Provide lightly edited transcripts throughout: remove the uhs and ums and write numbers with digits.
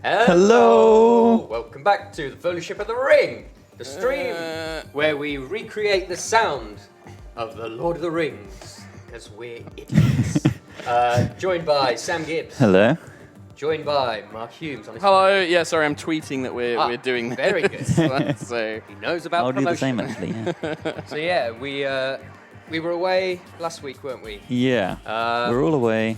Hello! Welcome back to the FOLEYSHIP of the Ring, the stream where we recreate the sound of the Lord of the Rings, because we're idiots. Joined by Sam Gibbs. Hello. Joined by Mark Hulmes. On his Hello. Yeah, sorry, I'm tweeting that we're doing this. Very good. So he knows about I'll promotion. do the same actually. Yeah. So yeah, we were away last week, weren't we? Yeah. We're all away.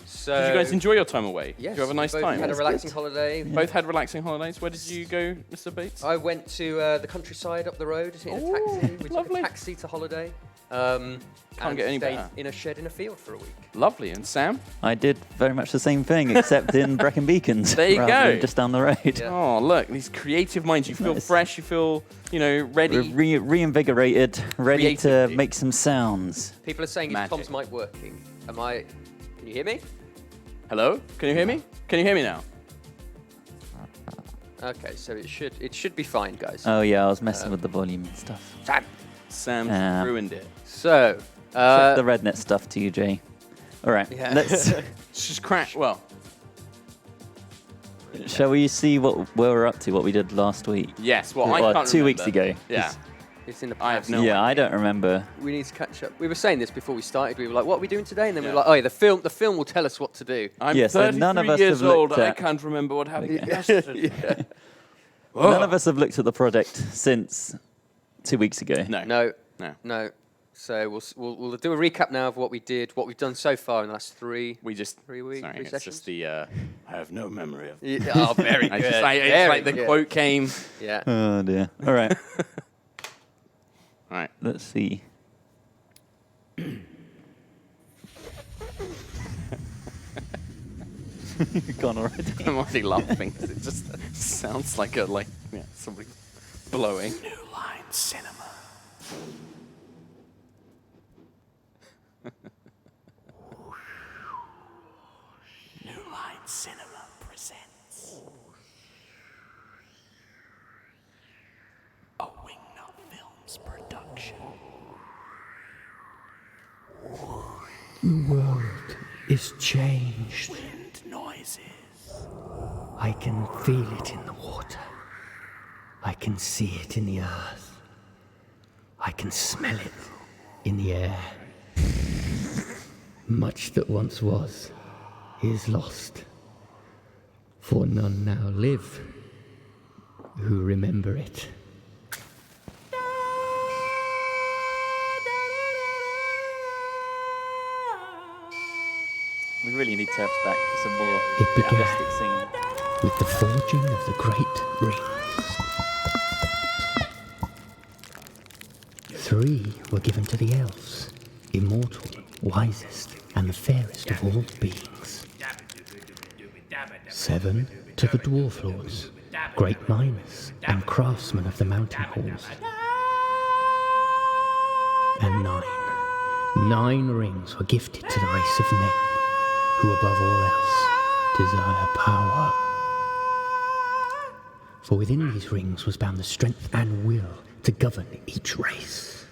So did you guys enjoy your time away? Yes. Did you have a nice we both time? had a relaxing holiday. Yeah. Both had relaxing holidays. Where did you go, Mr. Bates? I went to the countryside up the road in a taxi. We took lovely. a taxi to holiday. Can't get any stayed better. in a shed in a field for a week. Lovely. And Sam? I did very much the same thing, except in Brecon Beacons. There you rather go. than just down the road. Yeah. Oh, look, these creative minds. You feel Nice. fresh. You feel, ready. We're reinvigorated, ready to Creatively. make some sounds. People are saying, is Magic. Tom's mic working? Can you hear me? Hello? Can you hear me? Can you hear me now? Okay, so it should be fine, guys. Oh yeah, I was messing with the volume and stuff. Sam ruined it. So, Check the RedNet stuff to you, Jay. All right, yeah. let's. It's just crack. Well, Shall we see what we're up to? What we did last week? yes. Well, I Well, can't 2 weeks remember. ago. Yeah. It's in the I have past. no Yeah, I don't remember. We need to catch up. We were saying this before we started. We were like, "What are we doing today?" And then we Yeah. were like, "Oh, yeah, the film will tell us what to do." I'm Yeah, so 33 none of us years have old. looked I at- can't remember what happened Okay. yesterday. None of us have looked at the project since 2 weeks ago. No. No. So we'll do a recap now of what we did, what we've done so far in the last We just 3 weeks, Sorry, 3 it's sessions. just the. I have no memory of. Oh, very I good. just, it's Very like the good. quote came. Yeah. Oh dear. All right. All right. Let's see. Gone already. I'm already laughing 'cause it just sounds like somebody blowing. New Line Cinema. New Line Cinema presents a Wingnut Films production. The world is changed. Wind noises. I can feel it in the water. I can see it in the earth. I can smell it in the air. Much that once was is lost, for none now live who remember it. We really need to have back some more It began realistic singing. with the forging of the great rings. 3 were given to the elves, immortal, wisest, and the fairest of all beings. 7 to the dwarf lords, great miners and craftsmen of the mountain halls. And 9 rings were gifted to the race of men, who above all else desire power. For within these rings was bound the strength and will to govern each race.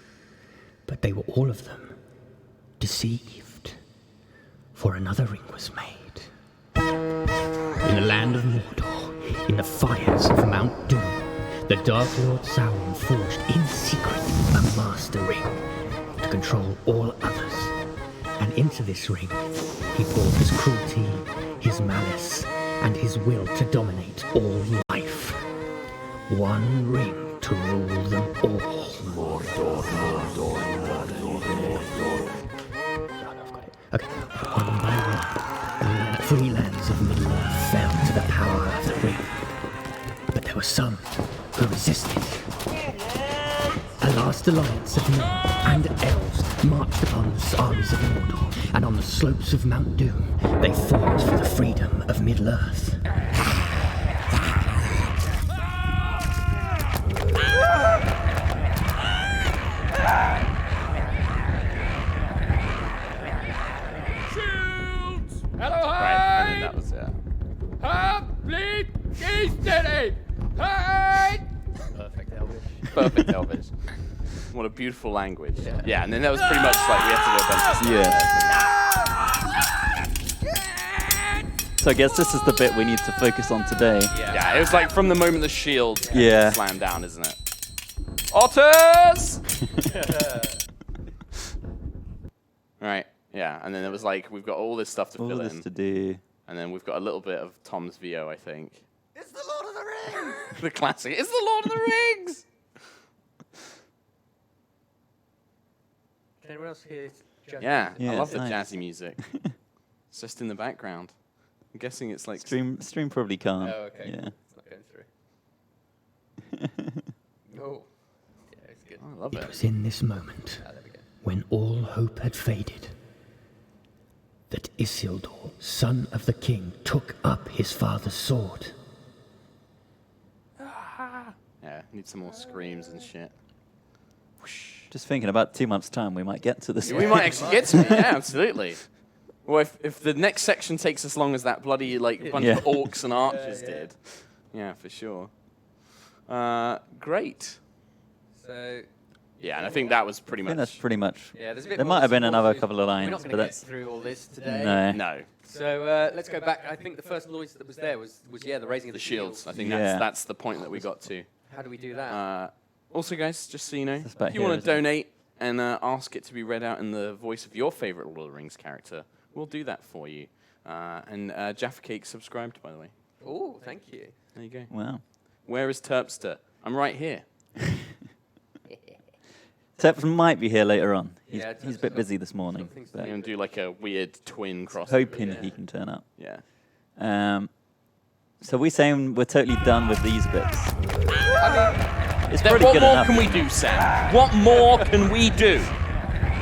But they were all of them deceived, for another ring was made. In the land of Mordor, in the fires of Mount Doom, the Dark Lord Sauron forged in secret a master ring to control all others. And into this ring, he poured his cruelty, his malice, and his will to dominate all life. One ring to rule them all. Mordor. Okay, one by one, the free lands of Middle-earth fell to the power of the ring. But there were some who resisted. A last alliance of men and elves marched upon the armies of Mordor, and on the slopes of Mount Doom, they fought for the freedom of Middle-earth. Hello, right, and then that was Perfect Elvish. perfect Elvish. What a beautiful language. Yeah, and then that was pretty much like we had to do a bunch of stuff. Yeah. So I guess this is the bit we need to focus on today. Yeah, it was like from the moment the shield Yeah. slammed down, isn't it? Otters! Right, yeah, and then it was like, we've got all this stuff to All fill this in. to do. And then we've got a little bit of Tom's VO, I think. It's the Lord of the Rings! The classic, it's the Lord of the Rings! Can anyone else hear jazz? Yeah, I Yeah, love the nice. jazzy music. It's just in the background. I'm guessing it's like... Stream probably can't. Oh, okay. Yeah. It's not going through. Oh. Yeah, it's good. I love It it. was in this moment, Ah, there we go. when all hope had faded, that Isildur, son of the king, took up his father's sword. Yeah, need some more screams and shit. Just thinking about 2 months' time, we might get to this. We might actually get to it, yeah, absolutely. Well, if the next section takes as long as that bloody like bunch Yeah. of orcs and archers did, yeah, for sure. Great. So, Yeah, and I think that was pretty I think that's much. pretty much. yeah, there's a bit There more might have been support another to- couple of We're lines, not but going to get that's through all this today. no. No, So let's go back. I think the first noise that was there was yeah, the raising of the the shields. I think Yeah. that's the point that we got to. How do we do that? Also, guys, just so you know, That's about if you here, want to isn't it? donate and ask it to be read out in the voice of your favorite Lord of the Rings character, we'll do that for you. And Jaffa Cake subscribed, by the way. Oh, thank you. There you go. Wow. Where is Terpster? I'm right here. Teps might be here later on. He's, Yeah, he's a Teps bit got busy this morning. some things to But I'm gonna do like a weird twin cross. hoping Yeah. he can turn up. Yeah. So we saying we're totally done with these bits. It's Then pretty what good more enough. can we do, Sam? What more can we do?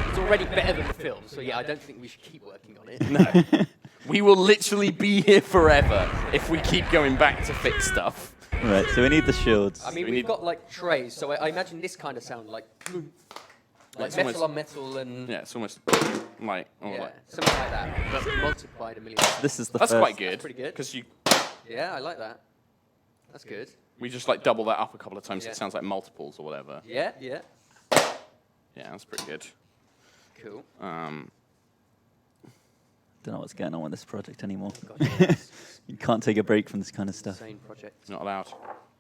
It's already better than the film, so yeah, I don't think we should keep working on it. No. We will literally be here forever if we keep going back to fix stuff. Right, so we need the shields. I mean, We we've need- got like trays, so I imagine this kind of sound like It's metal almost- on metal and Yeah, it's almost like, oh, yeah, like something like that, but multiplied a million. This is the that's first. quite good. Pretty good. Because Yeah, I like that. That's good. we just like double that up a couple of times. So Yeah. it sounds like multiples or whatever. Yeah, yeah, Yeah, that's pretty good. cool. Don't know what's going on with this project anymore. God, yeah, it's You can't take a break from this kind of stuff. insane project. Not allowed.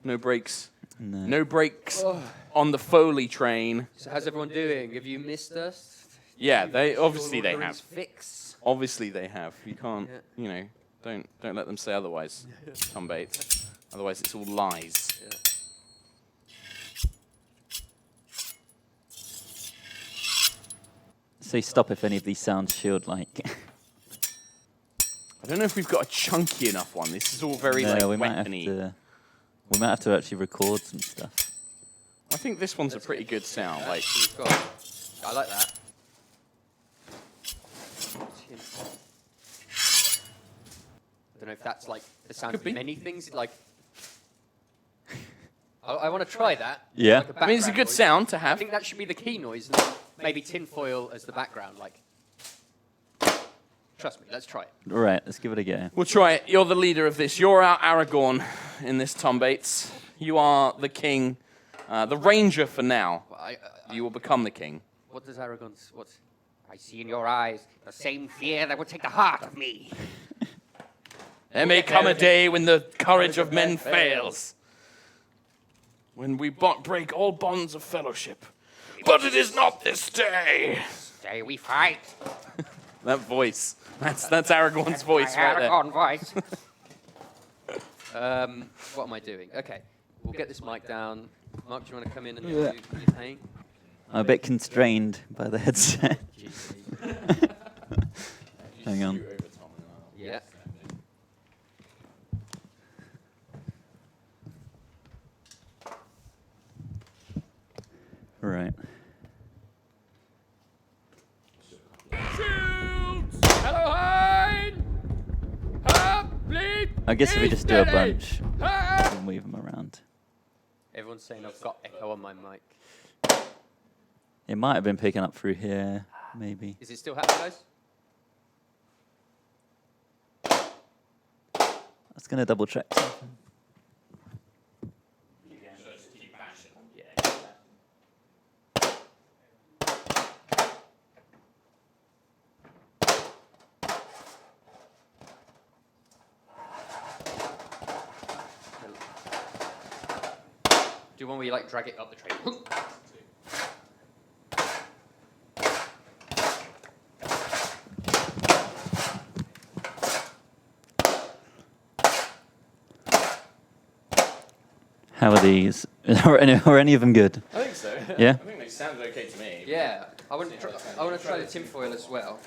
No breaks. No. No breaks on the Foley train. So how's everyone doing? Have you missed us? Yeah, they obviously Lord they of the Rings have. Fix. Obviously they have. You can't, Yeah. you know, don't let them say otherwise, Tom Bates. Otherwise it's all lies. Yeah. So stop if any of these sound shield like. I don't know if we've got a chunky enough one. This is all very No, like we might have weapony. to. We might have to actually record some stuff. I think this one's a pretty good sound. Like We've got, I like that. I don't know if that's like the sound Could of be. many things. Like, I want to try that. Yeah. Like I mean, it's a background good noise. sound to I have. think that should be the key noise, and maybe tinfoil as the background. Like, trust me, let's try it. All right, let's give it a go. We'll try it. You're the leader of this. You're our Aragorn in this, Tom Bates. You are the king, the ranger for now. You will become the king. What does Aragorn's? What's? I see in your eyes the same fear that would take the heart of me. There may come a day when the courage of men fails, when we break all bonds of fellowship. But it is not this day. Day we fight. That voice. That's Aragorn's voice right there. Aragorn voice. What am I doing? Okay, we'll get this mic down. Mark, do you want to come in and do your thing? I'm a bit constrained by the headset. Hang on. Yeah. Right. Hello, Hein! Bleed! I guess if we just do a bunch, we'll move them around. Everyone's saying I've got echo on my mic. It might have been picking up through here, maybe. Is it still happening, guys? I was going to double check something. Do one where you like drag it up the train. How are these? Are any of them good? I think so. Yeah? I think they sounded okay to me. Yeah, I want to try the tinfoil as well.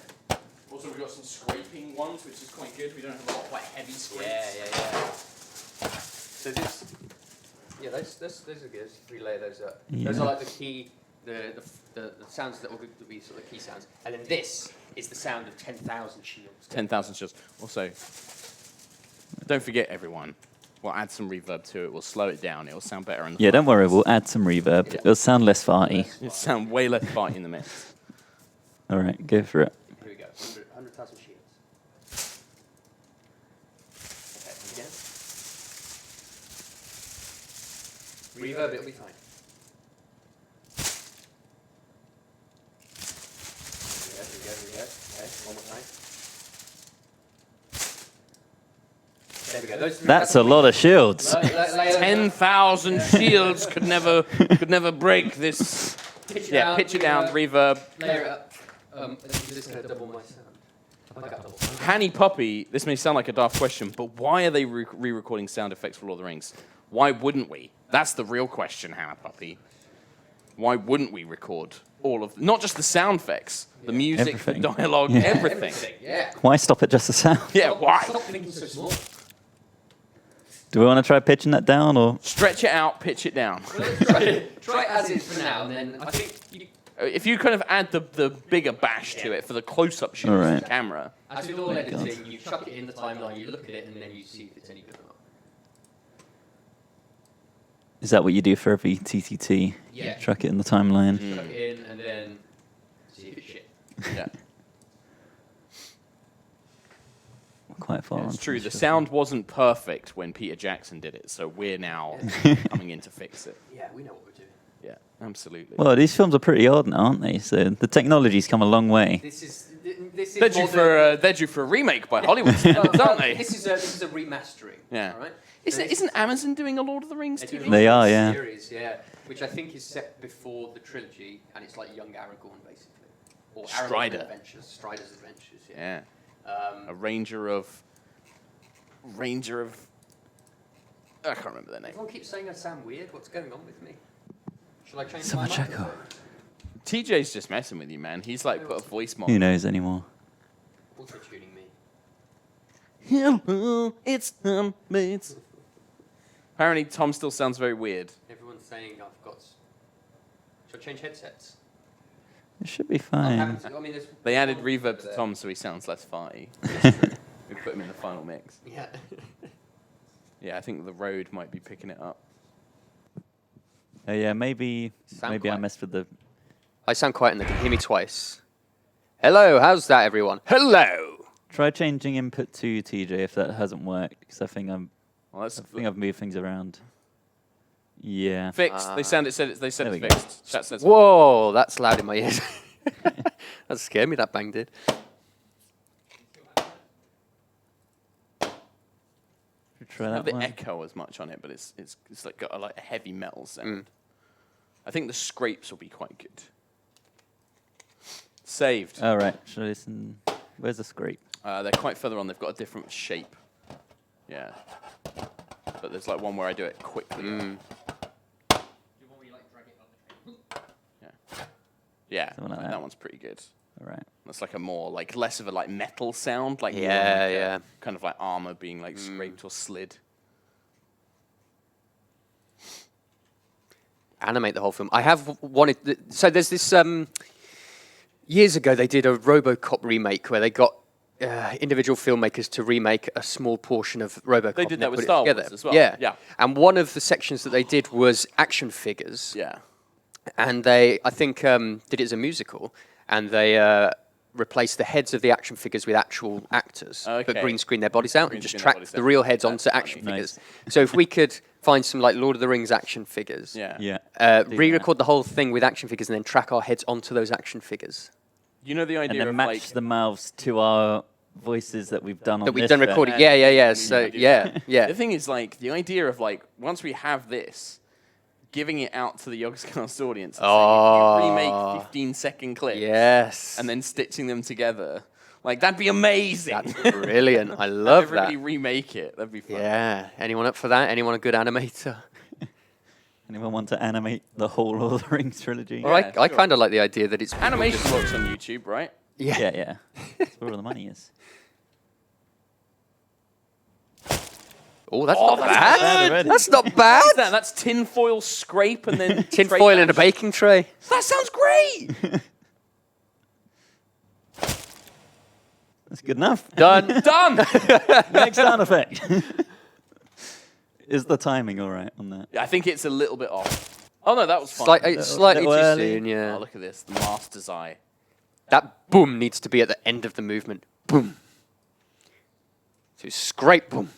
Also, we've got some scraping ones, which is quite good. We don't have a lot of quite heavy scrapes. Yeah. So this, those are good. Relay those up. Yeah. Those are like the key, the sounds that will be sort of key sounds. And then this is the sound of 10,000 shields. 10,000 shields. Also, don't forget, everyone. We'll add some reverb to it. We'll slow it down. It'll sound better. Yeah, don't worry. We'll add some reverb. It'll sound less farty. It'll sound way less farty in the mix. All right, go for it. Here we go. 100,000 shields. Okay, and again. Reverb, it'll be fine. Here we go. Okay, one more time. There we go. That's a lot of shields. 10,000 shields could never break this. Pitch it down, reverb. Layer it up. This is going to double my sound. I got double. Hanny Puppy, this may sound like a daft question, but why are they re-recording sound effects for Lord of the Rings? Why wouldn't we? That's the real question, Hannah Puppy. Why wouldn't we record all of, not just the sound effects, the music, Everything. the dialogue, Yeah. everything. Yeah. Why stop at just the sound? Yeah, why? Stop thinking so small. Do we want to try pitching that down, or? Stretch it out, pitch it down. Try it as is for now, and then I think If you kind of add the bigger bash to it for the close-up shots of Alright. the camera. as with all editing, you chuck it in the timeline, you look at it, and then you see if it's any good or not. Is that what you do for every TTT? Yeah. Chuck it in the timeline. Chuck it in, and then see if it's shit. Yeah. We're quite far on. It's true, the sound wasn't perfect when Peter Jackson did it, so we're now coming in to fix it. Yeah, we know what we're doing. Yeah, absolutely. Well, these films are pretty old now, aren't they? So the technology's come a long way. This is They're due for a remake by Hollywood standards, aren't they? This is a remastering. Yeah. All right. Isn't Amazon doing a Lord of the Rings They're TV? doing They a are, yeah. Series, yeah, which I think is set before the trilogy, and it's like young Aragorn, basically, or Aragorn Strider. Adventures, Strider's Adventures. Yeah. Yeah. A ranger of. I can't remember their name. Everyone keeps saying I sound weird. What's going on with me? Shall I change So my much echo. microphone? TJ's just messing with you, man. He's like put a voice mod. Who knows anymore? Also tuning me. Hello, it's Tom Bates. Apparently, Tom still sounds very weird. Everyone's saying I've got. Shall I change headsets? It should be I'm fine. happy to. I mean, there's. They added reverb to Tom so he sounds less farty. We put him in the final mix. Yeah. Yeah, I think the road might be picking it up. Yeah, maybe Sound I quiet. messed with the. I sound quiet and they can hear me twice. Hello, how's that, everyone? Hello. Try changing input to TJ if that hasn't worked, because I think Well, that's I've moved things around. Yeah. fixed. They said it's There we go. fixed. That says Whoa, that's loud in my ears. That scared me. That bang did. Try not that the one. echo as much on it, but it's like got a heavy metal sound. I think the scrapes will be quite good. Saved. All right. Should I listen? Where's the scrape? They're quite further on. They've got a different shape. Yeah. But there's like one where I do it quickly. Yeah. Something like that that. one's pretty good. All right. That's like a more like less of a like metal sound, like more Yeah, like a yeah. kind of like armor being like scraped or slid. Animate the whole film. I have wanted. So there's this. Years ago, they did a RoboCop remake where they got individual filmmakers to remake a small portion of RoboCop. They did and that then with put it Star Wars together. as well. Yeah, Yeah. And one of the sections that they did was action figures. Yeah. And they, I think, did it as a musical, and they replaced the heads of the action figures with actual actors, but Okay. green screen their bodies out Green and just screen their tracked bodies the out. real heads That's onto funny. action Nice. figures. So if we could find some like Lord of the Rings action figures, Yeah. Yeah. Do re-record the whole thing with action figures, and then track our heads onto those action figures. You know the And idea then of match like the mouths to our voices that we've done on That we've this done bit. recording. Yeah. Yeah. We So do yeah, that. yeah. The thing is like the idea of like once we have this, giving it out to the Yogscast audience. And Oh. saying, if you remake 15-second clips Yes. and then stitching them together, like, that'd be amazing. That's brilliant. I love Everybody that. remake it. That'd be fun. Yeah. Anyone up for that? Anyone a good animator? Anyone want to animate the whole Lord of the Rings trilogy? Well, Yeah, I sure. kind of like the idea that it's people Animation just- works on YouTube, right? Yeah. Yeah. That's where all the money is. Oh, that's Oh, not that's bad. bad already. That's not What's bad. that? That's tinfoil scrape and then Tin tray foil in a mash? baking tray. That sounds great. That's good enough. Done. Done. Next sound effect. Is the timing all right on that? I think it's a little bit off. Oh no, that was fine. Slightly too little early. soon, yeah. Oh, look at this, the master's eye. That boom needs to be at the end of the movement. Boom. So scrape boom.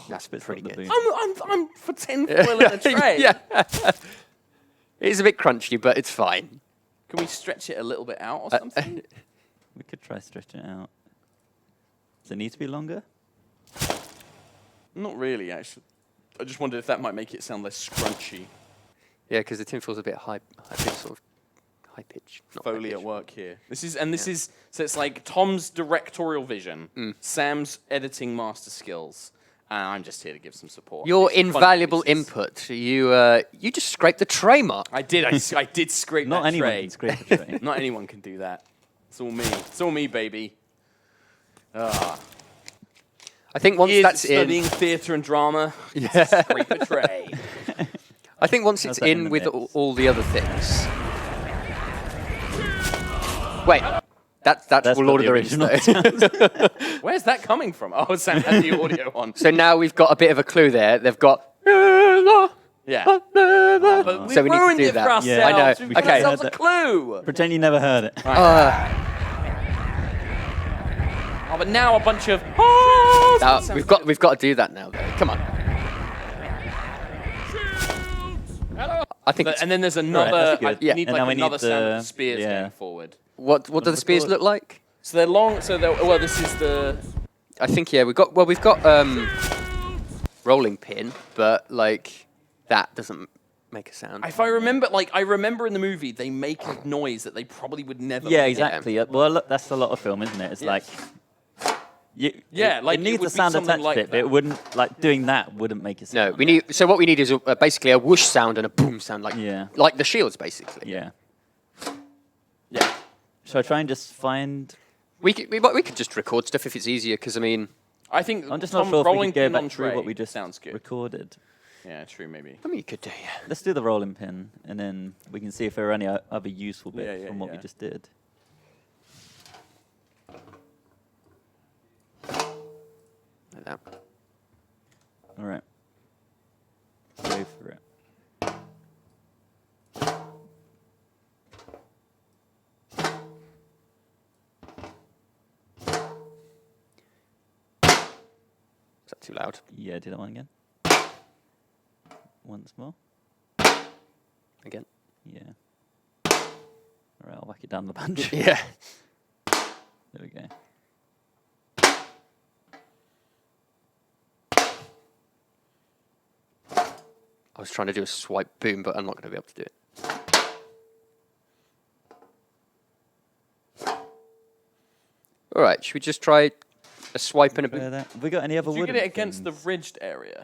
That's Bits pretty of the good. boom. I'm for tinfoil in a tray. Yeah. It is a bit crunchy, but it's fine. Can we stretch it a little bit out or something? We could try stretching it out. Does it need to be longer? Not really, actually. I just wondered if that might make it sound less scrunchy. Yeah, because the tinfoil's a bit high pitch, sort of high pitch. Not high Foley pitch. at work here. This is so it's like Tom's directorial vision, Sam's editing master skills, and I'm just here to give some support. Your Make some fun invaluable pieces. input. You just scraped the tray, Mark. I did. I did scrape Not that anyone tray. can scrape the tray. Not anyone can do that. It's all me. It's all me, baby. Ah. I think once Years that's studying in, theatre and drama. Yeah. Scrape a tray. I think once it's How's that in in the with mix? all the other things. Wait, that's That's Lord of got the Rings. original though. Where's that coming from? Oh, Sam had the audio on. So now we've got a bit of a clue there. They've got. Yeah. So But we need to ruined do it that. for ourselves. Yeah. I know. We've got Okay. ourselves a clue. Pretend you never heard it. Oh, but now a bunch of. We've got to do that now, though. Come on. I think. It's, And then there's Right, another. that's good. I Yeah. need And like now we need another sound the- of spears yeah. going forward. what do the spears look like? So they're long. So they're well. This is the. I think we've got rolling pin, but like that doesn't make a sound. If I remember, I remember in the movie they make a noise that they probably would never. Yeah, make. exactly. Well, look, that's a lot of film, isn't it? It's like. Yeah, like, it it needs would a be sound something attached like to it, but that. it wouldn't, like, doing that wouldn't make it No, sound. So what we need is basically a whoosh sound and a boom sound, like the shields, basically. Yeah. Yeah. Should I try and just find? We could just record stuff if it's easier, because I mean, I think I'm just Tom not sure if we rolling could go pin back on through tray what we just sounds good. recorded. Yeah, true, maybe. you could do, yeah. Let's do the rolling pin, and then we can see if there are any other useful bits Yeah, from what we yeah. just did. Like that. All right. Go for it. Is that too loud? Yeah, do that one again. Once more. Again? Yeah. All right, I'll whack it down the bunch. Yeah. There we go. I was trying to do a swipe boom, but I'm not going to be able to do it. All right, should we just try a swipe and a Try boom? that. Have we got any other Did you wooden get it against the things? ridged area?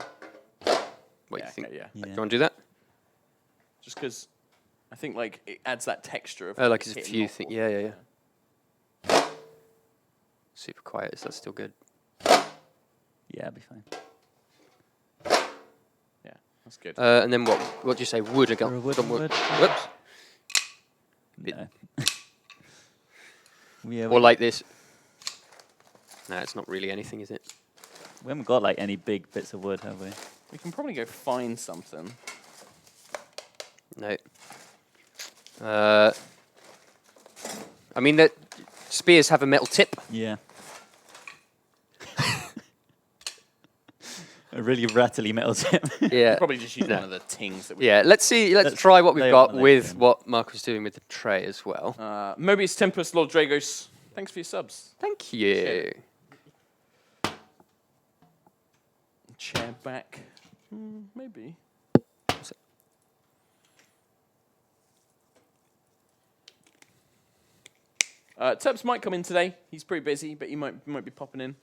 What Yeah, you think? okay, yeah. Do you want to do that? Just because I think like it adds that texture of. Oh, like it's a hitting few multiple. things. Yeah. Super quiet. Is that still good? Yeah, it'll be fine. Yeah, that's good. And then what? What do you say? Wood again? For a wooden wood. Whoops. No. Yeah, Or like this. No, it's not really anything, is it? we haven't got like any big bits of wood, have we? We can probably go find something. No. I mean, that spears have a metal tip. Yeah. A really rattly metal tip. Yeah. Probably just use No. one of the tings that we. Yeah. Let's see. Let's try what we've lay got on the with thing. what Mark was doing with the tray as well. Mobius Tempest, Lord Dragos. Thanks for your subs. Thank you. chair back. Maybe. Tubbs might come in today. He's pretty busy, but he might be popping in.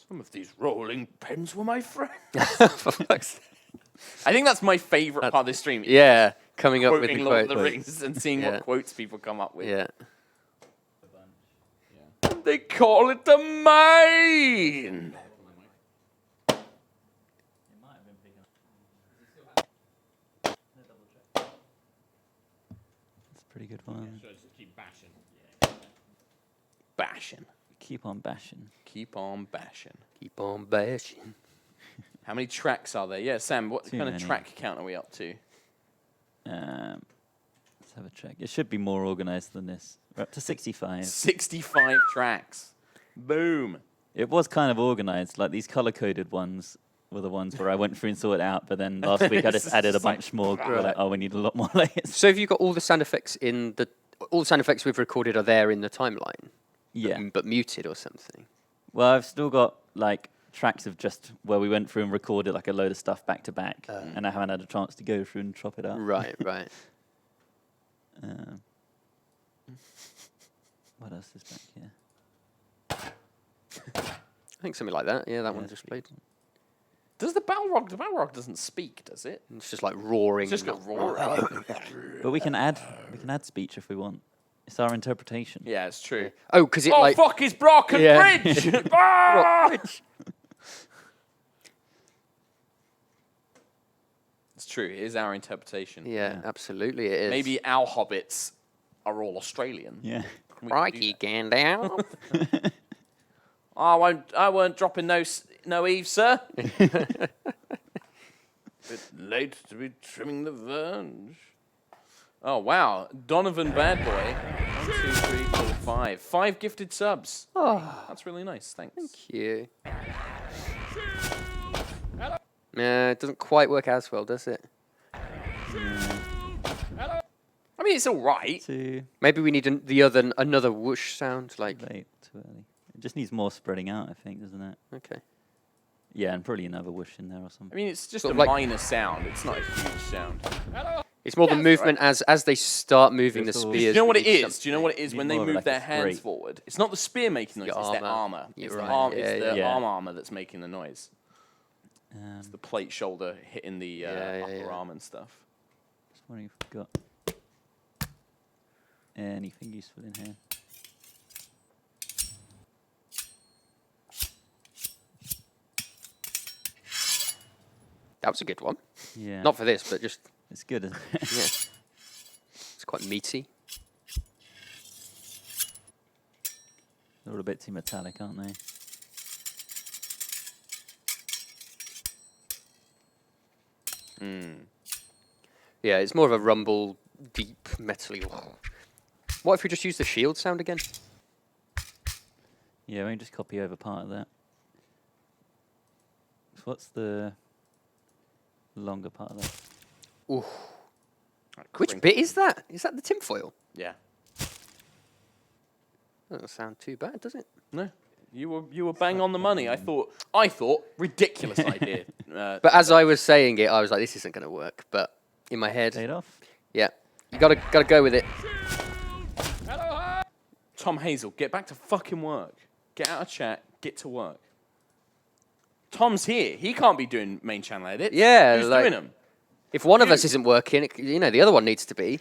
Some of these rolling pens were my friends. For fuck's sake. I think that's my favourite part of this stream. Yeah, coming up with Quoting the Lord quote. of the Rings and seeing what quotes people come up with. Yeah. They call it the mine. It's a pretty good one. Just keep bashing. Bashing. Keep on bashing. Keep on bashing. Keep on bashing. How many tracks are there? Yeah, Sam, what Too kind of many. track count are we up to? Let's have a check. It should be more organised than this. We're up to 65. 65 tracks. Boom. It was kind of organised. Like these colour-coded ones were the ones where I went through and sorted out. But then last week I just added a bunch more. We're like, oh, we need a lot more layers. So have you got all the sound effects all the sound effects we've recorded are there in the timeline? Yeah. But muted or something? Well, I've still got like tracks of just where we went through and recorded like a load of stuff back to back, and I haven't had a chance to go through and chop it up. Right. What else is back here? I think something like that. Yeah, that one it's just played. Does the Balrog doesn't speak, does it? It's just like roaring. It's just got roaring. But we can add speech if we want. It's our interpretation. Yeah, it's true. Oh, because it Oh, like... fuck his broken Yeah. bridge! Ah! It's true. It is our interpretation. Yeah, absolutely it is. Maybe our hobbits are all Australian. Yeah. Crikey, Gandalf. I weren't dropping no Eve, sir. Bit late to be trimming the verge. Oh wow, Donovan Bad Boy. 1, 2, 3, 4, 5. 5 gifted subs. Oh, That's really nice. Thanks. thank you. Yeah, it doesn't quite work as well, does it? I mean, it's all right. Too Maybe we need another whoosh sound, like... late, too early. It just needs more spreading out, I think, doesn't it? Okay. Yeah, and probably another whoosh in there or I something. mean, it's just Sort a of like- minor sound. It's not a huge sound. It's more the movement as they start moving the Just all- spears. Do you know what with it each is? Do you know what it is Need when they more of move like their a hands scrape. forward? It's not the spear making noise, Your it's their armor. armor. You're It's right, the yeah, yeah. armor that's making the noise. It's the plate shoulder hitting the upper arm and stuff. Just wondering if we've got anything useful in here. That was a good one. Yeah. Not for this, but just, It's good, isn't it? yeah. It's quite meaty. They're all a bit too metallic, aren't they? Yeah, it's more of a rumble, deep, metally. What if we just use the shield sound again? Yeah, we can just copy over part of that. So what's the longer part of that? Ooh. Which bit is that? Is that the tinfoil? Yeah. Doesn't sound too bad, does it? No. You were bang on the money. I thought ridiculous idea. But as I was saying it, I was like, this isn't going to work. But in my head, Paid off? yeah, you gotta go with it. Tom Hazel, get back to fucking work. Get out of chat. Get to work. Tom's here. He can't be doing main channel edits. Yeah, Who's like- doing them? If one of us isn't working, the other one needs to be.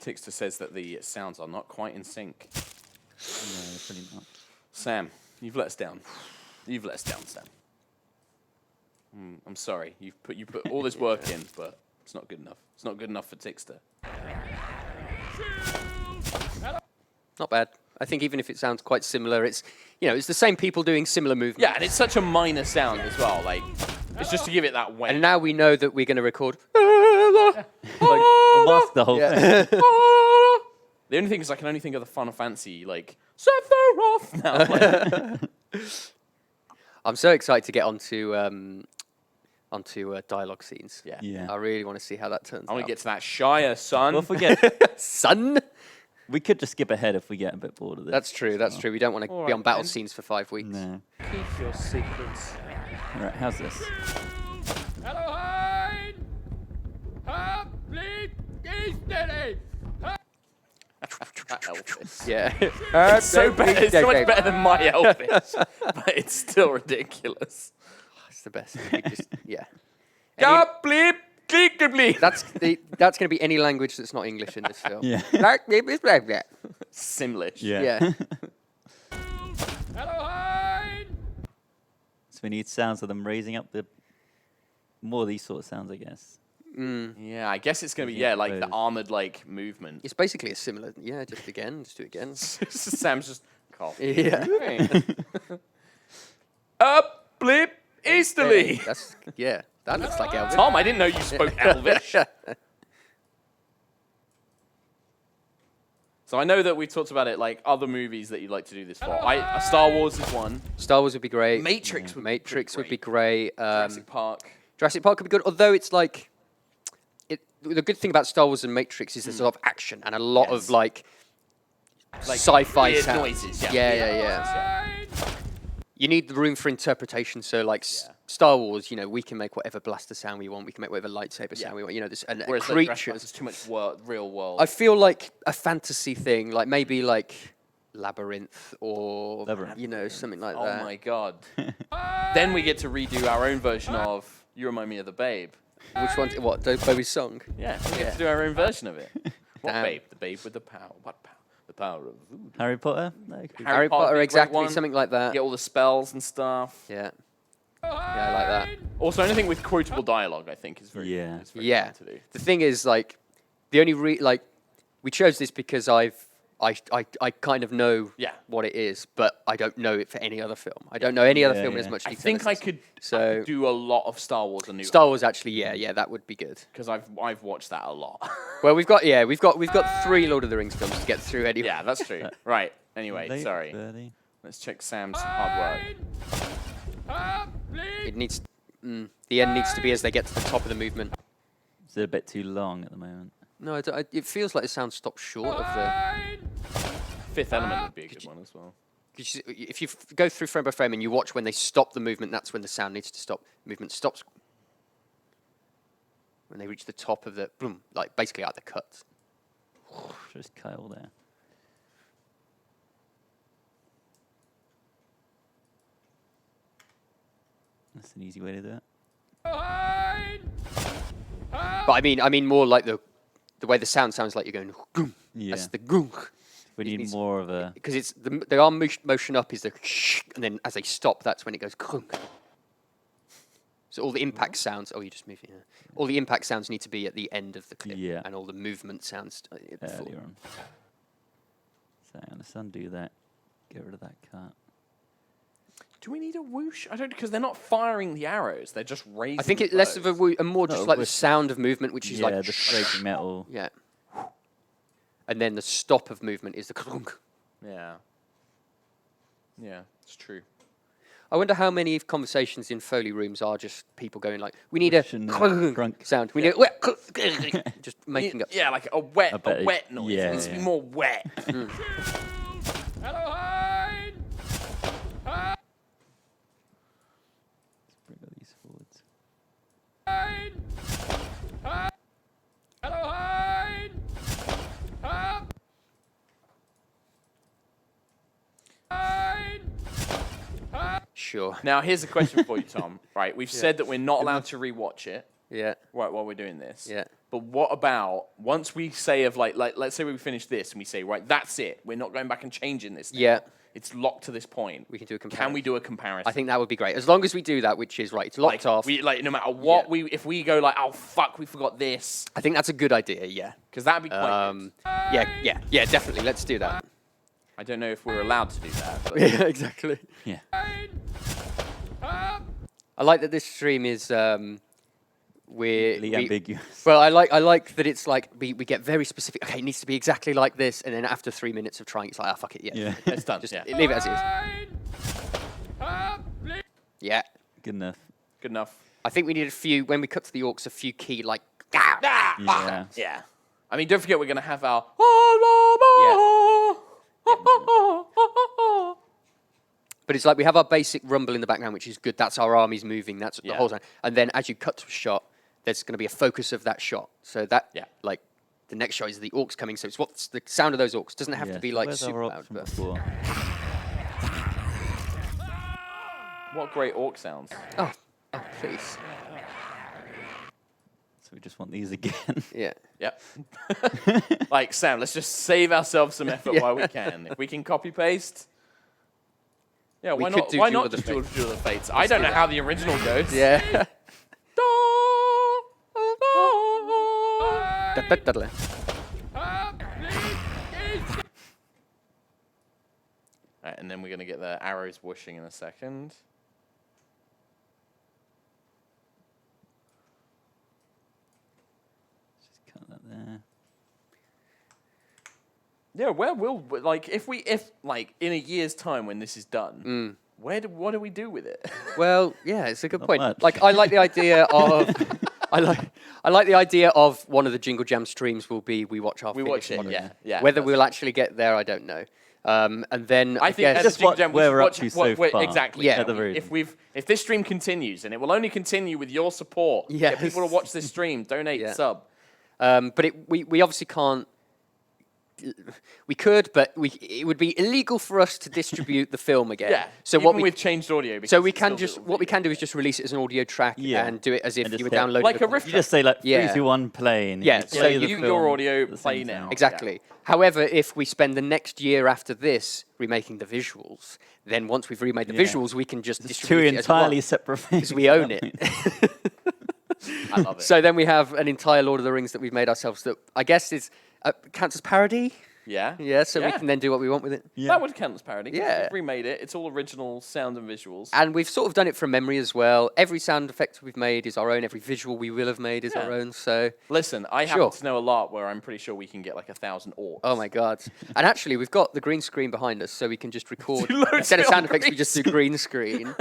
Tixter says that the sounds are not quite in sync. No, they're pretty not. Sam, you've let us down. You've let us down, Sam. I'm sorry. You put all this work in, but it's not good enough. It's not good enough for Tixter. Not bad. I think even if it sounds quite similar, it's it's the same people doing similar movements. Yeah, and it's such a minor sound as well. Like, it's just to give it that weight. And now we know that we're going to record. Like, mask the whole thing. The only thing is I can only think of the Final Fantasy, like, Sephiroth now. Like, I'm so excited to get onto onto dialogue scenes. Yeah. Yeah. I really want to see how that turns I want out. to get to that Shire, son. Well, forget. Son? We could just skip ahead if we get a bit bored of this. That's true, that's true. We don't want to All be right, on battle then. scenes for 5 weeks. No. Keep your secrets. All right, how's this? Hello, Hein! Ha, bleed, steady! That Elvis. Yeah. It's so bad. It's so much better than my Elvis, but it's still ridiculous. It's the best. We just, yeah. Yeah, bleep, bleep, bleep. That's going to be any language that's not English in this film. Yeah. Simlish. Yeah. Yeah. Hello, Hein! So we need sounds of them raising up the more of these sort of sounds, I guess. Yeah, I guess it's going to be, Yeah, like the those. armored, like, movement. It's basically a similar. Yeah, just do it again. Sam's just cough. Yeah. Up, blip, easterly. That's that looks like Elvis. Tom, I didn't know you spoke Elvish. So I know that we've talked about it, like other movies that you'd like to do this for. Star Wars is one. Star Wars would be great. Matrix would be Matrix would be great. great. Jurassic Park. Jurassic Park could be good, although it's like the good thing about Star Wars and Matrix is there's a lot of action and a lot Yes. of like Like sci-fi weird sounds. noises. Yeah. You need the room for interpretation. So like Star Wars, you know, we can make whatever blaster sound we want. We can make whatever lightsaber sound we want. You know, this and Whereas like, creatures. there's too much real world. I feel like a fantasy thing, like maybe like Labyrinth or Labyrinth. you know something like Oh that. my god. Then we get to redo our own vertion of You Remind Me of the Babe. Which one? What? Bowie's song? Yeah, we get to do our own version of it. What Damn. babe? The babe with the power. What power? The power of voodoo. Harry Potter? No, cool. Harry Potter would Potter, be a great exactly, one. something like that. Get all the spells and stuff. Yeah, I like that. Also, anything with quotable dialogue, I think, is very Yeah. is very Yeah. fun to do. The thing is, like, the only like, we chose this because I kind of know Yeah. what it is, but I don't know it for any other film. I don't know any other Yeah, film in yeah. as much I detail. think as I this. could So do a lot of Star Wars and New Star Wars, actually, yeah, that would be good. because I've watched that a lot. Well, we've got 3 Lord of the Rings films to get through anyway. Yeah, that's true. Right. Anyway, Late sorry. 30. Let's check Sam's hard work. It needs the end needs to be as they get to the top of the movement. Is it a bit too long at the moment? No, it feels like the sound stops short of the. Fifth Element would be a good one as well. If you go through frame by frame and you watch when they stop the movement, that's when the sound needs to stop. Movement stops when they reach the top of the boom, like basically at the cut. Just Kyle there. That's an easy way to do it. But I mean more like the way the sound sounds like you're going. Goom. Yeah. That's the goom. We need needs- more of a. Because it's the arm motion up is the and then as they stop, that's when it goes. So all the impact sounds. Oh, you just moved. Yeah. All the impact sounds need to be at the end of the clip. Yeah. And all the movement sounds at the full. Earlier on. So let's undo that. Get rid of that cut. Do we need a whoosh? I don't, because they're not firing the arrows. They're just raising. I think the it's less of a bows. and more Not just a like the whoosh. sound of movement, which is Yeah, like the scraping metal. yeah. And then the stop of movement is the clunk. Yeah. Yeah, it's true. I wonder how many conversations in Foley rooms are just people going like, we need a Whoosh and, clunk crunk. sound. We need just making up. Yeah, like a wet noise. yeah, it needs to be yeah. more wet. Hello, Hein! Let's bring all these forwards. Hein! Hello, Hein! Hein! Sure. Now, here's a question for you, Tom. Right, we've said that we're not allowed to rewatch it Yeah. right while we're doing this. Yeah. But what about once we say of like let's say we finish this and we say right, that's it. We're not going back and changing this. Now. Yeah. It's locked to this point. We can do a Can comparison. we do a comparison? I think that would be great. As long as we do that, which is right, it's locked off. We, like no matter what Yeah. if we go like, oh fuck, we forgot this, I think that's a good idea, yeah. because that'd be quite good. Yeah, definitely. Let's do that. I don't know if we're allowed to do that. But Yeah, exactly. Yeah. I like that this stream is Really ambiguous. well, I like that it's like we get very specific. Okay, it needs to be exactly like this, and then after 3 minutes of trying, it's like, fuck it, yeah. Yeah. it's done. Just yeah. leave it as it is. Yeah. Good enough. Good enough. I think we need a few, when we cut to the orcs, a few key, like, Yeah. Yeah. I mean, don't forget we're going to have our... But it's like we have our basic rumble in the background, which is good. That's our armies moving. That's the Yeah. whole time. And then as you cut to a shot, there's going to be a focus of that shot. So that, like, the next shot is the orcs coming. So it's what's the sound of those orcs. Doesn't have to be like where's super our loud. orc from But before? What great orc sounds. oh, please. So we just want these again. Yeah. Yep. Like, Sam, let's just save ourselves some effort while we can. If we can copy-paste... Yeah, We why could not? do Why Duel not of the just Fates. Duel of the Fates? I don't know how the original goes. Yeah. Right, and then we're going to get the arrows whooshing in a second. Just cut that there. Yeah, where will like if like in a year's time when this is done, what do we do with it? Well, yeah, it's a good point. much. Like, I like the idea of, I like the idea of one of the Jingle Jam streams will be we watch our We watch finished it, product. yeah. Whether we'll actually get there, I don't know. And then I think guess, as Just a Jingle what- Jam, we where should we're up watch to so far. exactly. Yeah. At the very If this stream continues, and it will only continue with your support, get Yes. people to watch this stream, donate, Yeah. sub. but we obviously can't. We could, but it would be illegal for us to distribute the film again. Yeah. So even what we with changed audio. because so we it's can still just little what we video. can do is just release it as an audio track Yeah. and do it as if And you just were hit- downloading Like the a riff You just say like Yeah. 3, 2, 1, play, and Yeah, you so play the you- film your audio, at the play same now. time. Exactly. However, if we spend the next year after this remaking the visuals, then once we've remade the Yeah. visuals, we can just It's distribute two it as we want, entirely separate things. because we own it. I love it. So then we have an entire Lord of the Rings that we've made ourselves that I guess is counts as parody. yeah. Yeah, so we Yeah. can then do what we want with it. That would count as parody. 'cause Yeah. We've remade it. It's all original sound and visuals. And we've sort of done it from memory as well. Every sound effect we've made is our own. Every visual we will have made is our Yeah. own. So, Listen, I Sure. happen to know a lot where I'm pretty sure we can get like 1,000 orcs. oh my god! And actually, we've got the green screen behind us, so we can just record Do loads instead of of sound effects. We green just do green screen.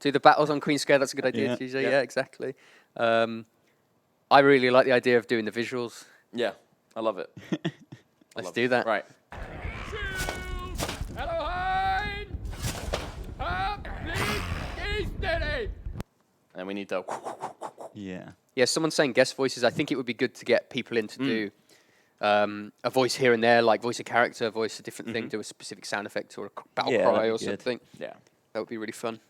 Do the battles on Queen Square. That's a good idea, Yeah. TJ. Yeah. Yeah, exactly. I really like the idea of doing the visuals. Yeah, I love it. Let's do that. Right. Hello, Hein! Up, please, steady! And we need to... Yeah. Yeah, someone's saying guest voices. I think it would be good to get people in to do a voice here and there, like voice a character, voice a different thing, do a specific sound effect or a battle Yeah, cry that'd or be good. something. Yeah. That would be really fun.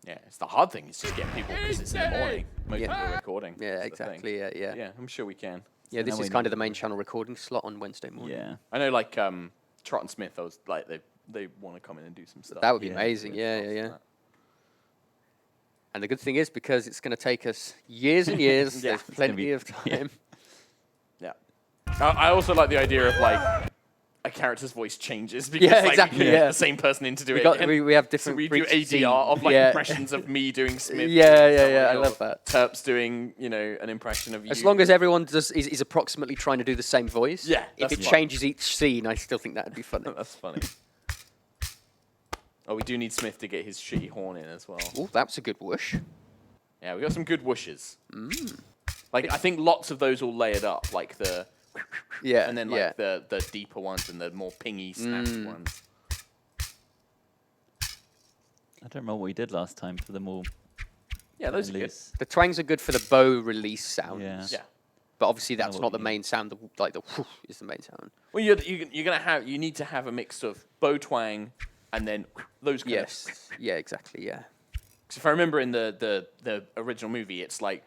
Yeah, it's the hard thing is just getting people because it's in the morning. Most Yeah. people are recording. Yeah, That's the thing. exactly. Yeah. Yeah, I'm sure we can. Yeah, this now is we kind know. of the main channel recording slot on Wednesday morning. Yeah. I know like Trot and Smith, I was like they want to come in and do some stuff. That would be Yeah. amazing. Yeah. That. And the good thing is, because it's going to take us years and years, Yeah, there's it's gonna plenty be- of time. Yeah. I also like the idea of like a character's voice changes because Yeah, like, exactly, we can get yeah. the same person in to do We it. got- again. we have So different we do for each scene. ADR of like Yeah. impressions of me doing Smith. Yeah, doing I someone, love or that. Terps doing an impression of you. As long as everyone is approximately trying to do the same voice. Yeah, If that's it fun. changes each scene, I still think that would be funny. That's funny. Oh, we do need Smith to get his shitty horn in as well. Oh, that's a good whoosh. Yeah, we got some good whooshes. Like I think lots of those all layered up, like the Yeah. and then like the deeper ones and the more pingy snapped ones. I don't remember what we did last time for them all. Yeah, those are good. loose. The twangs are good for the bow release sounds. Yeah. Yeah. But obviously that's what not the you main sound. Like the whoosh is the main sound. Well, you need to have a mix of bow twang and then those kind Yes. Yeah, exactly. Yeah. Because if I remember in the original movie, it's like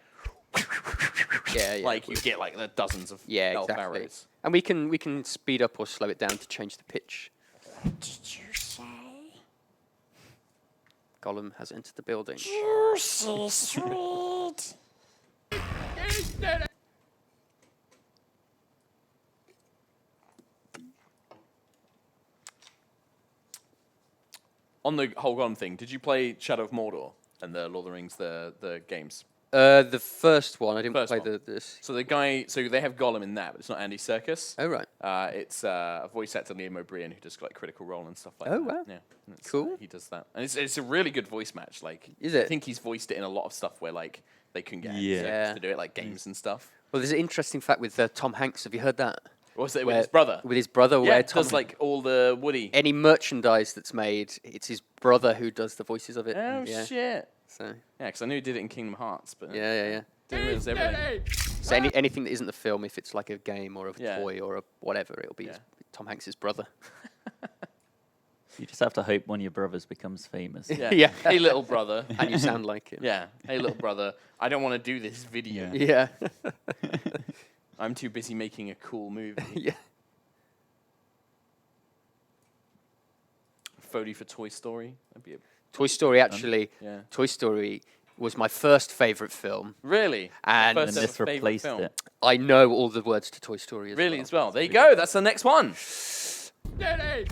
Yeah. like you get like the dozens of Yeah, elf exactly. arrows. And we can speed up or slow it down to change the pitch. Did you say? Gollum has entered the building. Juicy sweet. Steady! On the whole Gollum thing, did you play Shadow of Mordor and the Lord of the Rings, the games? The first one. I didn't First play one. this. So the guy, so they have Gollum in that, but it's not Andy Serkis. Oh, right. It's a voice actor, Liam O'Brien, who does like Critical Role and stuff like Oh, that. wow. Yeah, and it's, Cool. he does that, and it's a really good voice match. Like, Is I it? think he's voiced it in a lot of stuff where like they couldn't get Andy Yeah. Serkis to do it, like games and stuff. Well, there's an interesting fact with Tom Hanks. Have you heard that? What's it with Where- his brother? With his brother, Yeah, where it Tom does like all the Woody. any merchandise that's made, it's his brother who does the voices of it. Oh yeah. shit! So Yeah, because I knew he did it in Kingdom Hearts, but yeah. didn't realize everything. So anything that isn't the film, if it's like a game or a Yeah. toy or a whatever, it'll be Tom Hanks' brother. You just have to hope one of your brothers becomes famous. Yeah. Yeah. Hey, little brother. And you sound like him. Yeah. Hey, little brother. I don't want to do this video. Yeah. Yeah. I'm too busy making a cool movie. Yeah. Foley for Toy Story. That'd be a Toy Story, actually, yeah. Toy Story was my first favourite film. Really. And- First And ever this favourite replaced film. it. I know all the words to Toy Story as Really, well. as well. There you go. That's the next one. Steady.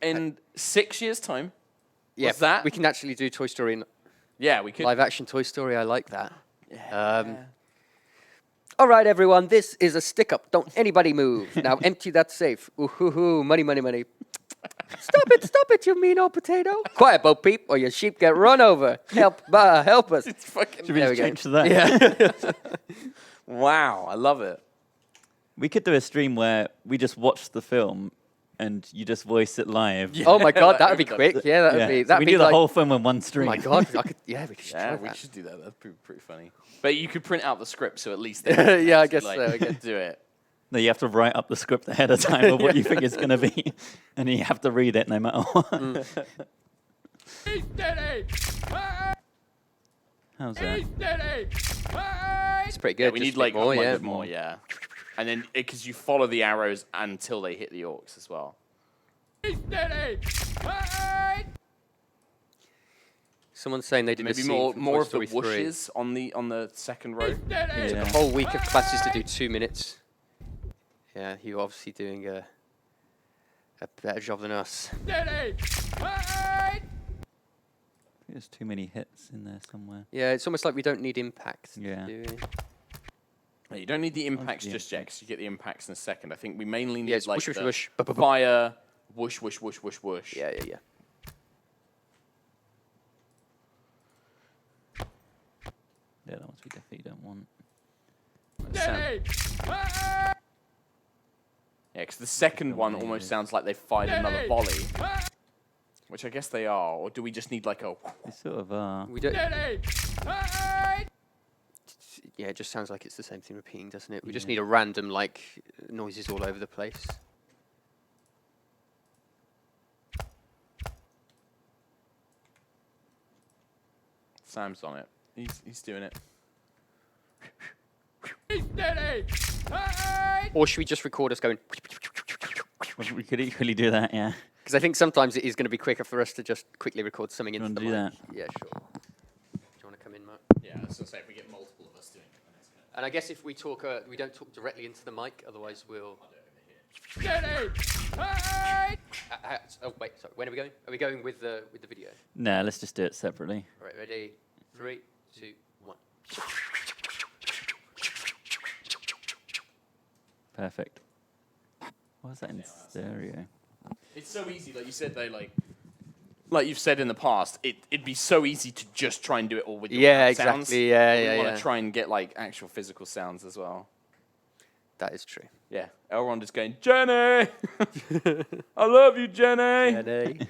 In 6 years' time. Yeah, What's that? we can actually do Toy Story in Yeah, we could. live action Toy Story. I like that. Yeah. All right, everyone, this is a stick up. Don't anybody move. Now empty that safe. Ooh, hoo, hoo. Money, money, money. Stop it, you mean old potato. Quiet, Bo Peep, or your sheep get run over. Help us. It's fucking. Should we There we just go. change to that? Yeah. Wow, I love it. We could do a stream where we just watch the film and you just voice it live. Oh my God, that would be That quick. Yeah, that would Yeah. be. So That'd we be do the like, whole film in one oh stream. my God, we should Yeah, try we that. should do that. That'd be pretty funny. But you could print out the script, so at least. They Yeah, I actually, guess so, I guess. Do it. No, you have to write up the script ahead of time of what you think it's going to be, and you have to read it no matter what. Steady. How's that? Steady. It's pretty good. Yeah, we just need a like bit more, a yeah. bit more, yeah. And then because you follow the arrows until they hit the orcs as well. Steady. Someone's saying they did a Maybe scene from more Toy of the Story 3. whooshes on the second row. Steady. Yeah. A whole week of classes to do 2 minutes. Yeah, you're obviously doing a better job than us. Steady. There's too many hits in there somewhere. Yeah, it's almost like we don't need impact. Yeah. do we? Yeah, you don't need the impacts the just yet, because you get the impacts in a second. I think we mainly need Yeah, it's like whoosh, whoosh, the whoosh. Bup, bup, bup. fire, whoosh, whoosh, whoosh, whoosh, whoosh. Yeah. Yeah, that ones we definitely don't want. Steady. Yeah, because the second one almost sounds like they fired another volley, which I guess they are. Or do we just need like a? They sort of are. We don't. Steady. Yeah, it just sounds like it's the same thing repeating, doesn't it? We just Yeah. need a random like noises all over the place. Sam's on it. He's doing it. Steady. Or should we just record us going? We could equally do that, yeah. Because I think sometimes it is going to be quicker for us to just quickly record something into wanna the do mic. that? Yeah, sure. Do you want to come in, Mark? Yeah, I was gonna say if we get multiple of us doing it, then it's gonna. And I guess if we talk, we don't talk directly into the mic, otherwise we'll. Steady. Oh wait, sorry. When are we going? Are we going with the video? No, let's just do it separately. All right, ready? 3, 2, 1. Perfect. Why is that in stereo? It's so easy, like you said, though, like you've said in the past, it'd be so easy to just try and do it all with your Yeah, mouth sounds. exactly, yeah, But yeah, We want yeah. to try and get like actual physical sounds as well. That is true. Yeah, Elrond is going, Jenny, I love you, Jenny. Ready?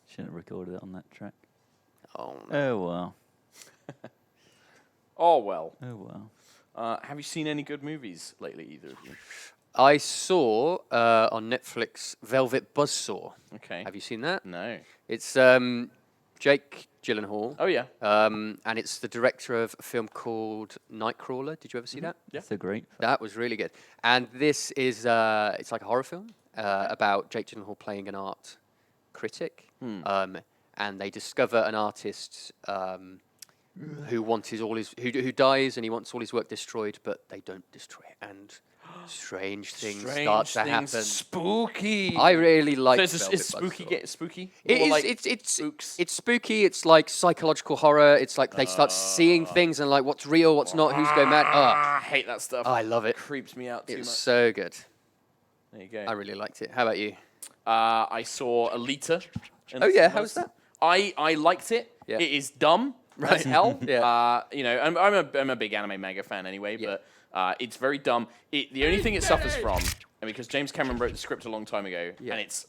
Shouldn't have recorded it on that track. Oh, no. Oh well. Oh well. Oh well. Have you seen any good movies lately, either of you? I saw on Netflix Velvet Buzzsaw. Okay. Have you seen that? No. It's Jake Gyllenhaal. Oh yeah. And it's the director of a film called Nightcrawler. Did you ever see that? Yeah. So great. That was really good. And this is, it's like a horror film about Jake Gyllenhaal playing an art critic. And they discover an artist who dies and he wants all his work destroyed, but they don't destroy it. And strange things Strange start to things, happen. spooky. I really like. So it's spooky. Get spooky. It Or is. like It's spooks? it's spooky. It's like psychological horror. It's like they start seeing things and like what's real, what's not, who's going mad. I hate that stuff. I love it. Creeps me out too It's much. so good. There you go. I really liked it. How about you? I saw Alita. in Oh, the yeah, cinemas. how was that? I liked it. Yeah. It is dumb as hell. Yeah. You know, I'm a big anime mega fan anyway, Yeah. but it's very dumb. The only thing it suffers from, and because James Cameron wrote the script a long time ago, Yeah. and it's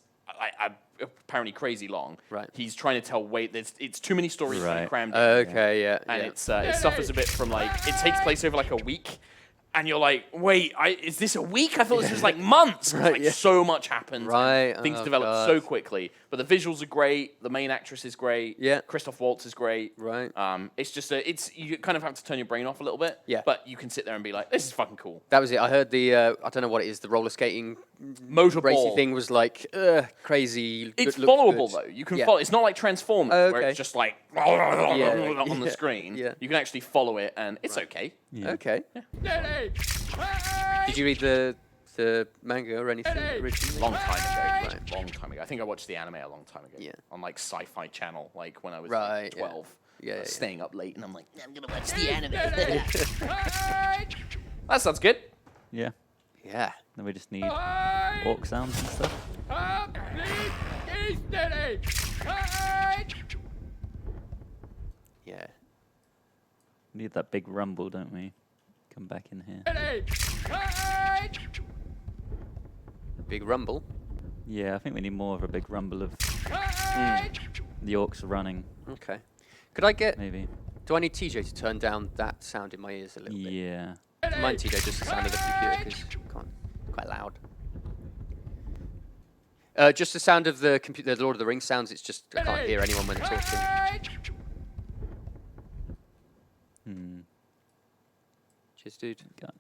apparently crazy long. Right. He's trying to tell it's too many stories to be Right. crammed in. Okay. Yeah. And yeah. it suffers a bit from like it takes place over like a week, and you're like, wait, is this a week? I thought this was like months. 'Cause, Right, like yeah. so much happens. Right, Things oh, develop God. so quickly, but the visuals are great. The main actress is great. Yeah. Christoph Waltz is great. Right. It's just you kind of have to turn your brain off a little bit. Yeah. But you can sit there and be like, this is fucking cool. That was it. I heard the I don't know what it is. The roller skating racy Motorball. thing was like crazy. It's looks followable good. though. You can Yeah. follow. It's not like Transformers Oh, where okay. it's just like Yeah, on the yeah, screen. yeah. You can actually follow it, and it's okay. Yeah. Okay. Steady. Did you read the manga or anything originally? Long time ago. Right. Long time ago. I think I watched the anime a long time ago. Yeah. On like Sci-Fi Channel, like when I was Right, like yeah. 12. Yeah, I was yeah. staying up late, and I'm like, I'm gonna watch the anime. Right. That sounds good. Yeah. Yeah. Then we just need Right. orc sounds and stuff. Up, please. Steady. Right. Yeah. We need that big rumble, don't we? Come back in here. Steady. Right. Big rumble. Yeah, I think we need more of a big rumble of Right. the orcs running, Okay. Could I get? maybe. Do I need TJ to turn down that sound in my ears a little bit? Yeah. Mine, TJ, just the sound of the computer because quite loud. Just the sound of the computer, the Lord of the Rings sounds. It's just I can't hear anyone when they're talking. Right. Hmm. Cheers, dude. God.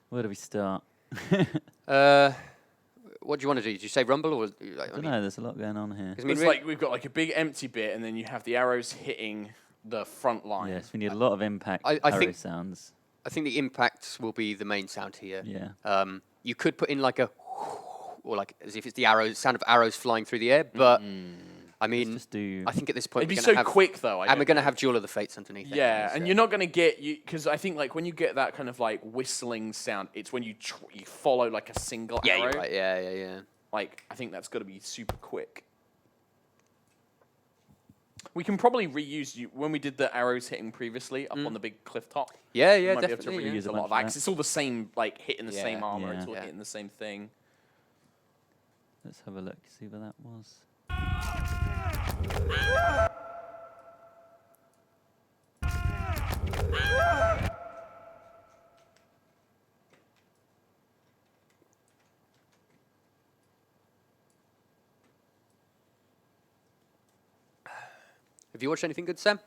Where do we start? What do you want to do? Did you say rumble or? I don't know. There's a lot going on here. I mean, It's like we've got like a big empty bit, and then you have the arrows hitting the front line. Yes, we need a lot of impact I arrow think- sounds. I think the impact will be the main sound here. Yeah. You could put in like a, or like as if it's the arrows, sound of arrows flying through the air. But I mean, Just do. I think at this point It'd be we're so gonna have, quick though. and we're going to have Jewel of the Fates underneath. Yeah, anyway, and so- you're not going to get because I think like when you get that kind of like whistling sound, it's when you follow like a single Yeah, arrow. you're right. Yeah. Like I think that's got to be super quick. We can probably reuse you when we did the arrows hitting previously up on the big cliff top. Yeah, We yeah, might definitely. be able to use reuse a a lot bunch of of that 'cause that. it's all the same, like hitting the same Yeah, armor. yeah. It's all Yeah. hitting the same thing. Let's have a look. See where that was. Have you watched anything good, Sam?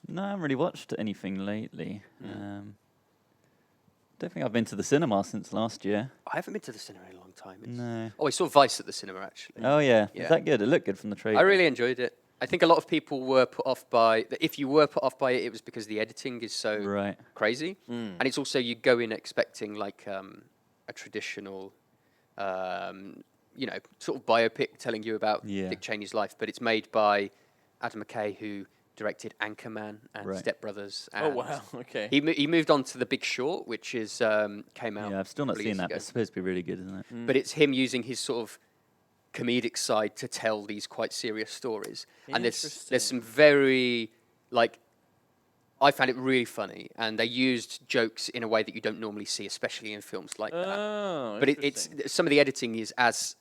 No, I haven't really watched anything lately. Don't think I've been to the cinema since last year. I haven't been to the cinema in a long time. No. Oh, I saw Vice at the cinema actually. Oh yeah. Yeah. Is that good? It looked good from the trailer. I really enjoyed it. I think a lot of people were put off by. If you were put off by it, it was because the editing is so Right. crazy, and it's also you go in expecting like a traditional, sort of biopic telling you about Yeah. Dick Cheney's life, but it's made by Adam McKay, who directed Anchorman and Right. Step Brothers. Oh And wow, okay. He moved on to The Big Short, which is came out. Yeah, I've still not couple of seen years that, ago. but it's supposed to be really good, isn't it? But it's him using his sort of comedic side to tell these quite serious stories. And there's some very like I found it really funny, and they used jokes in a way that you don't normally see, especially in films like that. Oh, But it's some of the editing is as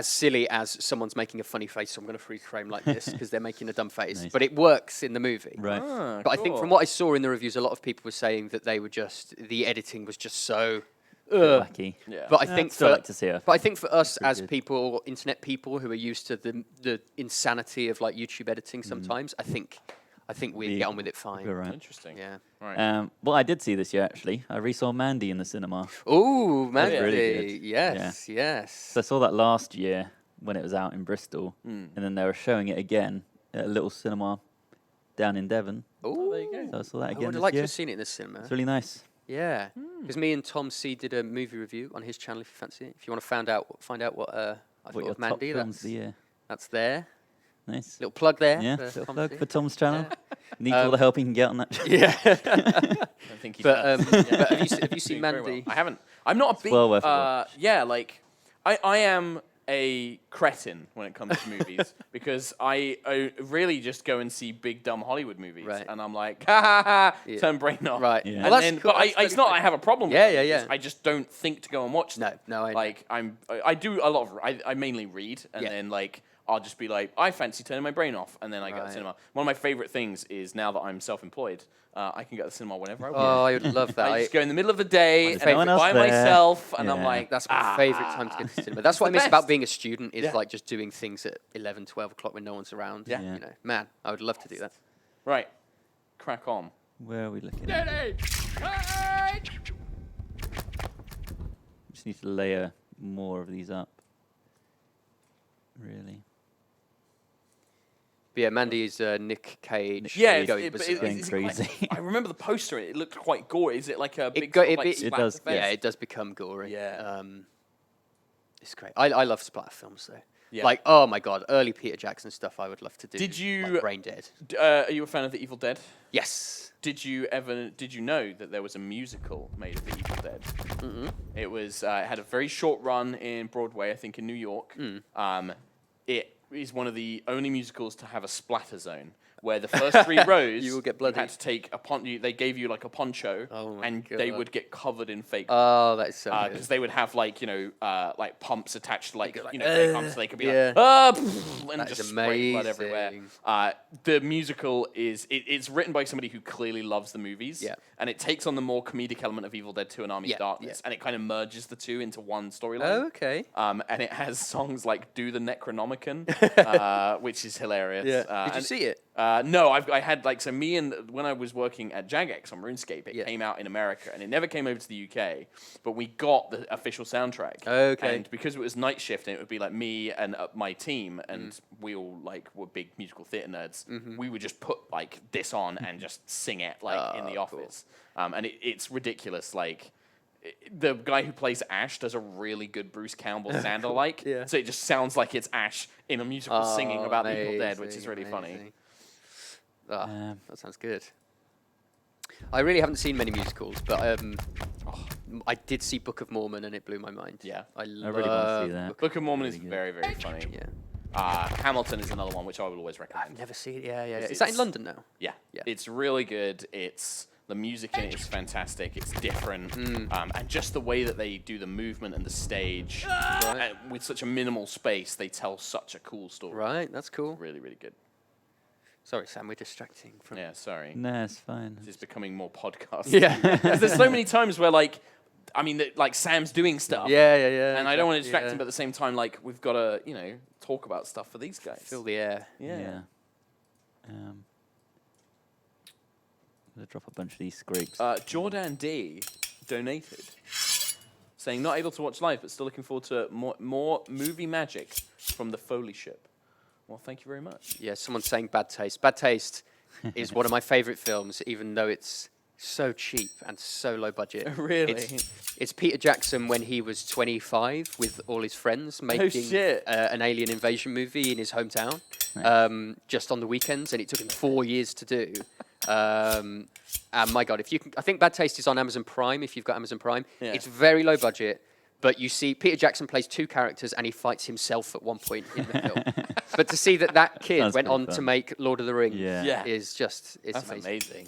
silly as someone's making a funny face, so I'm going to freeze frame like this because they're making a dumb face. Nice. But it works in the movie. Right. But I think from what I saw in the reviews, a lot of people were saying that they were just the editing was just so. Wacky. Yeah. But I Yeah, think I'd still for like to see it. but I think for us pretty as good. people, internet people who are used to the insanity of like YouTube editing, sometimes I think we Be- get on with it fine. You're right. Interesting. Yeah. Right. Well, I did see this year actually. I resaw Mandy in the cinema. Oh, Mandy. really good. Yes, yes. So I saw that last year when it was out in Bristol, and then they were showing it again at a little cinema down in Devon. Oh, there you go. So I saw that I again would have this liked to year. have seen it in the cinema. It's really nice. Yeah. Because me and Tom C did a movie review on his channel if you fancy it. If you want to find out what I What thought your of Mandy, top films of the year? that's there. Nice. Little plug there. Yeah, for little Tom plug C. for Tom's channel. Needs all the help he can get on that. Yeah. I think he But, does. but have you seen Doing very well. Mandy? I haven't. I'm not a big. well worth a watch. Yeah, like I am a cretin when it comes to movies because I really just go and see big dumb Hollywood movies, Right. and I'm like, ha ha ha, Yeah. turn brain off. Right. Yeah. And Well, that's then, cool. but That's it's totally not fine. I have a problem. Yeah, with yeah, it. yeah. It's I just don't think to go and watch them. No, I know. Like I do a lot of I mainly read, and Yeah. then like I'll just be like, I fancy turning my brain off, and then I go to the Right. cinema. One of my favorite things is now that I'm self-employed, I can go to the cinema whenever I want. Oh, I would love that. I just go in the middle of the day and no one else by there. myself, and I'm Yeah. like, That's my favourite time to go to the cinema. That's what I the miss about best. being a student is Yeah. like just doing things at 11, 12 o'clock when no one's around. Yeah. Yeah. You know, man, I would love to do that. right, crack on. Where are we looking at? Steady. Right. Just need to layer more of these up. Really. But yeah, Mandy is Nic Cage. Yeah, going but berserk. going is it quite- crazy. I remember the poster. It looked quite gory. Is it like a big go- sort of, it- like, it splatter does, fest? Yeah, it does become gory. Yeah. It's great. I love splatter films though. Yeah. Like, oh my god, early Peter Jackson stuff I would love to do. Did you- like Brain Dead? Are you a fan of The Evil Dead? Yes. Did you know that there was a musical made of The Evil Dead? Mm-hmm. It was it had a very short run in Broadway, I think, in New York. It is one of the only musicals to have a splatter zone, where the first 3 rows You will get bloody. had to take a they gave you like a poncho, Oh my and they God. would get covered in fake. Oh, that is so good. Because they would have like like pumps attached to like go like, fake pumps, so they could be yeah. like and That is just spray blood amazing. everywhere. The musical is it's written by somebody who clearly loves the movies, Yeah. and it takes on the more comedic element of Evil Dead 2 and Army Yeah, of Darkness, yeah. and it kind of merges the two into one storyline. Oh, okay. And it has songs like "Do the Necronomicon," which is hilarious. Yeah. Did you and- see it? No, I had like so me and when I was working at Jagex on RuneScape, it Yeah. came out in America and it never came over to the UK, but we got the official soundtrack. Okay. And because it was night shift and it would be like me and my team Mm. and we all like were big musical theater nerds, we would just put like this on and just sing it like in the Oh, cool. office. And it's ridiculous. Like the guy who plays Ash does a really good Bruce Campbell sound alike. Yeah. So it just sounds like it's Ash in a musical singing about the Evil Dead, which is amazing, really funny. amazing. Ah, Um, that sounds good. I really haven't seen many musicals, but I did see Book of Mormon and it blew my mind. Yeah. I really wanna see love that. Book of Mormon is Really good. very, very funny. Yeah. Hamilton is another one which I will always recommend. I've never seen it. Yeah. It's- Is that in it's- London now? Yeah. Yeah. It's really good. The music in it is fantastic. It's different, and just the way that they do the movement and the stage, Right. with such a minimal space, they tell such a cool story. Right, that's cool. Really, really good. Sorry, Sam, we're distracting from. Yeah, sorry. No, it's fine. This is becoming more podcast. Yeah. 'Cause there's so many times where like Sam's doing stuff. Yeah. And I don't want to distract exactly, him, but at the same time, like we've got to, talk about stuff for these guys. Fill the air. Yeah. I'm gonna drop a bunch of these scrapes. Jordan D donated, saying not able to watch live, but still looking forward to more movie magic from the FOLEYSHIP. Well, thank you very much. Yeah, someone's saying Bad Taste. Bad Taste is one of my favourite films, even though it's so cheap and so low budget. Really? It's Peter Jackson when he was 25 with all his friends making shit. An alien invasion movie in his hometown, just on the weekends, and it took him 4 years to do. And my God, I think Bad Taste is on Amazon Prime. If you've got Amazon Prime, Yeah. it's very low budget. But you see, Peter Jackson plays 2 characters, and he fights himself at one point in the film. But to see that kid Sounds went pretty on to fun. make Lord of the Rings Yeah. is just it's That's amazing. amazing.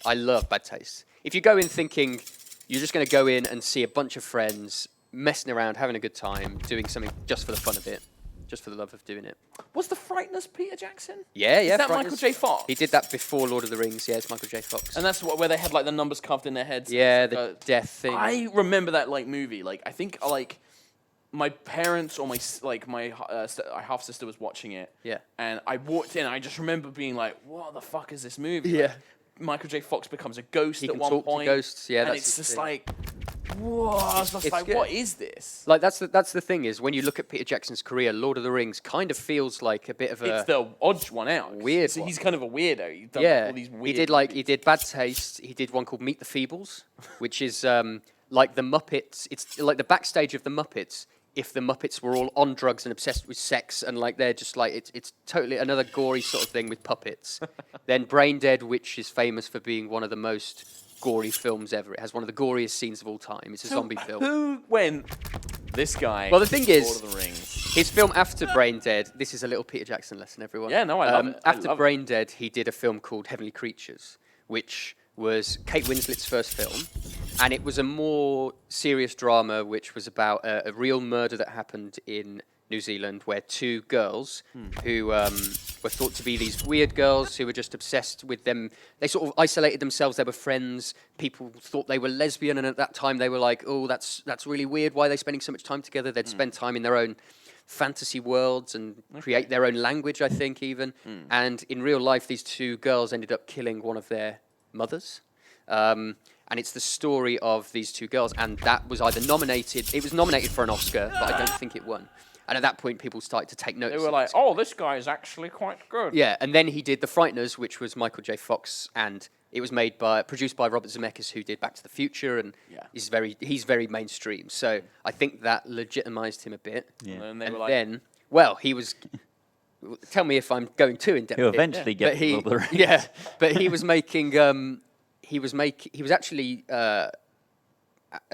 I love Bad Taste. If you go in thinking you're just going to go in and see a bunch of friends messing around, having a good time, doing something just for the fun of it, just for the love of doing it. Was the Frighteners Peter Jackson? Yeah. Is that Frighteners. Michael J. Fox? He did that before Lord of the Rings. Yeah, it's Michael J. Fox. And that's where they had like the numbers carved in their heads. Yeah, the death thing. I remember that movie. I think my parents or my half sister was watching it. Yeah. And I walked in. I just remember being like, "What the fuck is this movie?" Yeah. Michael J. Fox becomes a ghost He at can one talk point. to ghosts. Yeah, and that's it's the just thing. like, whoa! It's just It's like, good. what is this? Like that's the thing is when you look at Peter Jackson's career, Lord of the Rings kind of feels like a bit of a It's the odd one out. weird So one. he's kind of a weirdo. He's done yeah. all these weird. He did Bad Taste. He did one called Meet the Feebles, which is like the Muppets. It's like the backstage of the Muppets. If the Muppets were all on drugs and obsessed with sex, and like they're just like it's totally another gory sort of thing with puppets. Then Brain Dead, which is famous for being one of the most gory films ever. It has one of the goriest scenes of all time. It's a zombie film. Who went? This guy. Well, the thing is, Lord of the Rings. His film after Brain Dead, this is a little Peter Jackson lesson, everyone. Yeah, no, I love it. I After love it. Brain Dead, he did a film called Heavenly Creatures, which was Kate Winslet's first film. And it was a more serious drama, which was about a real murder that happened in New Zealand, where two girls who were thought to be these weird girls who were just obsessed with them. They sort of isolated themselves. They were friends. People thought they were lesbian, and at that time they were like, "Oh, that's really weird. Why are they spending so much time together?" They'd spend time in their own fantasy worlds and create their own language, I think, even. And in real life, these two girls ended up killing one of their mothers. And it's the story of these two girls, and that was either nominated. It was nominated for an Oscar, but I don't think it won. And at that point, people started to take notice. They were like, "Oh, this guy is actually quite good." Yeah, and then he did The Frighteners, which was Michael J. Fox, and it was produced by Robert Zemeckis, who did Back to the Future, and he's very mainstream. So I think that legitimized him a bit. Yeah. And they And were like, then, well, he was. Tell me if I'm going too in depth. He'll here. eventually get But Lord of the Rings. yeah, but he was making. He was actually.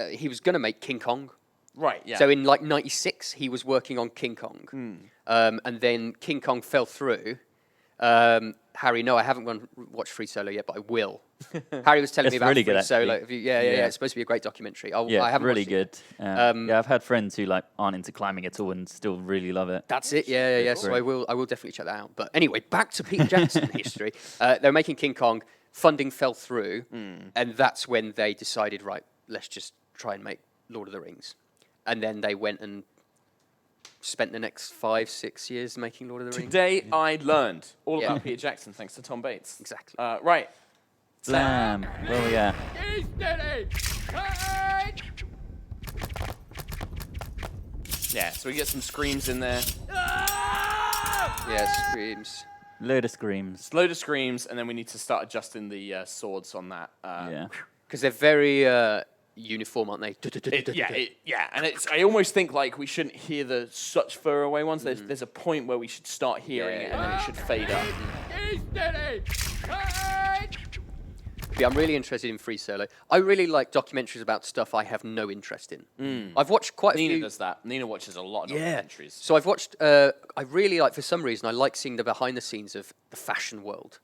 He was going to make King Kong. right, yeah. So in like '96, he was working on King Kong, and then King Kong fell through. Harry, no, I haven't watched Free Solo yet, but I will. Harry was telling me It's about really Free good, Solo. actually. Yeah. Yeah. It's supposed to be a great documentary. I Yeah, haven't really watched it. good. Yeah, I've had friends who like aren't into climbing at all and still really love it. That's it. Yeah. So I will definitely check that out. But anyway, back to Peter Jackson history. They were making King Kong. Funding fell through, and that's when they decided, right, let's just try and make Lord of the Rings. And then they went and spent the next 5-6 years making Lord of the Rings. Today I learned all Yeah. about Peter Jackson thanks to Tom Bates. Exactly. Right. Slam. Where we at? Stay steady. Charge. Yeah, so we get some screams in there. Yeah, screams. Load of screams. Load of screams, and then we need to start adjusting the swords on that. Yeah. Because they're very uniform, aren't they? And I almost think like we shouldn't hear the such far away ones. There's a point where we should start hearing it, and then it should fade up. Stay steady. Charge. Yeah, I'm really interested in Free Solo. I really like documentaries about stuff I have no interest in. I've watched quite a Nina few. does that. Nina watches a lot of Yeah. documentaries. So I've watched. I really like, for some reason, I like seeing the behind the scenes of the fashion world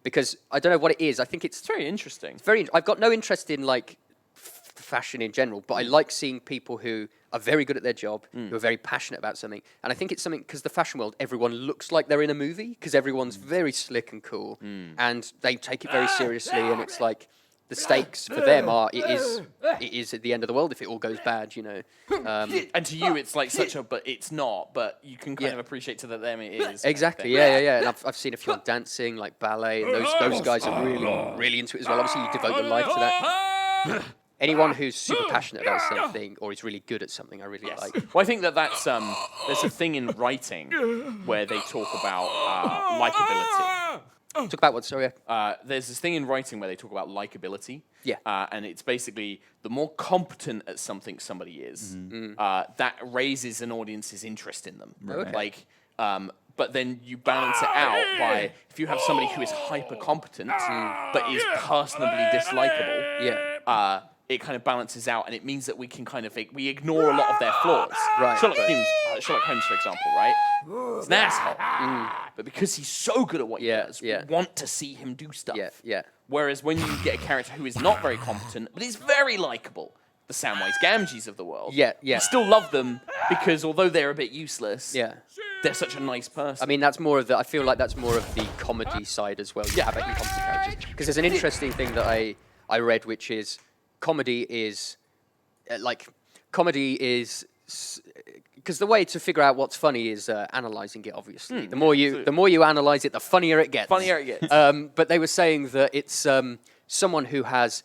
because I don't know what it is. I think it's It's very interesting. very. I've got no interest in like fashion in general, but I like seeing people who are very good at their job, who are very passionate about something. And I think it's something because the fashion world, everyone looks like they're in a movie because everyone's very slick and cool, and they take it very seriously. And it's like the stakes for them are it is at the end of the world if it all goes bad, you know. And to you, it's like such a, but it's not. But you can kind Yeah. of appreciate to them it is. Exactly. Yeah. And I've seen a few on dancing, like ballet, and those guys are really into it as well. Obviously, you devote your life to that. Anyone who's super passionate about something or is really good at something, I really like. Well, I think that's there's a thing in writing where they talk about likability. Talk about what? Sorry. There's this thing in writing where they talk about likability. Yeah. And it's basically the more competent at something somebody is, that raises an audience's interest in them. Okay. Like, but then you balance it out by if you have somebody who is hyper competent but is personally dislikable. Yeah. It kind of balances out, and it means that we can kind of we ignore a lot of their flaws. Right. Sherlock Holmes, for example, right? He's an asshole, but because he's so good at what he does, we want to see him do stuff. Yeah. Whereas when you get a character who is not very competent, but is very likable, the Samwise Gamgees of the world, Yeah. you still love them because although they're a bit useless, Yeah. they're such a nice person. I mean, that's more of the. I feel like that's more of the comedy side as well. You have incompetent characters because there's an interesting thing that I read, which is comedy is because the way to figure out what's funny is analyzing it. Obviously, the more you analyze it, the funnier it gets. But they were saying that it's someone who has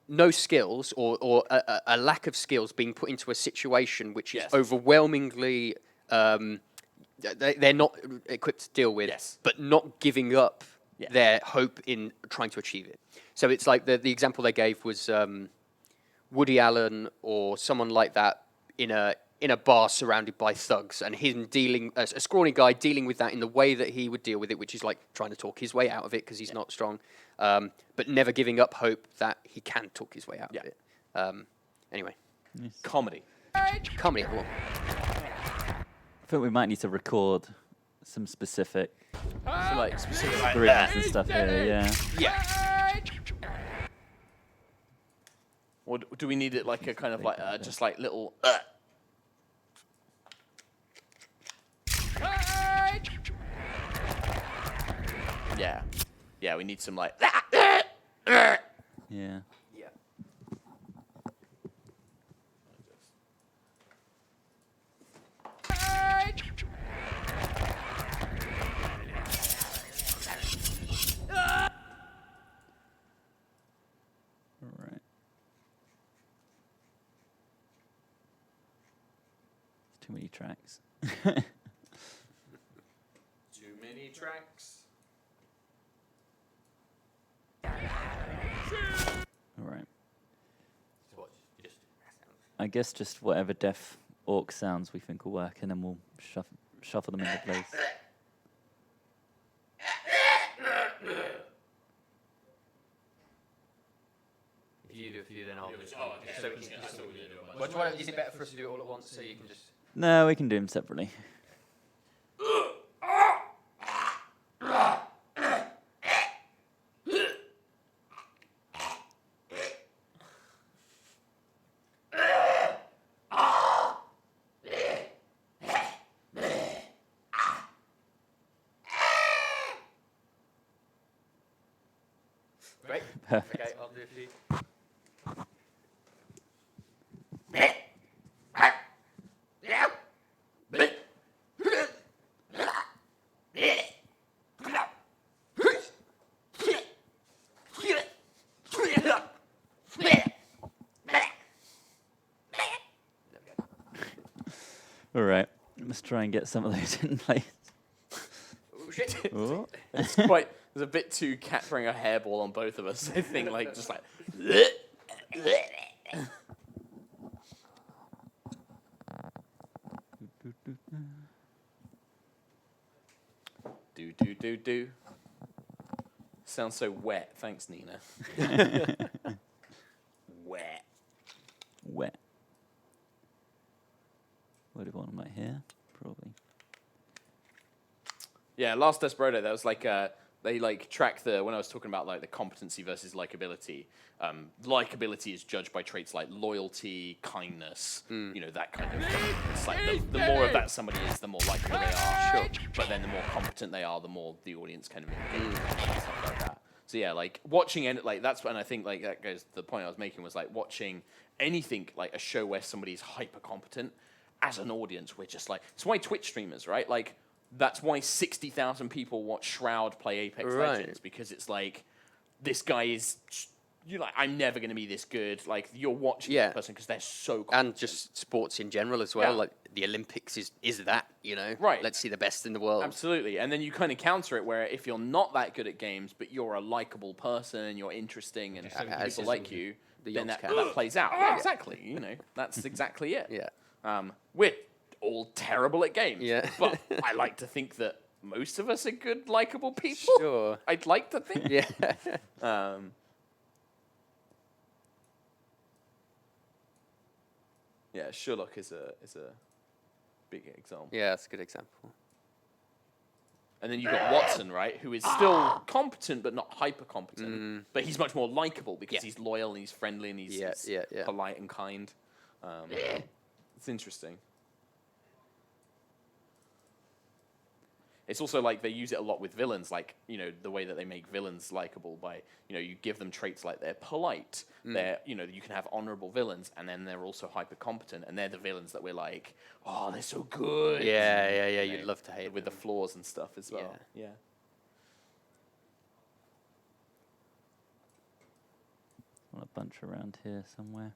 no skills or a lack of skills being put into a situation which is overwhelmingly they're not equipped to deal with, but not giving up their hope in trying to achieve it. So it's like the example they gave was Woody Allen or someone like that in a bar surrounded by thugs, and him dealing, a scrawny guy dealing with that in the way that he would deal with it, which is like trying to talk his way out of it because he's not strong, but never giving up hope that he can talk his way out of it. Anyway. Comedy. Comedy. Well, I think we might need to record some specific Specific rhythms and stuff here, yeah. yeah. Or do we need it like a kind of like just like little? Yeah, yeah. We need some like. Yeah. Yeah. All right. Too many tracks. Too many tracks. All right. I guess just whatever deaf orc sounds we think will work, and then we'll shuffle them into place. If you do a few, then I'll do it. Is it better for us to do it all at once so you can just... No, we can do them separately. Great. Perfect. Okay, I'll do a few. All right. Let's try and get some of those in place. Oh, shit. Oh. It's quite. There's a bit too cat throwing a hairball on both of us. I think like just like. Do. Sounds so wet. Thanks, Nina. Wet. Wet. What do I want right here? Probably. Yeah, last Desperado, that was like they like track the when I was talking about like the competency versus likability. Likability is judged by traits like loyalty, kindness, you know, that kind of thing. It's like the more of that somebody is, the more likable they are. Sure. But then the more competent they are, the more the audience kind of engage and stuff like that. So yeah, like watching it, like that's when I think like that goes. The point I was making was like watching anything like a show where somebody's hyper competent. As an audience, we're just like it's why Twitch streamers, right? Like that's why 60,000 people watch Shroud play Apex Legends because it's like this guy is. You're like, I'm never going to be this good. Like you're watching this person because they're so competent. And just sports in general as well. Like the Olympics is that, you know? Right. Let's see the best in the world. Absolutely. And then you kind of counter it where if you're not that good at games, but you're a likable person and you're interesting and people like you, then that plays out. Yeah, exactly. You know, that's exactly it. Yeah. We're all terrible at games. Yeah. But I like to think that most of us are good, likable people. Sure. I'd like to think. Yeah. Yeah, Sherlock is a big example. Yeah, that's a good example. And then you've got Watson, right, who is still competent but not hyper competent. But he's much more likable because he's loyal and he's friendly and he's polite and kind. It's interesting. It's also like they use it a lot with villains, like, you know, the way that they make villains likable by, you know, you give them traits like they're polite, they're, you know, you can have honorable villains, and then they're also hyper competent, and they're the villains that we're like, oh, they're so good. Yeah, You you'd know, love to hate with them. the flaws and stuff as well. Yeah. Got a bunch around here somewhere.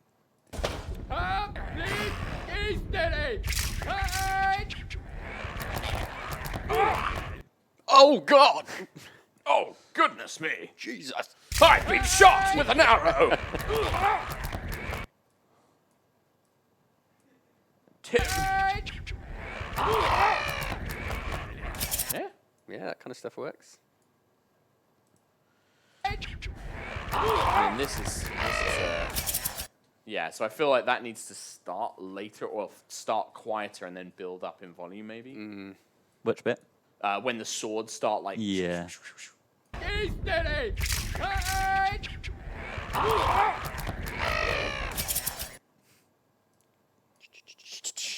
Up, please, stay steady. Right. Oh, God! Oh, goodness me! Jesus! I've been shot with an arrow! Tim. Yeah. Yeah, that kind of stuff works. I mean, this is yeah, so I feel like that needs to start later, or start quieter and then build up in volume, maybe. Which bit? When the swords start, like... Yeah. Stay steady. Right.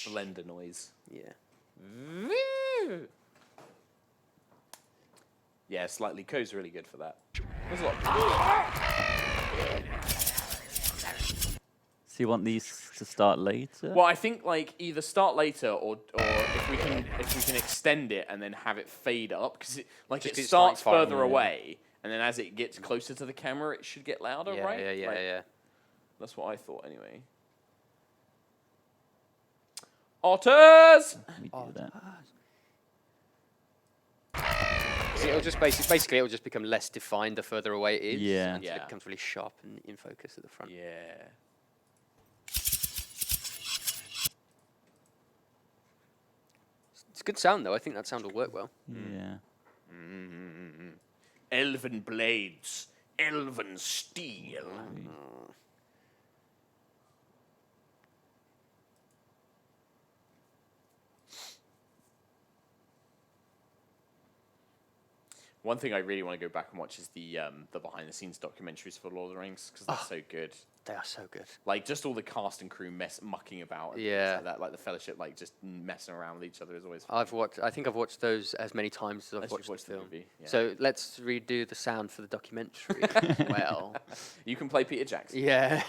Blender noise. Yeah. Yeah, slightly. Co's really good for that. There's a lot of So you want these to start later? Well, I think like either start later or if we can extend it and then have it fade up, because it Just starts far further away. away, and then as it gets closer to the camera, it should get louder, Yeah, right? yeah. Like, that's what I thought anyway. Otters! We do that. See, it'll just basically it'll just become less defined the further away it is. Yeah. Until Yeah. it becomes really sharp and in focus at the front. Yeah. It's good sound though. I think that sound will work well. Yeah. Elven blades, elven steel. One thing I really want to go back and watch is the behind-the-scenes documentaries for Lord of the Rings, because they're so good. They are so good. Like, just all the cast and crew mucking about. And Yeah. things like that. Like, the Fellowship, like, just messing around with each other is always fun. I think I've watched those as many times as I've As watched you've watched the the film. movie, yeah. So let's redo the sound for the documentary. Well, You can play Peter Jackson. yeah.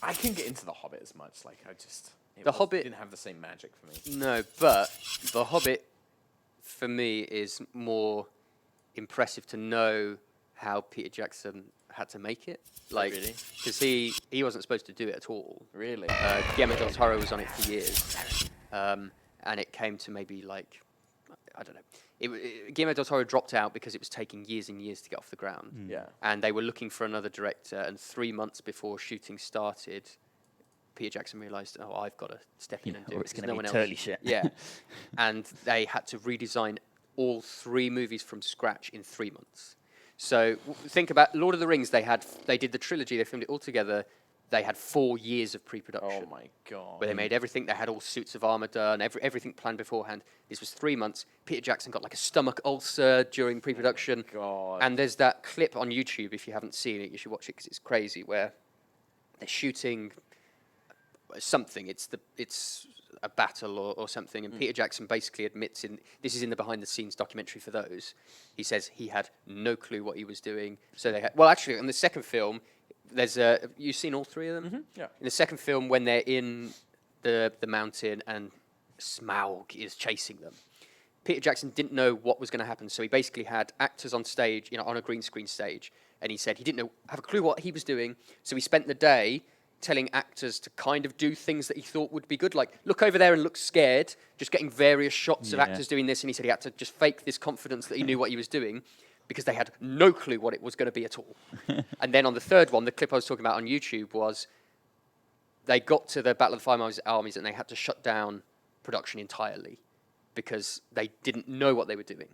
I couldn't get into The Hobbit as much. Like, The Hobbit- didn't have the same magic for me. No, but The Hobbit, for me, is more impressive to know how Peter Jackson had to make it. Like, really? because he wasn't supposed to do it at all. Really? Guillermo del Toro was on it for years, and it came to maybe like, I don't know. Guillermo del Toro dropped out because it was taking years and years to get off the ground. Yeah. And they were looking for another director, and 3 months before shooting started, Peter Jackson realised, oh, I've got to step in and do or it. it's because going to no be one totally else. shit. Yeah. And they had to redesign all 3 movies from scratch in 3 months. So think about Lord of the Rings. They did the trilogy. They filmed it all together. They had 4 years of pre-production. Oh, my God. Where they made everything. They had all suits of armor done, everything planned beforehand. This was 3 months. Peter Jackson got like a stomach ulcer during pre-production. God. And there's that clip on YouTube. If you haven't seen it, you should watch it because it's crazy. Where they're shooting something. It's a battle or something. And Peter Jackson basically admits this is in the behind-the-scenes documentary for those. He says he had no clue what he was doing. So they had. Well, actually, in the second film. You've seen all 3 of them? Mm-hmm. Yeah. In the second film, when they're in the mountain and Smaug is chasing them, Peter Jackson didn't know what was going to happen, so he basically had actors on stage, on a green screen stage, and he said he didn't have a clue what he was doing, so he spent the day telling actors to kind of do things that he thought would be good, like look over there and look scared, just getting various shots of actors doing this, and he said he had to just fake this confidence that he knew what he was doing, because they had no clue what it was going to be at all. And then on the third one, the clip I was talking about on YouTube was they got to the Battle of the Five Armies and they had to shut down production entirely because they didn't know what they were doing.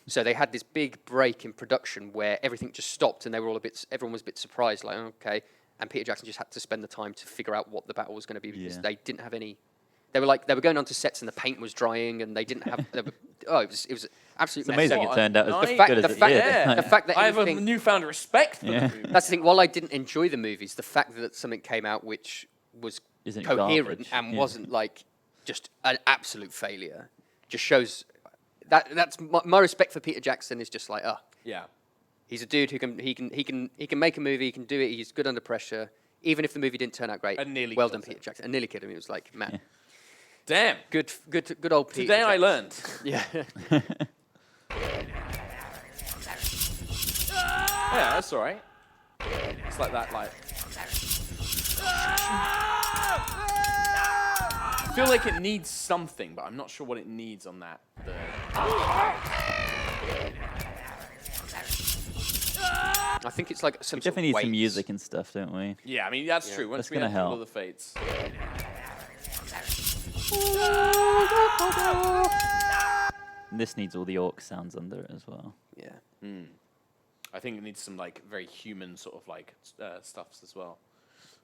So they had this big break in production where everything just stopped and everyone was a bit surprised, like, okay. And Peter Jackson just had to spend the time to figure out what the battle was going to be because they didn't have any. They were going onto sets and the paint was drying and they didn't have. It was Absolutely. It's amazing What it turned out as a good night. as the it fact- did. Yeah. The fact that I have a anything- newfound respect for Yeah. the movie. That's the thing. While I didn't enjoy the movies, the fact that something came out which was Isn't coherent garbage. and Yeah. wasn't like just an absolute failure just shows that's my respect for Peter Jackson is just like, Yeah. he's a dude who can make a movie, he can do it, he's good under pressure. Even if the movie didn't turn out great, And nearly well killed done, him. Peter Jackson. And nearly killed him. It was like, man, Damn. good old Peter. Today I Jackson. learned. Yeah. Yeah, that's all right. It's like that, like. I feel like it needs something, but I'm not sure what it needs on that. I think it's like some We sort definitely of need some weights. music and stuff, don't we? Yeah, I mean, that's Yeah. true. Once That's we gonna have Duel help. of the Fates. And this needs all the orc sounds under it as well. Yeah. I think it needs some, like, very human sort of, like, stuffs as well.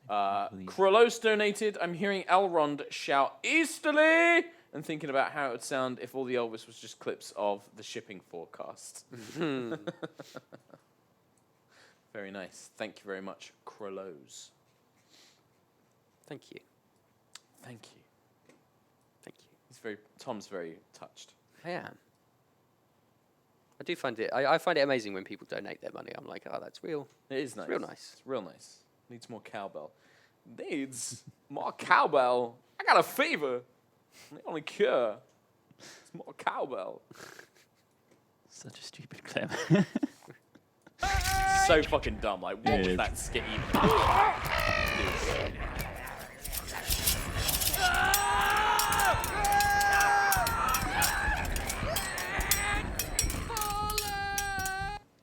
Please. Krolos donated. I'm hearing Elrond shout Easterly and thinking about how it would sound if all the Elvis was just clips of the shipping forecast. Very nice. Thank you very much, Krolos. Thank you. Thank you. Thank you. Tom's very touched. I am. I do find it. I find it amazing when people donate their money. I'm like, oh, that's real. It is nice. real nice. It's real nice. Needs more cowbell. Needs more cowbell. I got a fever. The only cure is more cowbell. Such a stupid clip. So fucking dumb. Like, what It was is. that skit even?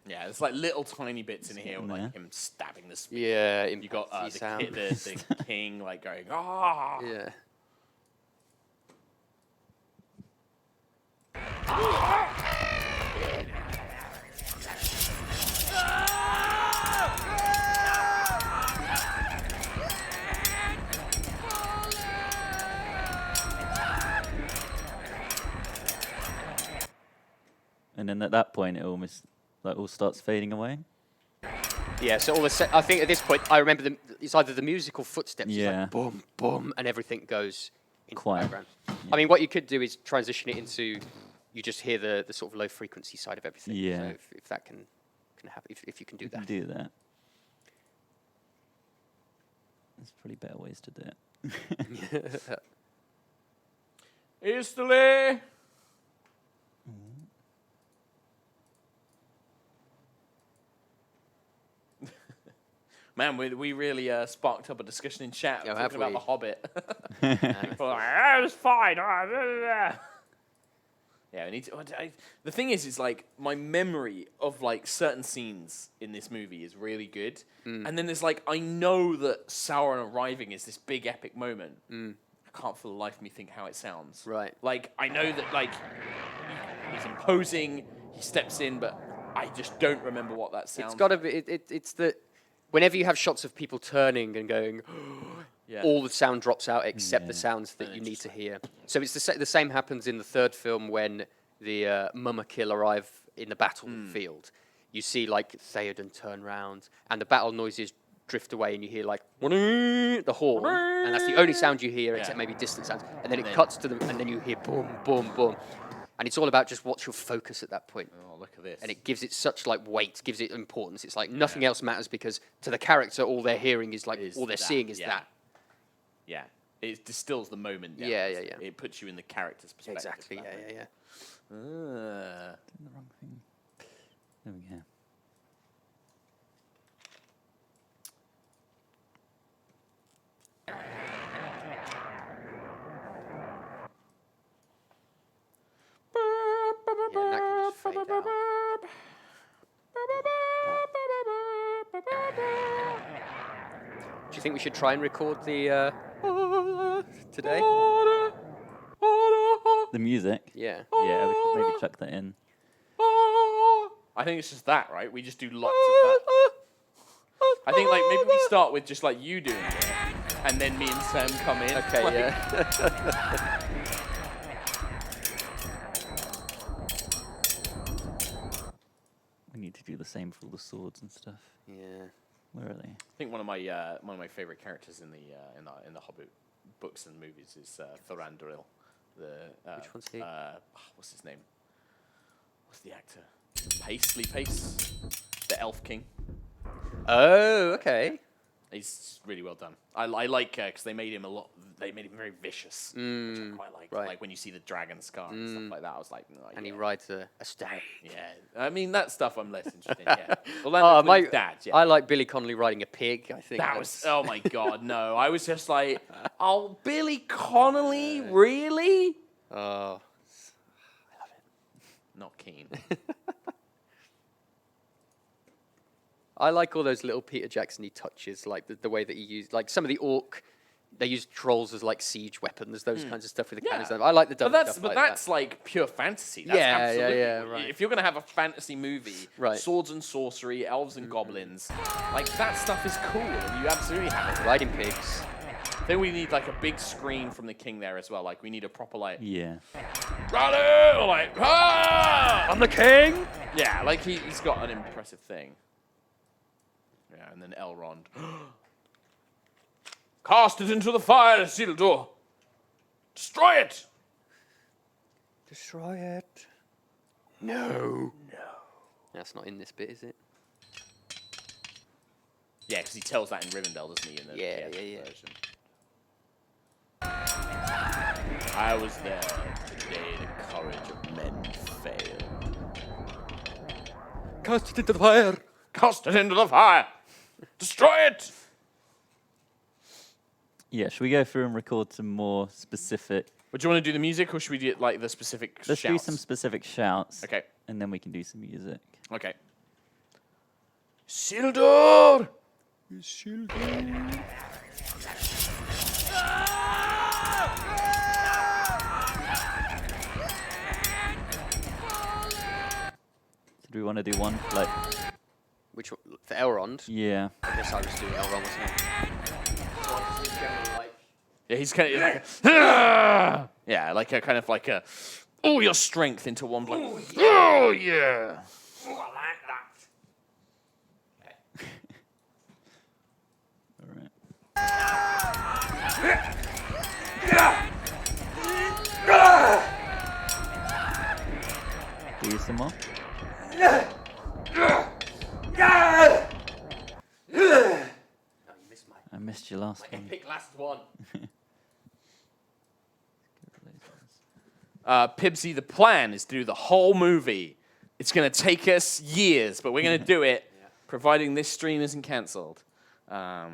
Yeah, there's like little tiny bits in here, in like there. him stabbing the spear. Yeah. You got impacty the king like going, ah. Yeah. And then at that point, it almost like all starts fading away. Yeah. So I think at this point, I remember it's either the musical footsteps, it's Yeah. like boom, boom, and everything goes into Quiet. the background. I mean, what you could do is transition it into you just hear the sort of low frequency side of everything. Yeah. So if that can happen, if you can do You can that. do that. There's probably better ways to do it. Easterly. Man, we really sparked up a discussion in chat Yeah, talking have about we? The Hobbit. People are like, "Ah, it was fine. Ah, blah, blah, blah." Yeah, we need to. The thing is like my memory of like certain scenes in this movie is really good, and then there's like I know that Sauron arriving is this big epic moment. I can't for the life of me think how it sounds. Right. Like I know that like he's imposing, he steps in, but I just don't remember what that sounds. It's got to be. It's the whenever you have shots of people turning and going, Yeah. all the sound drops out except the Yeah. sounds that And you it's need just to hear. So it's the same happens in the third film when the Mumakil arrive in the battlefield. You see like Theoden turn round and the battle noises drift away and you hear like the horn and that's the only sound you hear except maybe distant sounds. And then it cuts to them and then you hear boom, boom, boom. And it's all about just what's your focus at that point. Oh, look at this. And it gives it such like weight, gives it importance. It's like nothing else matters because to the character, all they're hearing is like, Is all they're that, seeing is yeah. that. Yeah, it distills the moment. Down. Yeah. It puts you in the character's perspective. Exactly, that way. yeah. Ah. The wrong thing. There we go. Yeah, and that can just fade out. Do you think we should try and record the today? The music. Yeah. Yeah, we should maybe chuck that in. I think it's just that, right? We just do lots of that. I think like maybe we start with just like you doing it, and then me and Sam come in. Okay, Like, yeah. aim for all the swords and stuff. Yeah. Where are they? I think one of my favorite characters in the Hobbit books and movies is Thorandril. Which one's he? What's his name? What's the actor? Pace, the Elf King. Oh, okay. He's really well done. I like because they made him very vicious, which I quite like. Right. Like when you see the dragon scar and stuff like that, I was like, no, And he yeah. rides a stag. Yeah, I mean that stuff I'm less interested in. Yeah, Orlando Bloom's dad. Yeah, I like Billy Connolly riding a pig. I think that was. Oh my god, no! I was just like, oh, Billy Connolly, really? Oh, Not keen. I like all those little Peter Jackson-y touches, like the way that he used, like some of the orc. They use trolls as like siege weapons, those kinds of stuff with the cannons. I like the dumb stuff But like that's that. like pure fantasy. That's Yeah, absolutely, yeah, right. If you're gonna have a fantasy movie, Right. swords and sorcery, elves and goblins, like that stuff is cool, and you absolutely have it. Riding pigs. Then we need like a big scream from the king there as well. Like we need a proper like, Yeah. rally, or like, ah! I'm the king. Yeah, like he's got an impressive thing. Yeah, and then Elrond. Cast it into the fire, Isildur. Destroy it. Destroy it. No. That's not in this bit, is it? Yeah, because he tells that in Rivendell, doesn't he? In the Yeah, PS yeah. version. I was there the day the courage of men failed. Cast it into the fire. Cast it into the fire. Destroy it. Yeah, should we go through and record some more specific... But do you want to do the music, or should we do like the specific Let's shouts? do some specific shouts. Okay. And then we can do some music. Okay. Isildur! So do we want to do one? Like, Which one? For Elrond? yeah. I guess I was doing Elrond, wasn't I? Yeah, he's kind of like yeah, like a kind of like a all your strength into one blow. Oh yeah. Oh, I like that. All right. Do you some more? I missed your last one. Epic last one. Pibsy, the plan is to do the whole movie. It's going to take us years, but we're going to do it, providing this stream isn't cancelled. So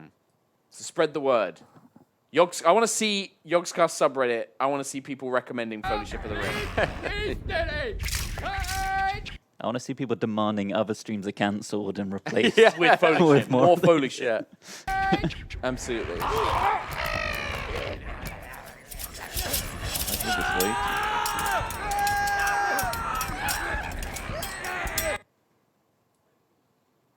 spread the word. I want to see Yogscast subreddit. I want to see people recommending Fellowship of the Ring. I want to see people demanding other streams are cancelled and replaced. With Fellowship. With more. More Fellowship. Absolutely. I think this week.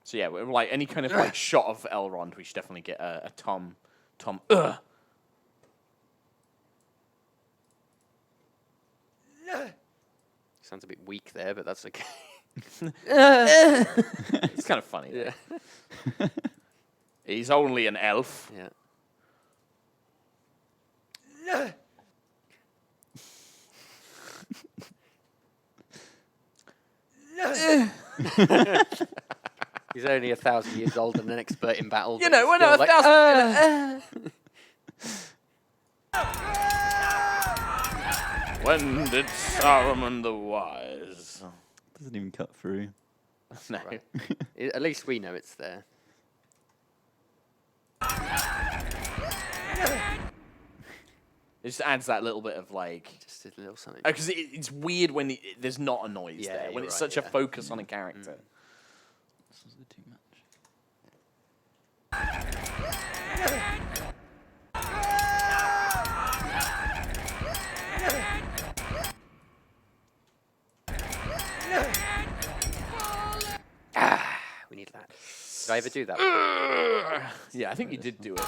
So yeah, like any kind of like shot of Elrond, we should definitely get a Tom. Sounds a bit weak there, but that's okay. It's kind of funny. Yeah. He's only an elf. Yeah. He's only 1,000 years old and an expert in battle. You but know, he's we're still not like, 1,000. When did Saruman the Wise? Doesn't even cut through. No. Right. At least we know it's there. It just adds that little bit of like, Just a little something. because it's weird when there's not a noise Yeah, there, when you're it's right, such a yeah. focus on a character. This was a bit too much. We need that. Did I ever do that? Yeah, I think you did do it.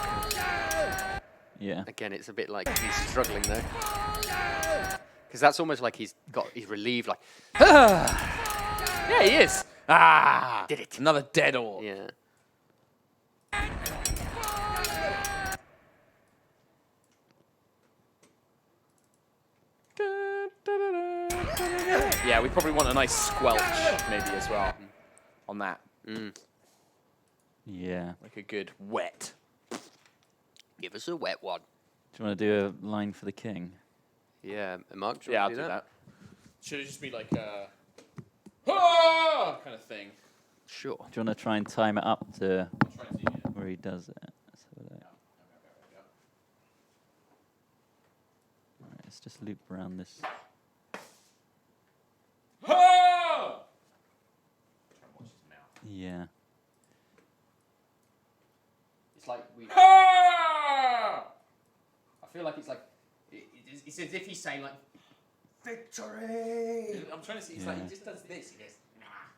Yeah. Again, it's a bit like he's struggling though. Because that's almost like he's relieved, like, Yeah, he is. Ah! Did it. Another dead orc. Yeah. Yeah, we probably want a nice squelch maybe as well on that. Yeah. Like a good wet. Give us a wet one. Do you want to do a line for the king? Yeah, Mark, do you Yeah, I'll want to do that? Should it just be like a kind of thing? Sure. Do you want to try and time it up to I'll try and see it. where he does it? Let's have a look. Alright, let's just loop around this. Yeah. It's like we. I feel like it's like it's as if he's saying like victory. I'm trying to see. It's like he just does this. He goes.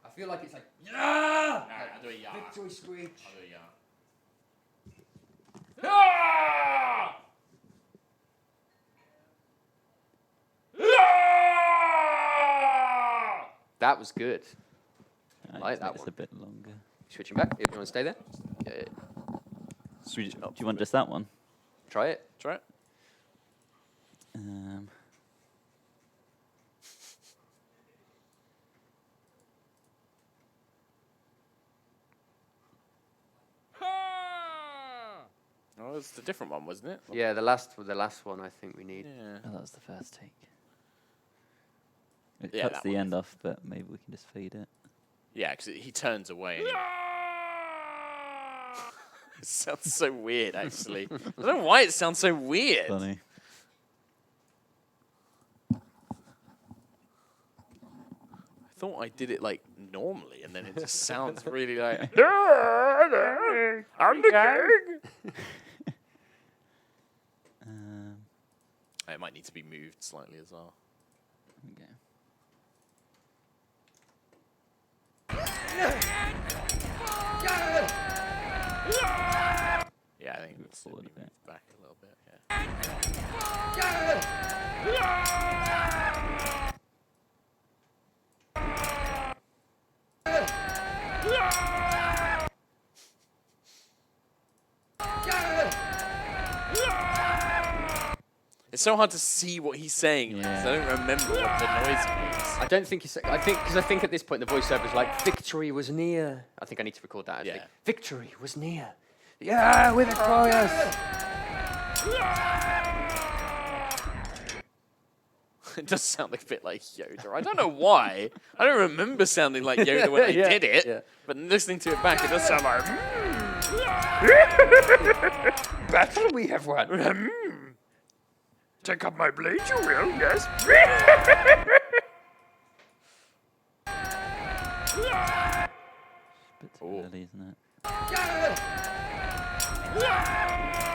I feel like it's like yeah. Nah, I'll do a yeah. Victory screech. I'll do a yeah. That was good. Alright, Like so that it's one. a bit longer. Switching back. If you want to stay there. Yeah. Do you want just that one? Try it. Try it. Oh, it's the different one, wasn't it? Yeah, the last one I think we need. Yeah. Oh, that was the first take. It Yeah, cuts that the one. end off, but maybe we can just fade it. Yeah, because he turns away. And it sounds so weird, actually. I don't know why it sounds so weird. Funny. I thought I did it like normally, and then it just sounds really like. I'm the king. It might need to be moved slightly as well. Okay. Yeah, I think it's forward a bit. moved back a little bit. Yeah. It's so hard to see what he's saying because I don't remember what the noise means. I don't think I think at this point the voiceover's like victory was near. I think I need to record that. Yeah. Victory was near. Yeah, we're victorious. It does sound like a bit like Yoda. I don't know why. I don't remember sounding like Yoda when I Yeah, did it. yeah. But listening to it back, it does sound like. Battle we have won. Take up my blade, you will, yes. Bit too early, isn't it?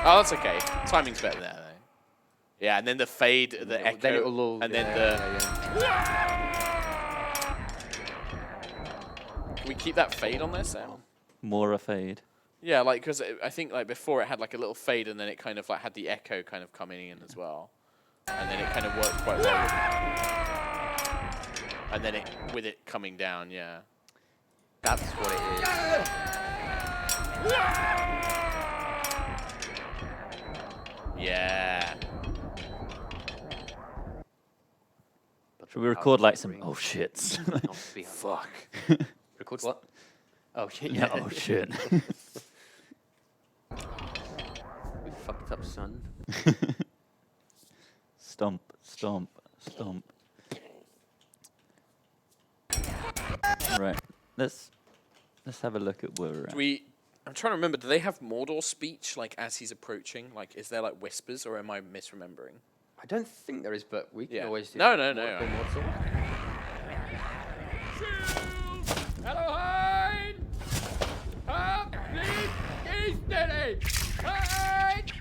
Oh, that's okay. Timing's better there, though. Yeah, and then the fade, the echo, Then it'll all. and then Can we keep that fade on there, Sam? More a fade. Yeah, like because I think like before it had like a little fade, and then it kind of like had the echo kind of coming in as well, and then it kind of worked quite well. And then it with it coming down, yeah. That's what it is. Yeah. Should we record like some oh shits? Fuck. Record what? Oh shit. Yeah, oh shit. We fucked up, son. Stomp, stomp, stomp. Right, let's have a look at where we're at. I'm trying to remember. Do they have Mordor speech like as he's approaching? Like, is there like whispers, or am I misremembering? I don't think there is, but we can always do. No. Hello, up, please, stay steady. Hide.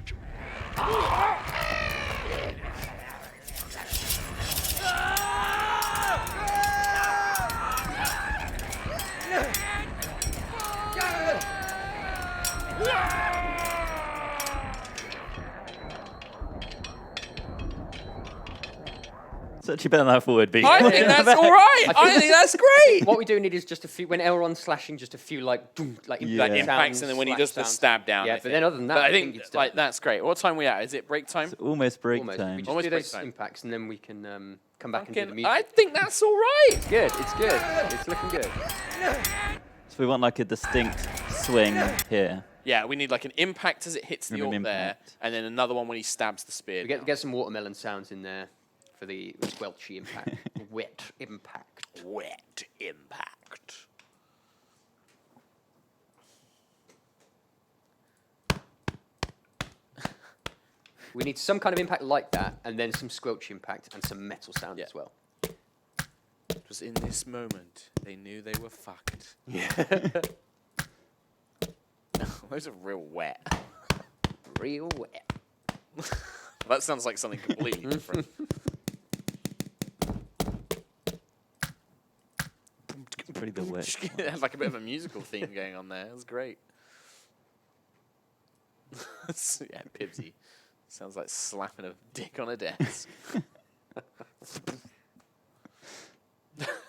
It's actually better than I thought it'd be. I think that's all right. I think that's great. What we do need is just a few, when Elrond's slashing, just a few like, doom, like Yeah. Like impacts, and then when he does the stab down. Yeah, I but think. then other than that, But I think it's like that's great. What time are we at? Is it break time? It's almost break almost. time. We just Almost do break those time. impacts, and then we can come back and do the music. I think that's all right. It's good. It's good. It's looking good. So we want like a distinct swing here. Yeah, we need like an impact as it hits the And an orc there, impact. and then another one when he stabs the spear. We get some watermelon sounds in there for the squelchy impact. Wet impact. Wet impact. We need some kind of impact like that, and then some squelchy impact and some metal sound Yeah. as well. It was in this moment they knew they were fucked. Yeah. Those are real wet. Real wet. That sounds like something completely different. Pretty bit wet. It had like a bit of a musical theme going on there. It was great. Yeah, Pibsy. Sounds like slapping a dick on a desk.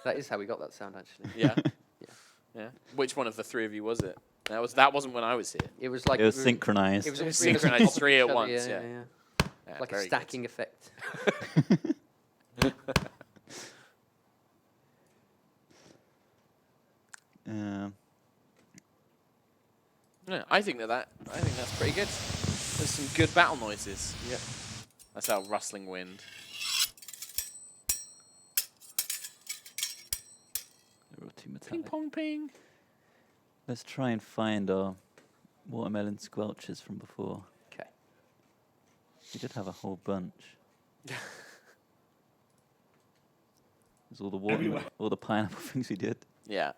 That is how we got that sound, actually. Yeah. Yeah. Which one of the three of you was it? That wasn't when I was here. It was like It was synchronized. It was It was three of us synchronized on top of three each at other, once, yeah. Yeah, Like a very good. stacking effect. Yeah, I think that's pretty good. There's some good battle noises. Yeah. That's our rustling wind. They're all too Ping metallic. pong ping. Let's try and find our watermelon squelches from before. Okay. We did have a whole bunch. There's all the watermelon, all the pineapple things we did. Yeah.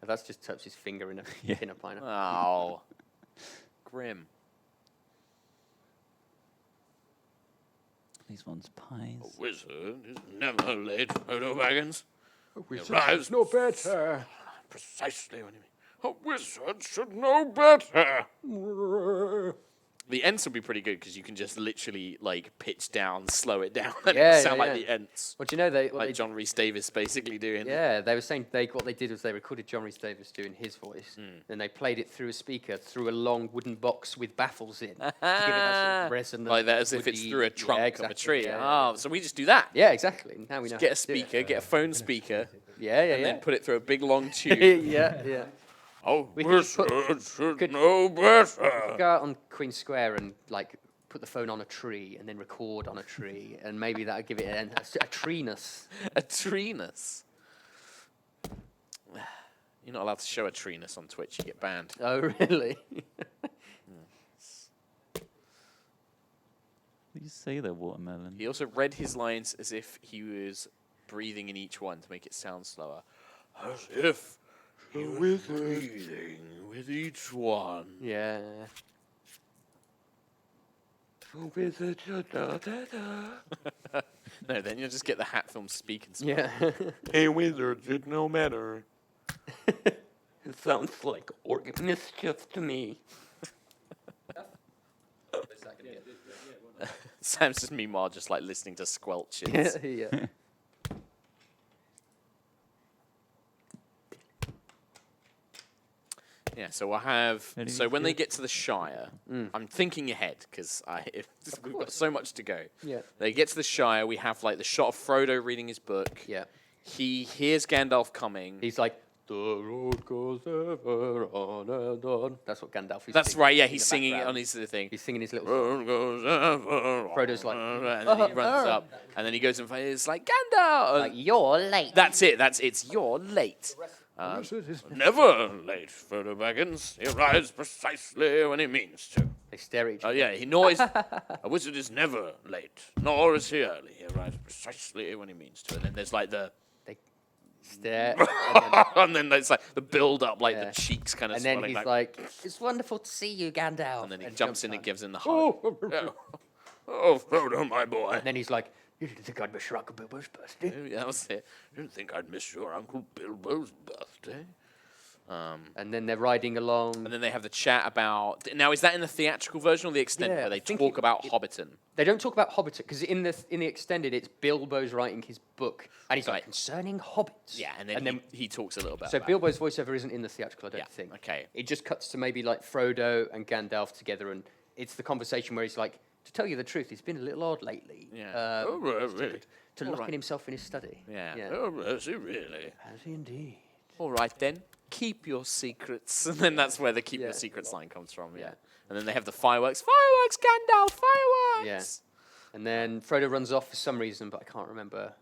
That's just Tupsy's finger in a Yeah. in a pineapple. Oh. Grim. These ones pies. Wizard is never late, Frodo Baggins. Wizard's no better. Precisely what you mean. A wizard should know better. The Ents would be pretty good because you can just literally like pitch down, slow it down, and Yeah, sound yeah, like yeah. the Ents. Well, do you know what Like they John Rhys Davis basically doing. Yeah, they were saying what they did was they recorded John Rhys Davis doing his voice, then they played it through a speaker through a long wooden box with baffles in, to give it that sort of resonant. Like that, as if it's woody- through a trunk yeah, of a exactly, tree. yeah, Oh, so we just do that. yeah, exactly. Now we know. Get a how to do it. speaker, get a phone speaker, Yeah, yeah, and yeah. then put it through a big long tube. yeah, yeah. Oh, We could put- wizard should could- know better. Go out on Queen Square and like put the phone on a tree and then record on a tree, and maybe that'd give it a treeness. A treeness. You're not allowed to show a treeness on Twitch. You get banned. Oh, really? Did you say they're watermelon? He also read his lines as if he was breathing in each one to make it sound slower. As if he was breathing with each one. Yeah. No, then you'll just get the Hat Film speaking. Yeah. Hey, wizards, it no matter. It sounds like organ mischief to me. Sam's just meanwhile just like listening to squelches. yeah. Yeah, so we'll have. Ready So to when they go? get to the Shire, I'm thinking ahead because we've got so much to go. Yeah. They get to the Shire. We have like the shot of Frodo reading his book. Yeah. He hears Gandalf coming. He's like, the road goes ever on and on. That's what Gandalf is. That's singing right. Yeah, in he's the singing it background. on his thing. He's singing his little. Road goes ever Frodo's like, on, and then he runs up, and then he goes and finds like Gandalf. Like, you're late. That's it. It's you're late. Never late, Frodo Baggins. He arrives precisely when he means to. They stare at each Oh other. yeah, he knows a wizard is never late, nor is he early. He arrives precisely when he means to. And then there's like the, They stare. and and then there's like the build up, like Yeah. the cheeks kind of then swelling. he's like, it's wonderful to see you, Gandalf. and then he jumps in and on. gives him the hug. Oh, Frodo, my boy. And then he's like, you didn't think I'd miss your Uncle Bilbo's birthday? That was it. Didn't think I'd miss your Uncle Bilbo's birthday. And then they're riding along. And then they have the chat about... Now, is that in the theatrical version or the extended where they talk about Hobbiton? They don't talk about Hobbiton, because in the extended, it's Bilbo's writing his book. And he's like, concerning hobbits. Yeah, and then he talks a little bit So about Bilbo's voiceover isn't in the theatrical, I don't think. Okay. It just cuts to maybe like Frodo and Gandalf together, and it's the conversation where he's like, to tell you the truth, he's been a little odd lately. Yeah. Really? To locking himself in his study. Yeah. Oh, has he really? Has he indeed? All right, then. Keep your secrets. And then that's where the keep your secrets line comes from, yeah. And then they have the fireworks. Fireworks, Gandalf, fireworks! Yeah. And then Frodo runs off for some reason, but I can't remember.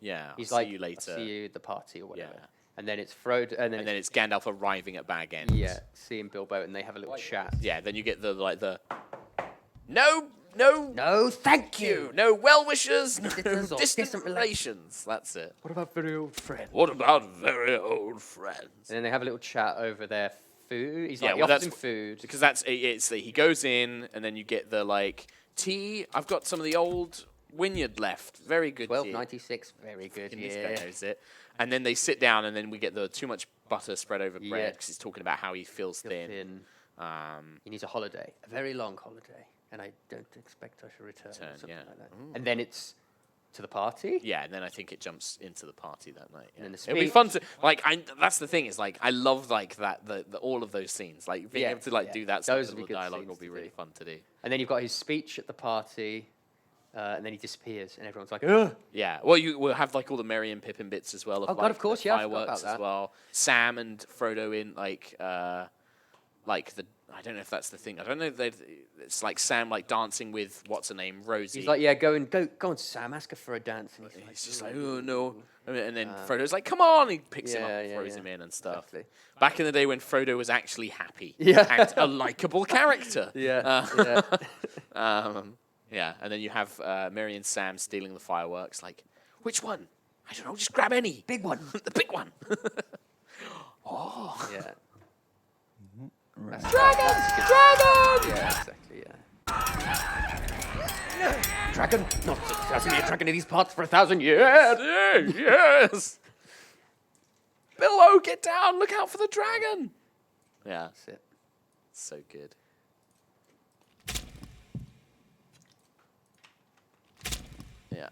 Yeah, He's I'll like, see you later. I'll see you at the party or whatever. Yeah. And then it's Frodo, and then it's Gandalf arriving at Bag End. yeah, seeing Bilbo, and they have a little chat. Yeah, then you get no, thank you. no well wishers, no Distant or distant distant relations. That's it. What about very old friends? What about very old friends? And then they have a little chat over their food. He's Yeah, like, he well, offers that's him food. Because he goes in, and then you get the tea. I've got some of the old Wynyard left. Very good tea. 1296, very good. This guy knows it. And then they sit down, and then we get the too much butter spread over bread because he's talking about how he feels thin. He needs a holiday, a very long holiday, and I don't expect I shall return. Or something like that. And then it's to the party. Yeah, and then I think it jumps into the party that night. Yeah. And then the It'll be fun to that's the thing is I love that the all of those scenes being able to do that Those sort would of be good dialogue scenes will be to really do. fun to do. And then you've got his speech at the party, and then he disappears, and everyone's like, ugh. Yeah, well, you will have all the Merry and Pippin bits as well. Oh, God, of the course, yeah, I forgot fireworks about as that. well. Sam and Frodo in I don't know if that's the thing. I don't know if it's like Sam dancing with what's her name, Rosie. He's like, yeah, go on, Sam, ask her for a dance. And He's just like, oh no. And then Frodo's like, come on. He picks him up and throws him in and stuff. Exactly. Back in the day when Frodo was actually happy Yeah. and a likable character. Yeah. Yeah, and then you have Mary and Sam stealing the fireworks. Like, which one? I don't know, just grab any. Big one. The big one. Yeah. Right. Dragon! Yeah, exactly, yeah. Dragon? Not hasn't been a dragon in these parts for 1,000 years. Yes! Bilbo, get down! Look out for the dragon! Yeah, That's it. so good. Yeah.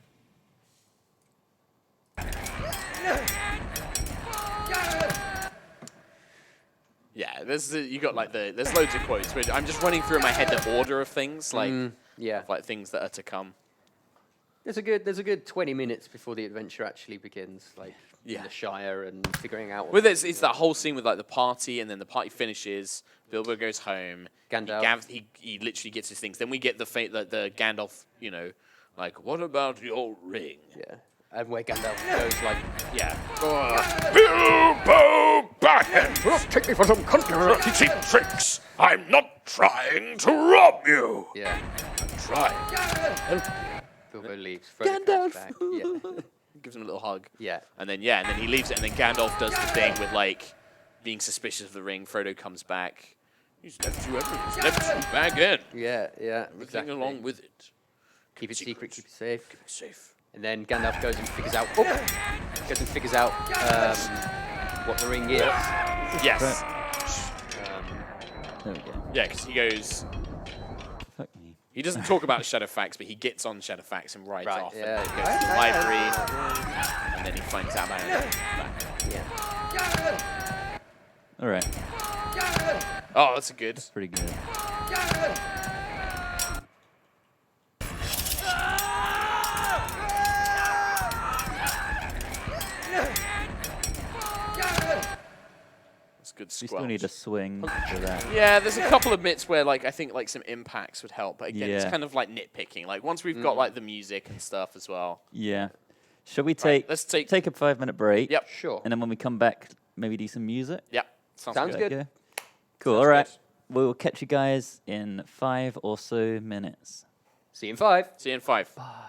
Yeah, you got there's loads of quotes. Which I'm just running through in my head the order of things, Yeah. things that are to come. There's a good 20 minutes before the adventure actually begins, in the Shire and figuring out. Well, it's that whole scene with the party, and then the party finishes. Bilbo goes home. Gandalf. He literally gets his things. Then we get the Gandalf, what about your ring? Yeah. And where Gandalf goes Yeah. Bilbo Baggins! Take me for some country teaching tricks! I'm not trying to rob you! yeah. I'm trying. Bilbo leaves. Frodo comes back. Yeah. Gives him a little hug. Yeah. And then he leaves it, and then Gandalf does the thing with being suspicious of the ring. Frodo comes back. He's left you everything. He's left you back in. Yeah, yeah. Everything Exactly. along with it. Keep it secret, keep it safe. Keep it safe. And then Gandalf goes and figures out. What the ring is. Yes. There we go. Yeah, because he goes. Fuck me. He doesn't talk about Shadowfax, but he gets on Shadowfax and rides Right, off. yeah. And he goes to the library, and then he finds out about it. Yeah. All right. Oh, that's a good. Pretty good. That's good We squelch. still need a swing for that. Yeah, there's a couple of bits where I think some impacts would help, but again, it's Yeah. kind of nitpicking. Once we've got the music and stuff as well. Yeah. Shall we take let's take a 5-minute break? Yep. Sure. And then when we come back, maybe do some music? Yep. Sounds good. Yeah. Cool. Sounds All right. good. We'll catch you guys in 5 or so minutes. See you in 5. See you in 5. Bye.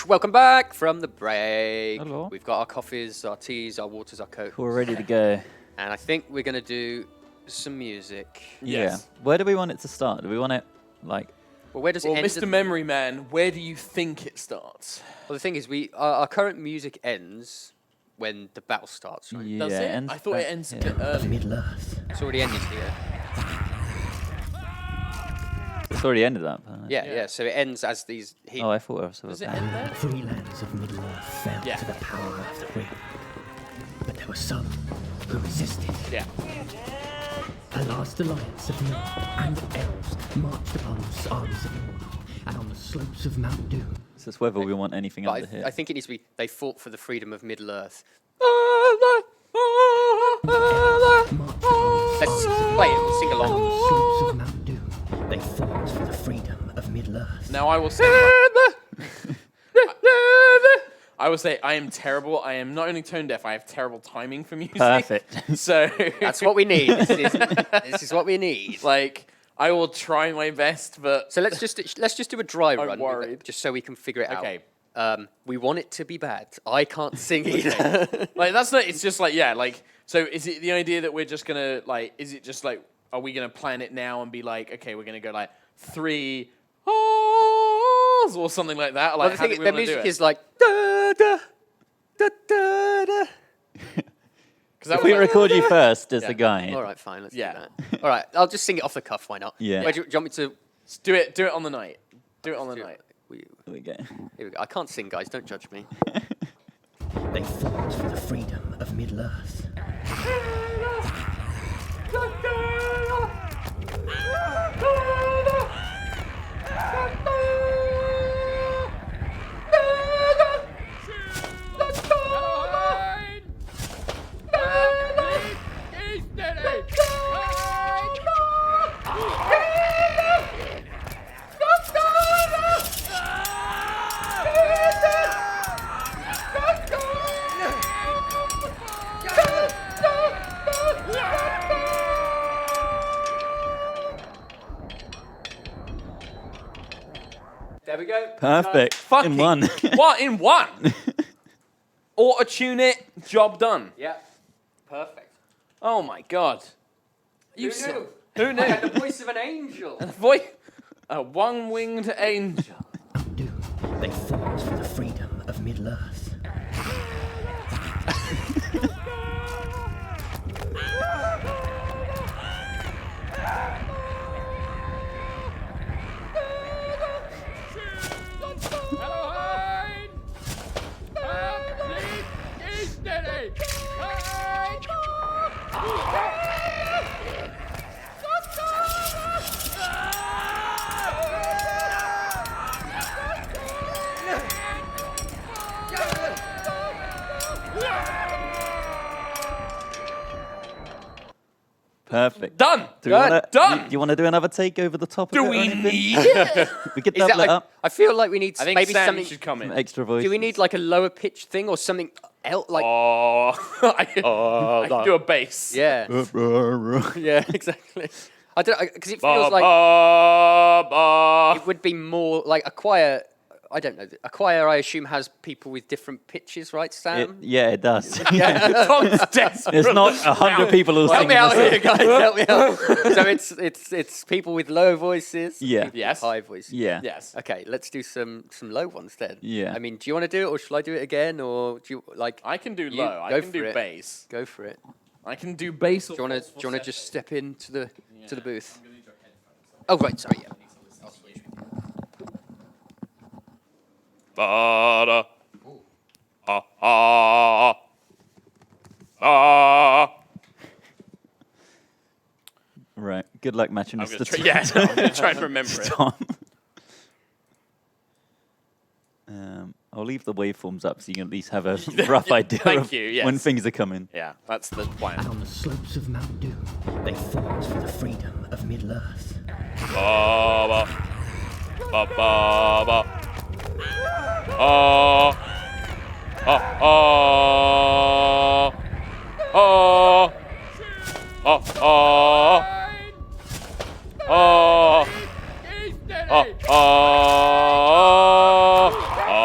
Welcome back from the break. Hello. We've got our coffees, our teas, our waters, our cokes. We're ready to go. And I think we're going to do some music. Yes. Yeah. Where do we want it to start? Do we want it like? Well, where does it Well, end? Mr. Memory Man, where do you think it starts? Well, the thing is, our current music ends when the battle starts, right? Yeah. Does it? ends I thought back it ends a here. bit early. Middle-earth. It's already ended here. It's already ended that part. Yeah. So it ends as these. Oh, I thought it was. Does it end there? The three lands of Middle-earth fell Yeah. to the power of the ring. But there were some who resisted. Yeah. A last alliance of men and elves marched upon armies of Mordor and on the slopes of Mount Doom. So it's whether we want anything But under here. I think it needs to be. They fought for the freedom of Middle Earth. Marched upon Let's play it. We'll sing on along. the slopes of Mount Doom. They fought for the freedom of Middle-earth. Now I will say. I will say I am terrible. I am not only tone deaf. I have terrible timing for music. Perfect. So That's what we need. This is what we need. like I will try my best, but So let's just do a dry I'm run, with it, worried. just so we can figure it Okay. out. We want it to be bad. I can't sing either. like that's not. It's just like yeah. Like so, is it the idea that we're just gonna like? Is it just like? Are we gonna plan it now and be like, okay, we're gonna go like 3 ahs or something like that? Like Well, the how thing, do we the wanna do music it? is like da da da da da. 'Cause that If we was like- record you first as Yeah. the guy. All right, fine. Let's Yeah. do that. All right, I'll just sing it off the cuff. Why not? Yeah. Where do you want me to? do it on the night. Do it on the night. Here we go. Here we go. I can't sing, guys. Don't judge me. They fought for the freedom of Middle-earth. There we go. Perfect. Fucking In one. What in one? Auto tune it. Job done. Yeah. Perfect. Oh my god. Who said- knew? Who knew? I had the voice of an angel. A one-winged angel. Mount Doom. They fought for the freedom of Middle-earth. Perfect. Done. Do we wanna, Done. Do you want to do another take over the top of Do it or we anything? need it? We could Is that double it like, up. I feel like we need I think maybe Sam something. should come in. Some extra voice. Do we need like a lower pitch thing or something else? Like Oh, I can do a bass. yeah, yeah, exactly. I don't because it feels Ba, like ba, ba. it would be more like a choir. I don't know. A choir, I assume, has people with different pitches, right, It, Sam? yeah, it does. Tom's desperate. There's not 100 people all Help singing me out the song. here, guys. Help me out. So it's people with low voices. Yeah. people with Yes. high voices. Yeah. Yes. Okay, let's do some low ones then. Yeah. I mean, do you want to do it, or shall I do it again, or do you like? I can do You low. I go can for do it. bass. Go for it. I can do bass. Do you want to just step into the booth? Oh right, sorry. Yeah. Ba-da. Ah. Right. Good luck matching I'm this gonna to try, yeah, I'm gonna try and remember it. Tom. I'll leave the waveforms up so you can at least have a rough idea Thank of you, yes. when things are coming. Yeah, that's the plan. And on the slopes of Mount Doom, they fought for the freedom of Middle-earth. Ba-ba. Ba-ba-ba. Ah. Ah. Ah. Ah. Ah. Ah. Ah. Ah.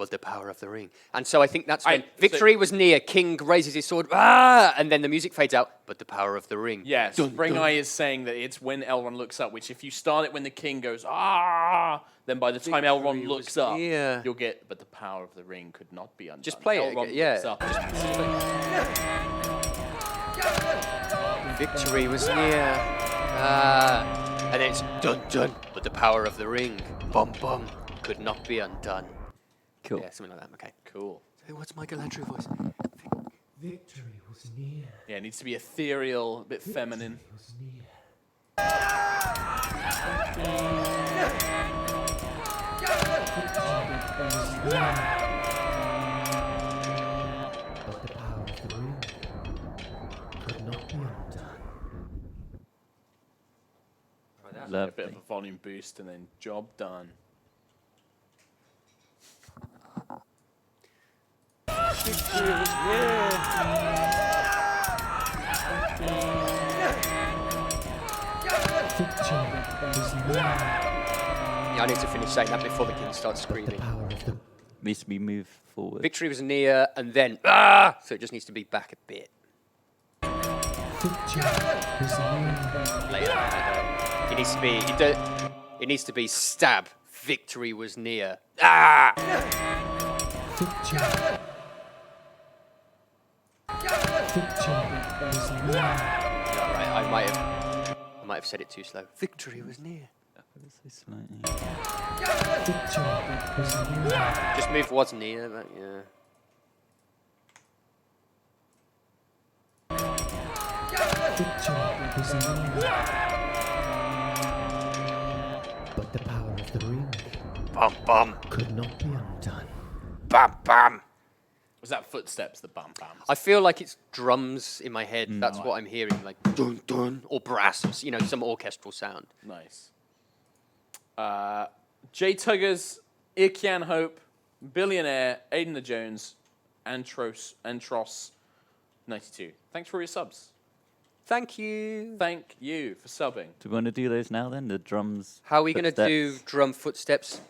but the power of the ring. And so I think that's when so- victory was near. King raises his sword, and then the music fades out, but the power of the ring. Yes, Spring Eye is saying that it's when Elrond looks up, which if you start it when the king goes, then by the time Elrond looks up, you'll get, but the power of the ring could not be undone. Just play it Elrond again, yeah. looks up. Victory was near. And then it's dun dun, but the power of the ring, bum bum, could not be undone. Cool. Yeah, something like that. Okay. Cool. Hey, what's my Galadriel voice? Victory was near. Yeah, it needs to be ethereal, a bit feminine. Was near. But the power of the ring could not be undone. A Lovely. bit of a volume boost and then job done. Yeah, I need to finish saying that before the king starts The screaming. power of the Needs to be moved forward. Victory was near, and then so it just needs to be back a bit victory was near. later. It needs to be. It needs to be stab. Victory was near. Victory. Victory was near. Yeah, right, I might have said it too slow. Victory was near. So slightly. Victory was near. Just move was near. But yeah. Victory was near. But the power of the ring Bum bum could not be undone. bum bum. Was that footsteps, the bum bum? I feel like it's drums in my head. That's what I'm hearing, like dun dun or brass, or, some orchestral sound. Nice. Jay Tuggers, Ikian Hope, Billionaire, Aiden the Jones, Antros 92. Thanks for your subs. Thank you. Thank you for subbing. Do we want to do those now then? The drums. How are we going to do footsteps? drum footsteps?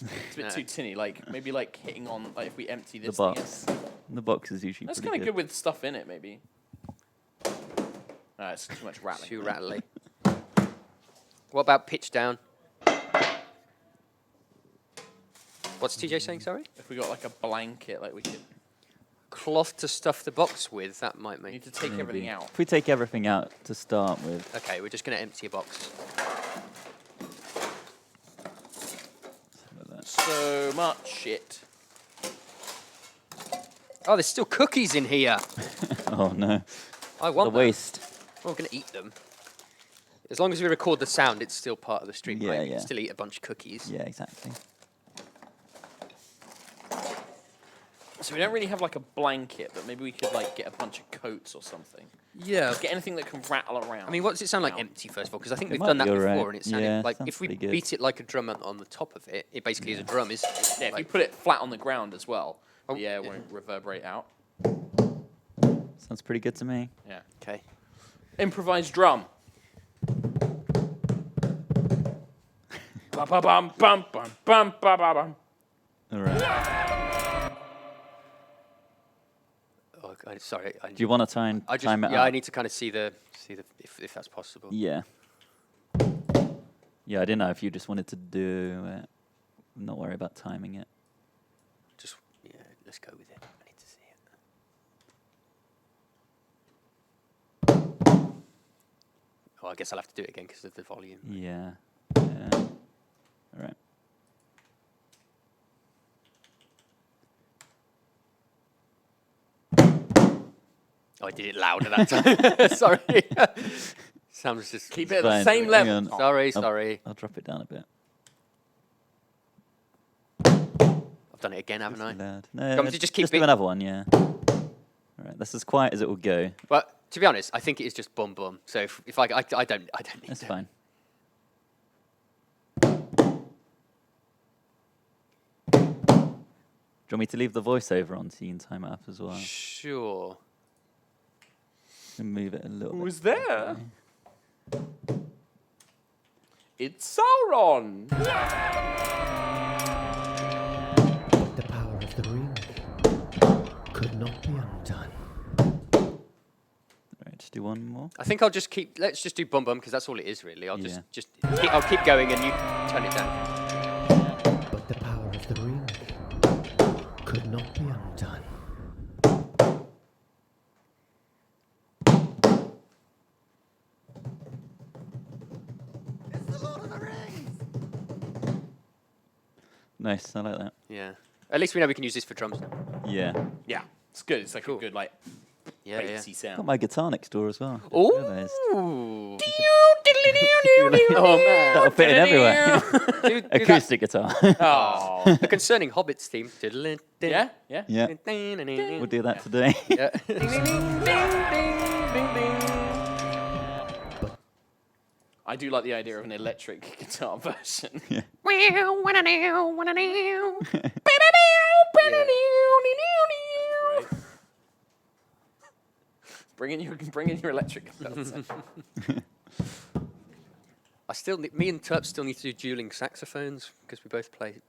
It's a bit too tinny. Maybe hitting on if we empty The this box? thing. The box is usually That's pretty kind of good with stuff in it, maybe. It's too much rattling. Too rattly. What about pitch down? What's TJ saying, sorry? If we got a blanket, we could. Cloth to stuff the box with, that might We need make... to take everything out. If we take everything out to start with, Okay, we're just going to empty a box. So much shit. Oh, there's still cookies in here. oh no, I the want them. waste. I'm going to eat them. As long as we record the sound, it's still part of the stream, Yeah, right? We yeah. can still eat a bunch of cookies. Yeah, exactly. So we don't really have a blanket, but maybe we could get a bunch of coats or something. Yeah. Get anything that can rattle around. I mean, what does it sound like empty, first of all? Because I think It we've might done that be before, alright. and it sounded Yeah, like sounds if we pretty good. beat it like a drum on the top of it, it basically is a drum, is yeah, if you like, put it flat on the ground as well, Oh, the air yeah. won't reverberate out. Sounds pretty good to me. Yeah. Okay. Improvised drum. Ba ba bum bum bum bum ba ba bum. All right. Oh, sorry. Do you want to time I just, time it yeah, out? I need to kind of see the if that's possible. Yeah. Yeah, I didn't know if you just wanted to do it. Not worry about timing it. Just let's go with it. I need to see it. Oh, I guess I'll have to do it again because of the volume. Yeah. Yeah. All right. Oh, I did it louder that time. Sorry. Sounds just... Keep it at the Fine. same Hang level. on. Tom. Sorry. I'll drop it down a bit. I've done it again, haven't I? Loud. Do you want me to just keep do it- another one, yeah. All right, that's as quiet as it will go. But to be honest, I think it is just bum bum. So if I don't need That's to. fine. Do you want me to leave the voiceover on so you can time it up as well? Sure. And move it a little bit. Who's there? It's Sauron. of the ring could not be undone. Right, just do one more. I think I'll just keep. Let's just do bum bum because that's all it is really. I'll Yeah. I'll keep going and you turn it down. But the power of the ring could not be undone. Nice, I like that. Yeah. At least we know we can use this for drums now. Yeah. Yeah, it's good. It's like Cool. a good, like, Yeah, bassy Got sound. my guitar next door as well. Just Ooh. realised. Oh That'll man. fit in everywhere. do that. Acoustic guitar. Oh. A concerning Hobbits theme. Yeah, yeah. Yeah, we'll do that today. Yeah. I do like the idea of an electric guitar version. Bring in your electric guitar. Me and Terp still need to do dueling saxophones because we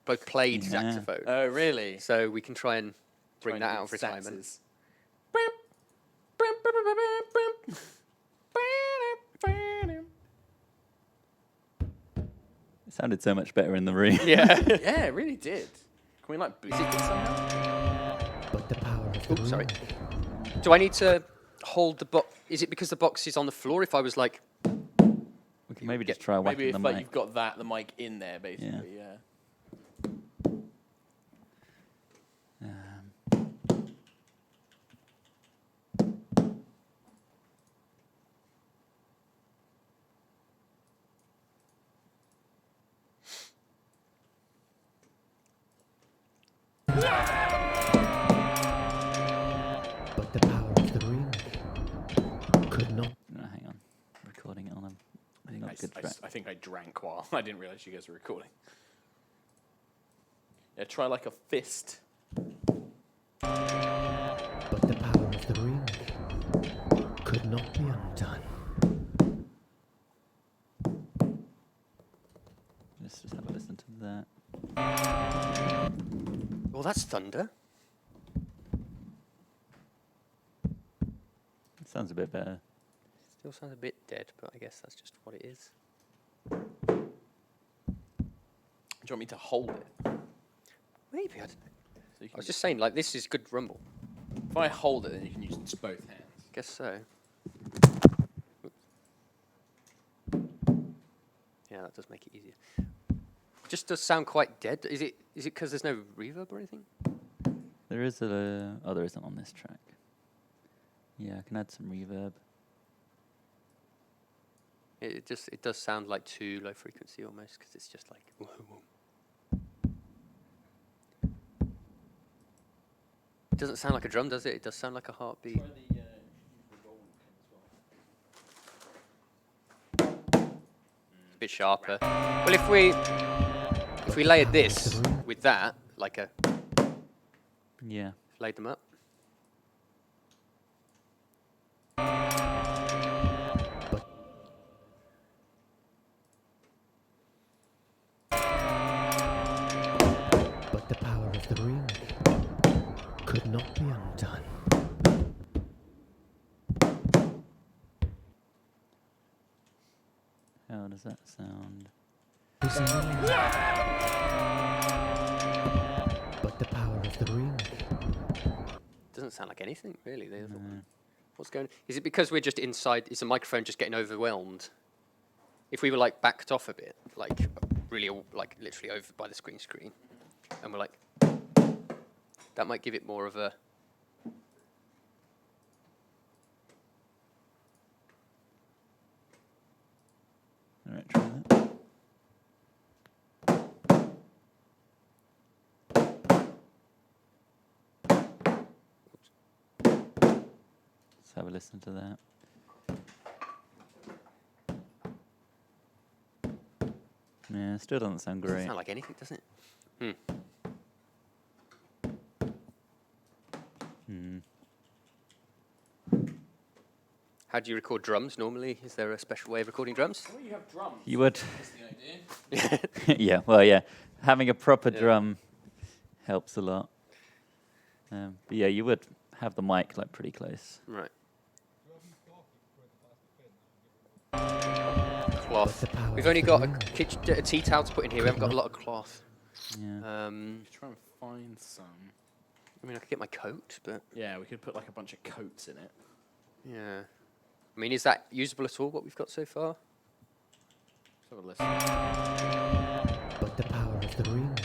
both played Yeah. saxophone. Oh, really? So we can try and bring that out of retirement. Saxes. It sounded so much better in the room. Yeah. Yeah, it really did. Can we like boost it somehow? But the power of the Oops, sorry. ring Do I need to hold the box? Is it because the box is on the floor? If I was like, We can maybe just try whacking Maybe if the like mic. you've got the mic in there, basically. Yeah. but the power of the ring could not. No, hang on. Recording it on a not good I track. think I drank while I didn't realize you guys were recording. Yeah, try like a fist. But the power of the ring could not be undone. Let's just have a listen to that. well, that's thunder. It sounds a bit better. Still sounds a bit dead, but I guess that's just what it is. Do you want me to hold it? Maybe. I don't know. So you I can was just saying, like, this is good rumble. if I hold it, then you can use both hands. Guess so. Yeah, that does make it easier. Just does sound quite dead. Is it because there's no reverb or anything? There is a... Oh, there isn't on this track. Yeah, I can add some reverb. It does sound like too low frequency almost because it's just like. Whoa, whoa. It doesn't sound like a drum, does it? It does sound like a heartbeat. It's a bit sharper. Well, if we layered this with that, like a Yeah. laid them up. But the power of the ring could not be undone. How does that sound? But the power of the ring Doesn't sound like anything really. The other one. What's going? Is it because we're just inside? Is the microphone just getting overwhelmed? If we were like backed off a bit, like really, like literally over by the screen, and we're like, that might give it more of a. All right, try that. Let's have a listen to that. Yeah, still doesn't sound Doesn't great. sound like anything, doesn't it? How do you record drums normally? Is there a special way of recording drums? Well, you have drums. You would, That's the idea. yeah. Well, yeah. Having a proper drum helps a lot. But yeah, you would have the mic like pretty close. Right. Cloth. We've only got a tea towel to put in here. We haven't got a lot of cloth. Yeah. Try and find some. I mean, I could get my coat, but Yeah, we could put like a bunch of coats in it. yeah. I mean, is that usable at all? What we've got so far? Let's have a listen. But the power of the ring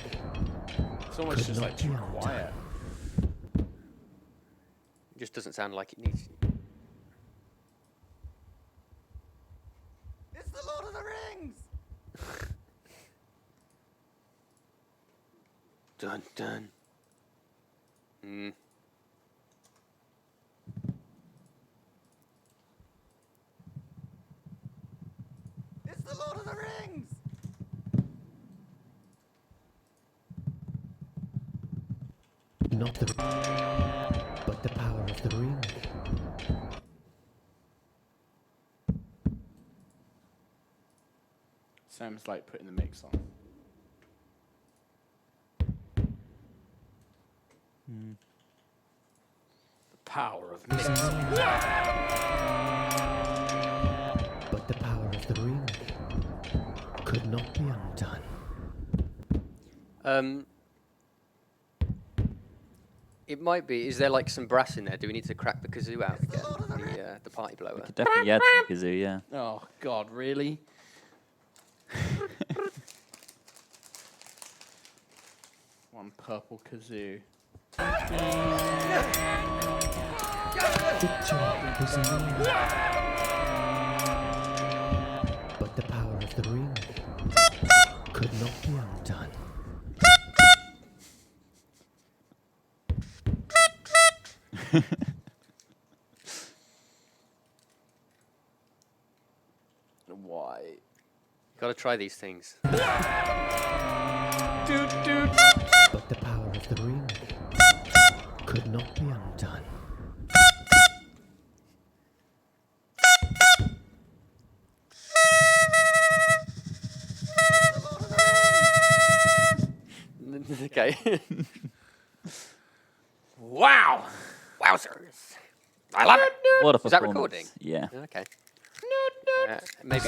It's almost could just not like be too undone. quiet. It just doesn't sound like it needs. It's the Lord of the Rings! Dun dun. Hmm. It's the Lord of the Rings! Not the but the power of the ring. Sam's like putting the mix on. The power of mix. But the power of the ring could not be undone. It might be. Is there like some brass in there? Do we need to crack the kazoo out again? The party blower. Could definitely add some kazoo, yeah. Oh God, really? One purple kazoo. Victory was near. But the power of the ring could not be undone. Why? Gotta try these things. Dude. But the power of the ring could not be undone. Okay. Wow. Wowzers. I love it. What a Is that performance. recording? Yeah. Okay. Maybe.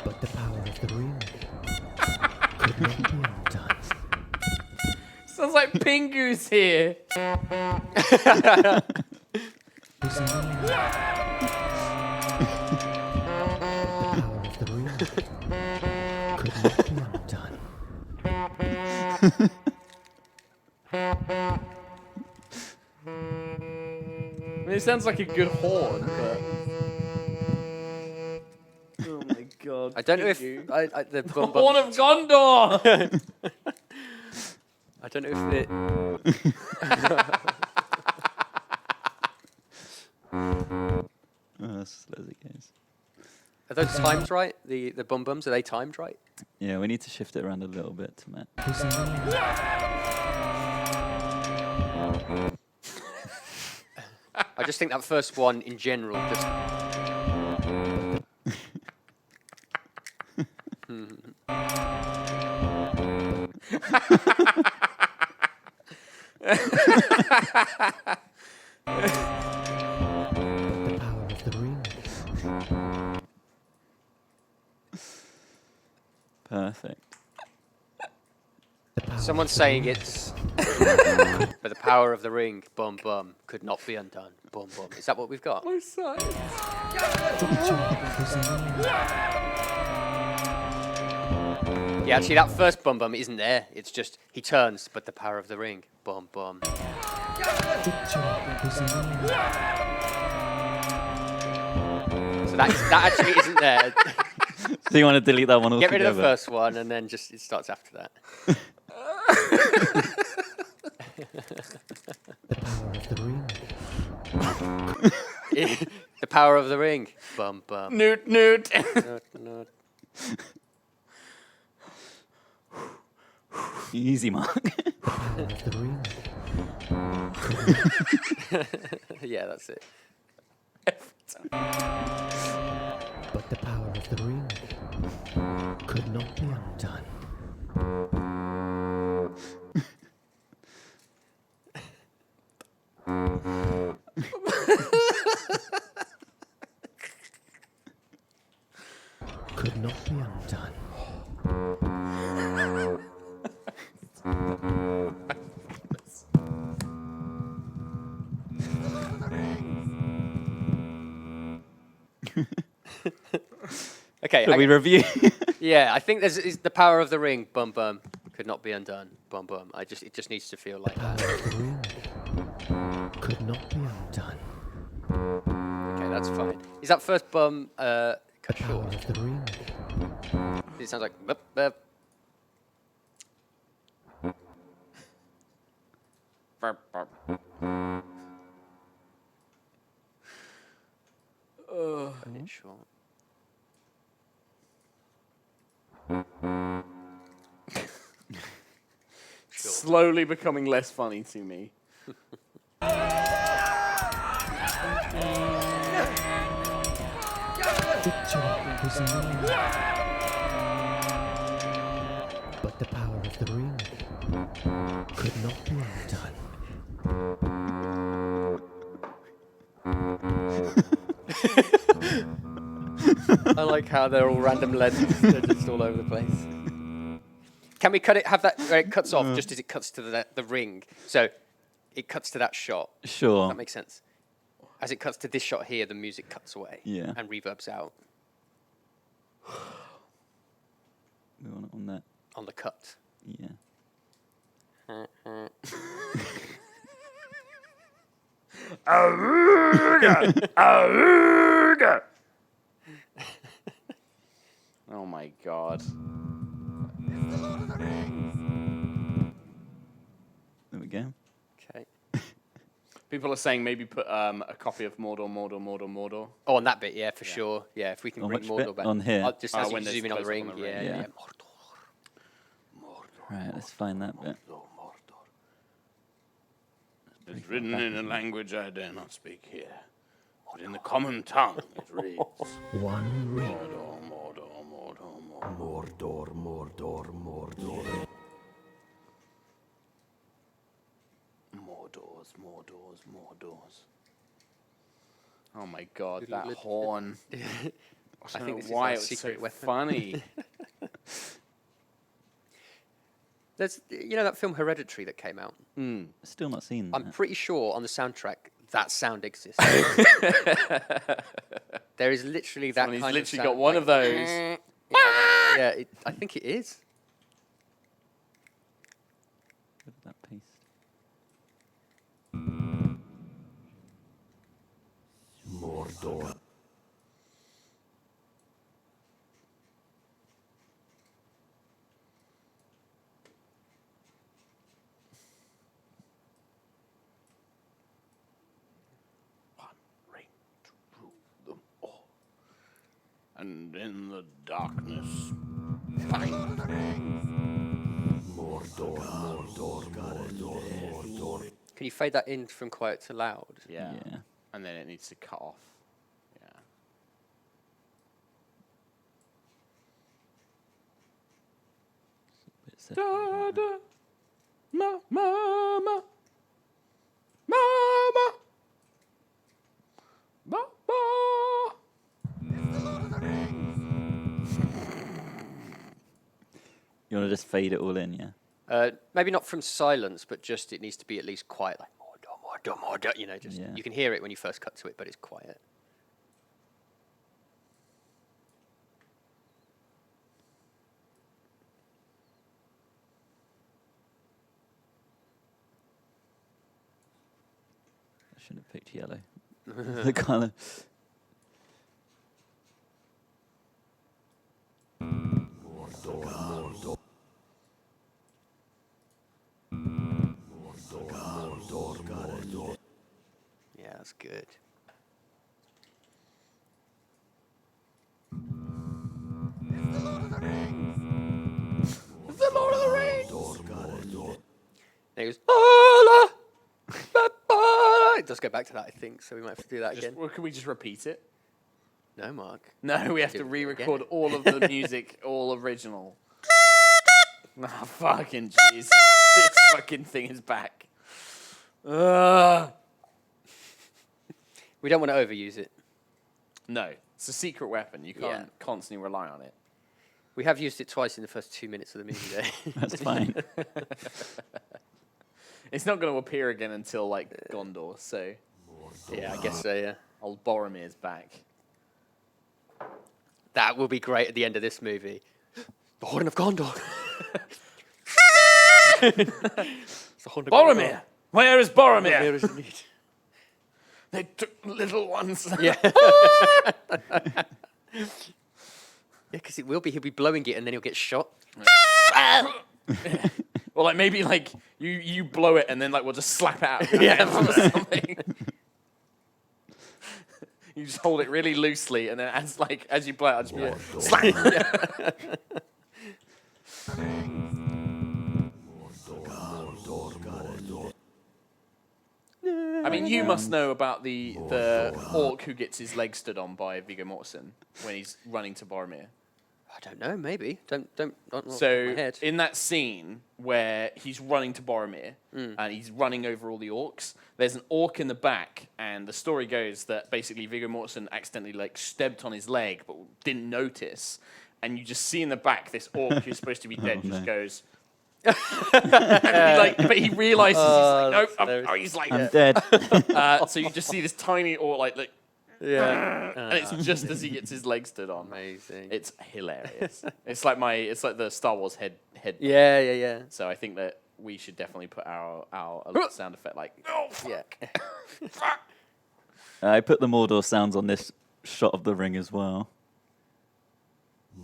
But the power of the ring could not be undone. Sounds like Pingu's here. Was near. The power of the ring could not be undone. I mean, it sounds like a good horn, but. Oh my God. I don't know if Pingu. the The bum Horn bum. of Gondor. I don't know if it. That's as it goes. Are those timed right? The bum bums, are they timed right? Yeah, we need to shift it around a little bit to match. Was near. I just think that first one in general just. The power of the ring Perfect. the power Someone's of the saying ring it's. But the power of the ring, bum bum, could not be undone. Bum bum. Is that what we've got? was near. Yeah, actually, that first bum bum isn't there. It's just he turns, but the power of the ring, bum bum. So that actually isn't there. So you want to delete that one Get altogether? rid of the first one, and then just it starts after that. The power of the ring The power of the ring, bum bum. Newt, Newt. Nut, nut. Easy, Mark. power of the ring Yeah, that's it. but the power of the ring could not be undone. Okay. Shall we review? Yeah, I think is the power of the ring. Bum bum could not be undone. Bum bum. It just needs to feel like that. The ring could not be undone. Okay, that's fine. Is that first bum cut The power short? of the ring It sounds like. Bup, bup. Cut it short. Slowly becoming less funny to me. victory was near. But the power of the ring could not be undone. I like how they're all random legends. They're just all over the place. Can we cut it? Have that where it cuts off just as it cuts to the ring. So it cuts to that shot. Sure. That makes sense. As it cuts to this shot here, the music cuts away. Yeah. And reverbs out We want it on that. on the cut. Yeah. Oh my god. There we go. Okay. People are saying maybe put a copy of Mordor. Oh, on that bit, yeah, for sure. Yeah, if we can On bring which Mordor bit? back. On here? Just as you when there's zoom in on the close up ring. on the Yeah, ring. yeah. Yeah. Right, let's find that bit. It's written in a language I dare not speak here. But in the common tongue, it reads One ring. More doors. Oh my god, that horn. I don't think know this is why our it was so secret weapon. funny. There's, that film Hereditary that came out. Still not seen I'm that. pretty sure on the soundtrack that sound exists. There is literally that Someone kind who's of literally sound, got one like, of those. Yeah, I think it is. Look at that piece. Mordor. One ring to rule them all. And in the darkness, find the ring. Mordor, Mordor, Mordor, Mordor. Can you fade that in from quiet to loud? Yeah. Yeah. And then it needs to cut off. Yeah. Bit set. Da, da. Mama. Mama. Mama. You want to just fade it all in, yeah? Maybe not from silence, but just it needs to be at least quiet, like Mordor, Mordor, Mordor. Just Yeah. you can hear it when you first cut to it, but it's quiet. I shouldn't have picked yellow. The colour. Mordor, Mordor. Mordor, Mordor. Yeah, that's good. Then it goes, "Ah, la, ba." It does go back to that, I think, so we might have to do that again. Well, can we just repeat it? No, Mark. No, we have Do to it re-record again. all of the music, all original. Oh, fucking Jesus. This fucking thing is back. Ugh. We don't want to overuse it. No, it's a secret weapon. You can't Yeah. constantly rely on it. We have used it twice in the first 2 minutes of the movie, though. That's fine. It's not going to appear again until, like, Gondor, so Yeah, I guess so, yeah. old Boromir's back. That will be great at the end of this movie. The Horn of Gondor. It's the Horn of Boromir! Where is Boromir? Boromir is indeed. They took little ones. Yeah. Yeah, because he'll be blowing it and then he'll get shot. Or like maybe like you blow it and then like we'll just slap it out. Yeah, or something. You just hold it really loosely and then as you blow it, I'll just be like, slap. Yeah. I mean, you must know about the orc who gets his leg stood on by Viggo Mortensen when he's running to Boromir. I don't know, maybe. Don't So my head. in that scene where he's running to Boromir and he's running over all the orcs, there's an orc in the back, and the story goes that basically Viggo Mortensen accidentally like stepped on his leg but didn't notice, and you just see in the back this orc who's supposed to be dead just goes. But he realizes he's like, nope, he's like, I'm dead. so you just see this tiny orc like Yeah. and it's just as he gets his leg stood on. Amazing. It's hilarious. It's like the Star Wars head. Yeah. So I think that we should definitely put our sound effect like, oh, fuck. Yeah. I put the Mordor sounds on this shot of the ring as well.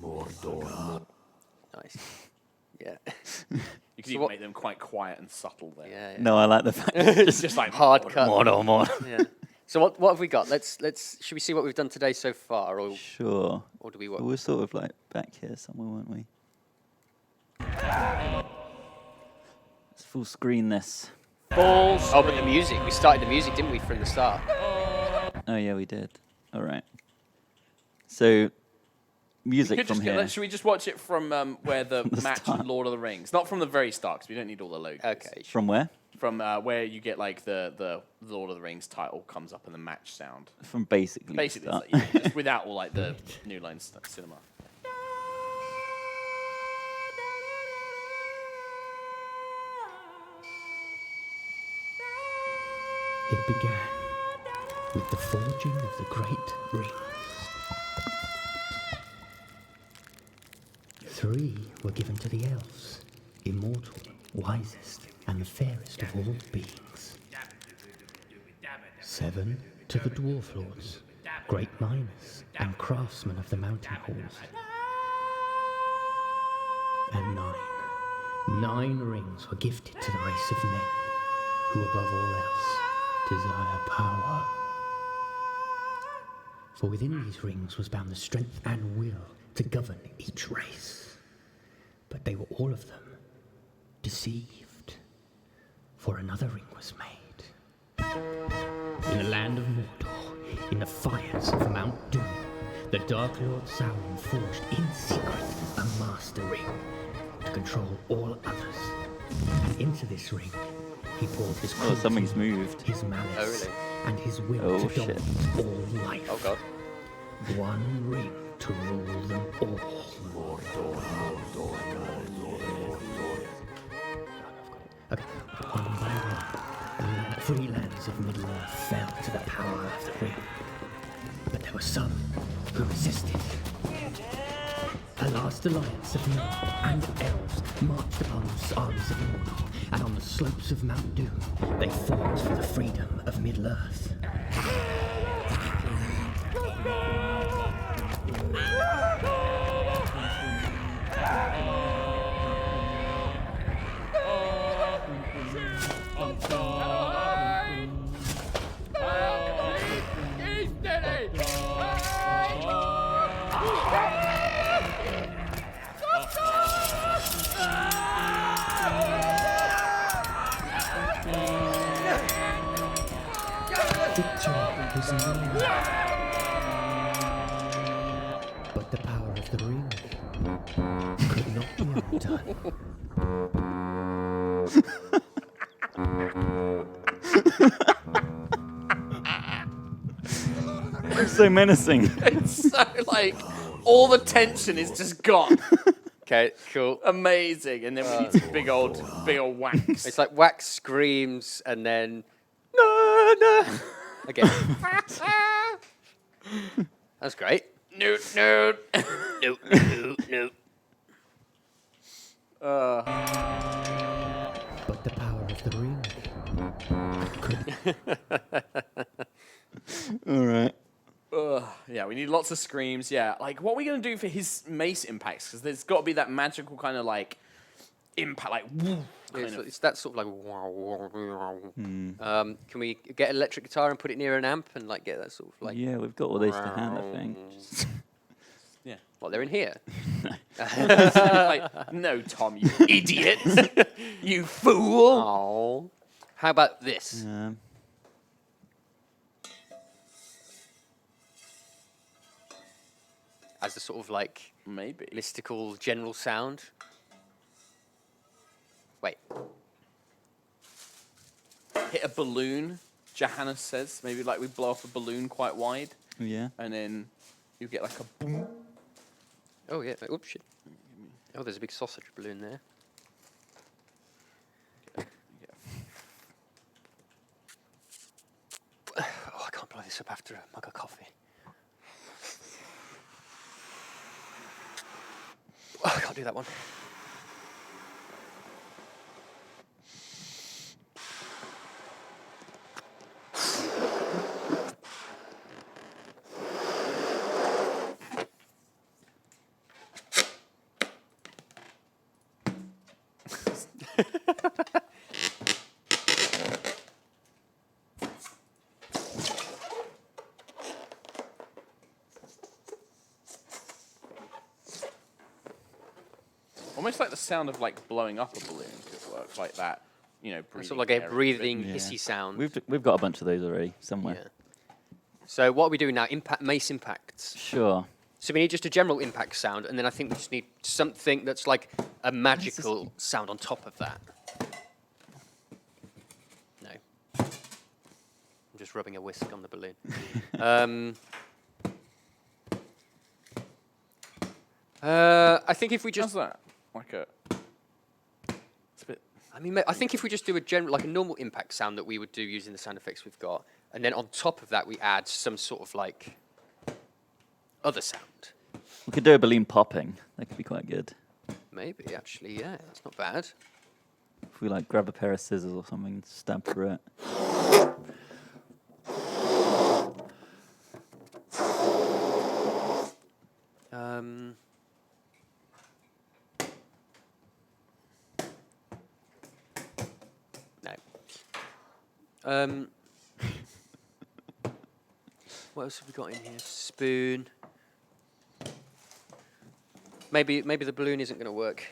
Nice. Yeah. You can even make them quite quiet and subtle there. Yeah. No, I like the fact It's just like Hard cut. Mordor. Yeah. So what have we got? Let's should we see what we've done today so far, or Sure. do we But what? we're sort of like back here somewhere, weren't we? Let's full screen this. balls. Oh, but the music. We started the music, didn't we, from the start? Oh yeah, we did. All right. So, music from here. Should we just watch it from where the the match start. in Lord of the Rings? Not from the very start, because we don't need all the logos. Okay. From where? From where you get like the Lord of the Rings title comes up in the match sound. From basically. the Basically, it's start. like, yeah, just without all like the New Line cinema. It began with the forging of the great rings. 3 were given to the elves, immortal, wisest, and the fairest of all beings. 7 to the dwarf lords, great miners and craftsmen of the mountain halls. And 9 rings were gifted to the race of men, who above all else desire power. For within these rings was bound the strength and will to govern each race. But they were all of them deceived, for another ring was made. In the land of Mordor, in the fires of Mount Doom, the Dark Lord Sauron forged in secret a master ring to control all others. And into this ring, he poured his cruelty, something's moved. his malice, Oh, really? and his will Oh, to shit. dominate all life. Oh God. One ring to rule them all. Okay, one by one, the free lands of Middle-earth fell to the power of the ring. But there were some who resisted. A last alliance of men and elves marched upon the armies of Mordor, and on the slopes of Mount Doom, they fought for the freedom of Middle-earth. Victory was near. But the power of the ring could not be undone. It's so menacing. It's so like all the tension is just gone. Okay, cool. Amazing. And then we need some big old whacks. It's like wax screams and then no. Again. That's great. Noot, noot. Nope, nope, nope. But the power of the ring All right. Yeah, we need lots of screams. Yeah, like what are we gonna do for his mace impacts? Because there's got to be that magical kind of like impact, like woo. It's that sort of like. Can we get an electric guitar and put it near an amp and like get that sort of like? Yeah, we've got all those to hand, I think. Yeah. Well, they're in here. Like, no, Tom, you idiot, you fool. Oh. How about this? As a sort of like Maybe. mystical general sound. Wait. Hit a balloon. Johannes says maybe like we blow off a balloon quite wide, Yeah. and then you get like a boom. Oh yeah. Oops. Shit. Oh, there's a big sausage balloon there. Oh, I can't blow this up after a mug of coffee. Oh, I can't do that one. Almost like the sound of like blowing up a balloon could work like that. You know, breathing Sort of like a air breathing, Yeah. hissy sound. We've got a bunch of those already somewhere. Yeah. So what are we doing now? Mace impacts. Sure. So we need just a general impact sound, and then I think we just need something that's like a magical sound on top of that. No. I'm just rubbing a whisk on the balloon. I think if we How's just, that? Like a. It's a bit. I mean, I think if we just do a general, like a normal impact sound that we would do using the sound effects we've got, and then on top of that we add some sort of like other sound. We could do a balloon popping. That could be quite good. Maybe actually, yeah, it's not bad. If we like grab a pair of scissors or something and stab through it. No. What else have we got in here? Spoon. Maybe the balloon isn't going to work.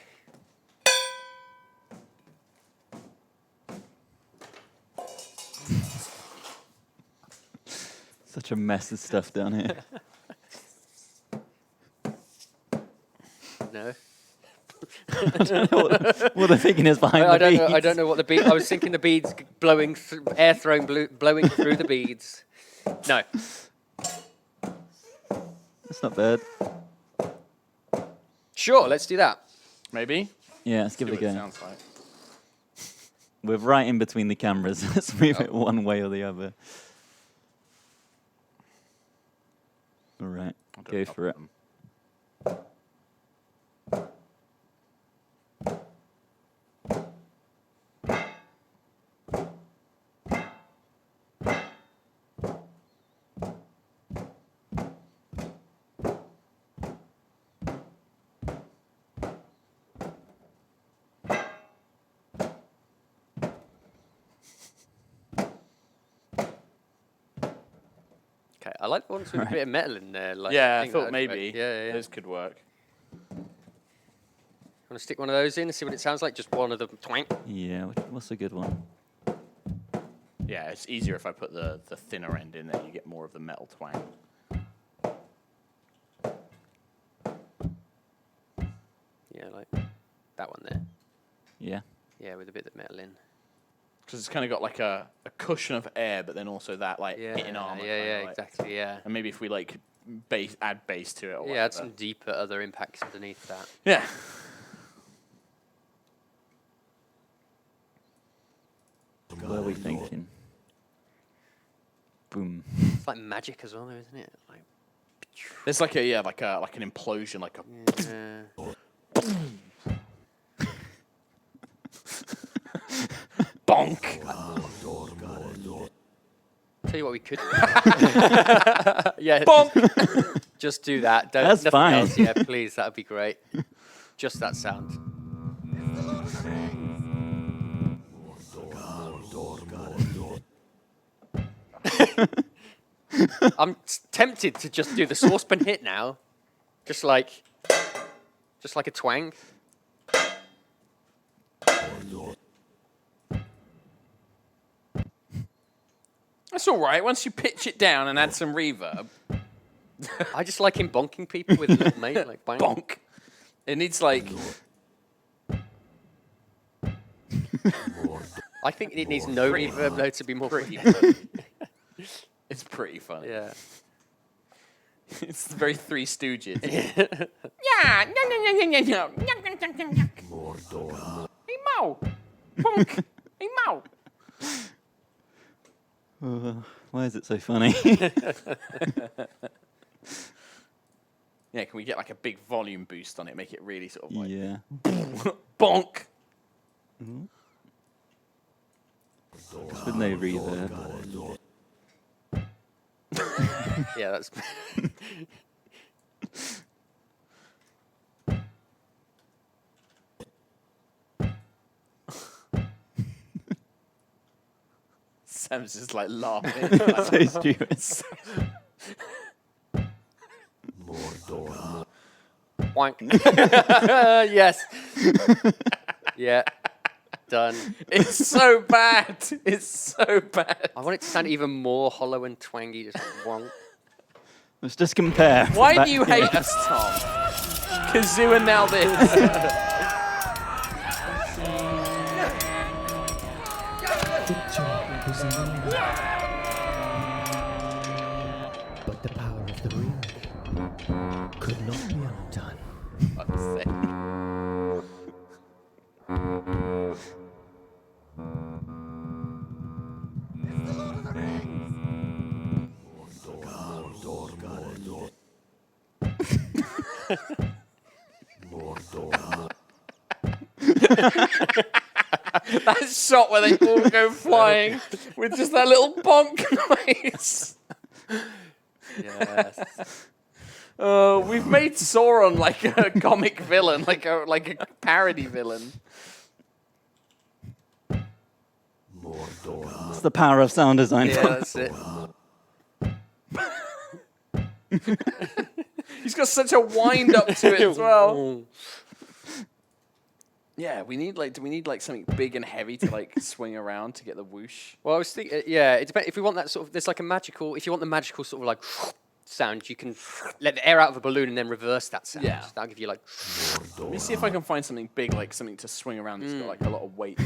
Such a mess of stuff down here. No. What the thinking is behind I the don't know. I beads. don't know what the bead. I was thinking the beads blowing, air throwing, blowing through the beads. No. That's not bad. Sure, let's do that. Maybe. Yeah, let's give See it a what it go. sounds like. We're right in between the cameras. Let's move it one way or the other. All right, I'll do go a couple for of it. them. Okay, I like the ones with a bit of metal in there. Like, Yeah, I think thought that'd- maybe Yeah. those could work. Want to stick one of those in and see what it sounds like? Just one of them. Twang. Yeah, what's a good one? Yeah, it's easier if I put the thinner end in there. You get more of the metal twang. Yeah, like that one there. Yeah. Yeah, with a bit of metal in. Because it's kind of got like a cushion of air, but then also that like Yeah, hitting armor. yeah, kinda like- exactly. Yeah. And maybe if we like add bass to it or Yeah, add whatever. some deeper other impacts underneath that. Yeah. What are we thinking? Boom. It's like magic as well, though, isn't it? Like, There's like a like an implosion, like a. Bonk. Tell you what we could do. Yeah. Bonk. Just do that. Don't, That's nothing fine. else. Yeah, please. That would be great. Just that sound. I'm tempted to just do the saucepan hit now. Just like a twang. That's all right. Once you pitch it down and add some reverb. I just like him bonking people with a little mate, like bang. Bonk. It needs like. I think it needs no reverb though to be more pretty. It's pretty funny. Yeah. It's very Three Stooges. Yeah, no. Hey, Mo. Bonk. Hey, Mo. Why is it so funny? Yeah, can we get like a big volume boost on it? Make it really sort of like. Yeah. Bonk. With no reverb. Yeah, that's. Sam's just like laughing. So stupid. Wank. Yes. Yeah. Done. It's so bad. It's so bad. I want it to sound even more hollow and twangy. Just wonk. Let's just compare. Why Back- do you hate us, Tom? Kazoo and now this. But the power of the ring could not be undone. Fuck's sake. That shot where they all go flying with just that little bonk noise. Yes. We've made Sauron like a comic villain, like a parody villain. It's the power of sound design. Yeah, that's it. He's got such a wind up to it as well. Yeah, do we need like something big and heavy to like swing around to get the whoosh? Well, I was thinking, yeah, it depends. If we want that sort of, there's like a magical, if you want the magical sort of like sound, you can let the air out of a balloon and then reverse that sound. Yeah. That'll give you like. Let me see if I can find something big, like something to swing around that's got like a lot of weight.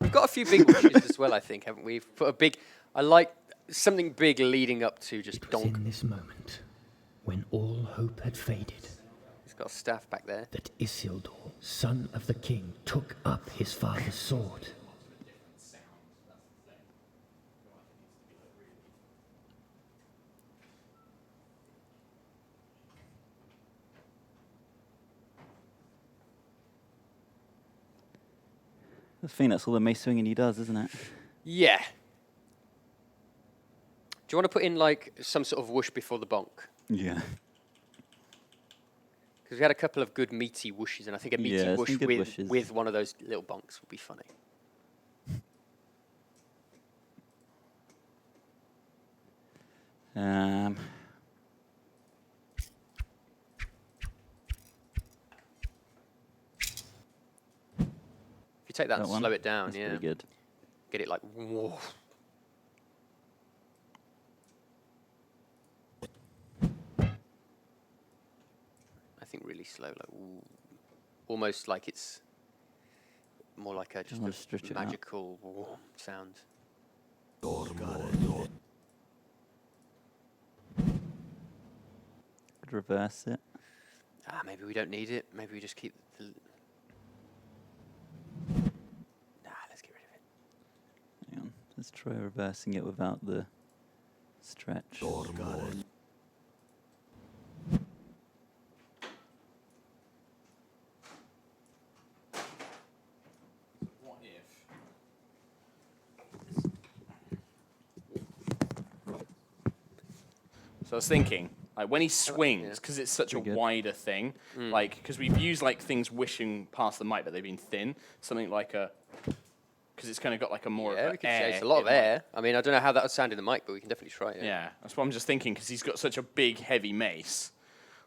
We've got a few big wishes as well, I think, haven't we? We've put a big, I like something big leading up to just It was donk. in this moment, when all hope had faded, He's got a staff back there. that Isildur, son of the king, took up his father's sword. I think that's all the mace swinging he does, isn't it? Yeah. Do you want to put in like some sort of whoosh before the bonk? Yeah. Because we had a couple of good meaty whooshes, and I think a meaty Yeah, whoosh some good with, whooshes. with one of those little bonks would be funny. If you take that, That and one? slow it down, That's yeah. pretty good. Get it like, whoa. I think really slow, like, ooh. Almost like it's more like a wanna just stretch a it out. magical sound. Could reverse it. Ah, maybe we don't need it. Maybe we just keep the. Nah, let's get rid of it. Hang on. Let's try reversing it without the Stretch. So I was thinking, like when he swings, because it's such a good. wider thing, like because we've used like things wishing past the mic, but they've been thin. Something like a, because it's kind of got like a more Yeah, of we a could say air. it's a lot of it might- air. I mean, I don't know how that would sound in the mic, but we can definitely try it. Yeah, that's what I'm just thinking, because he's got such a big, heavy mace.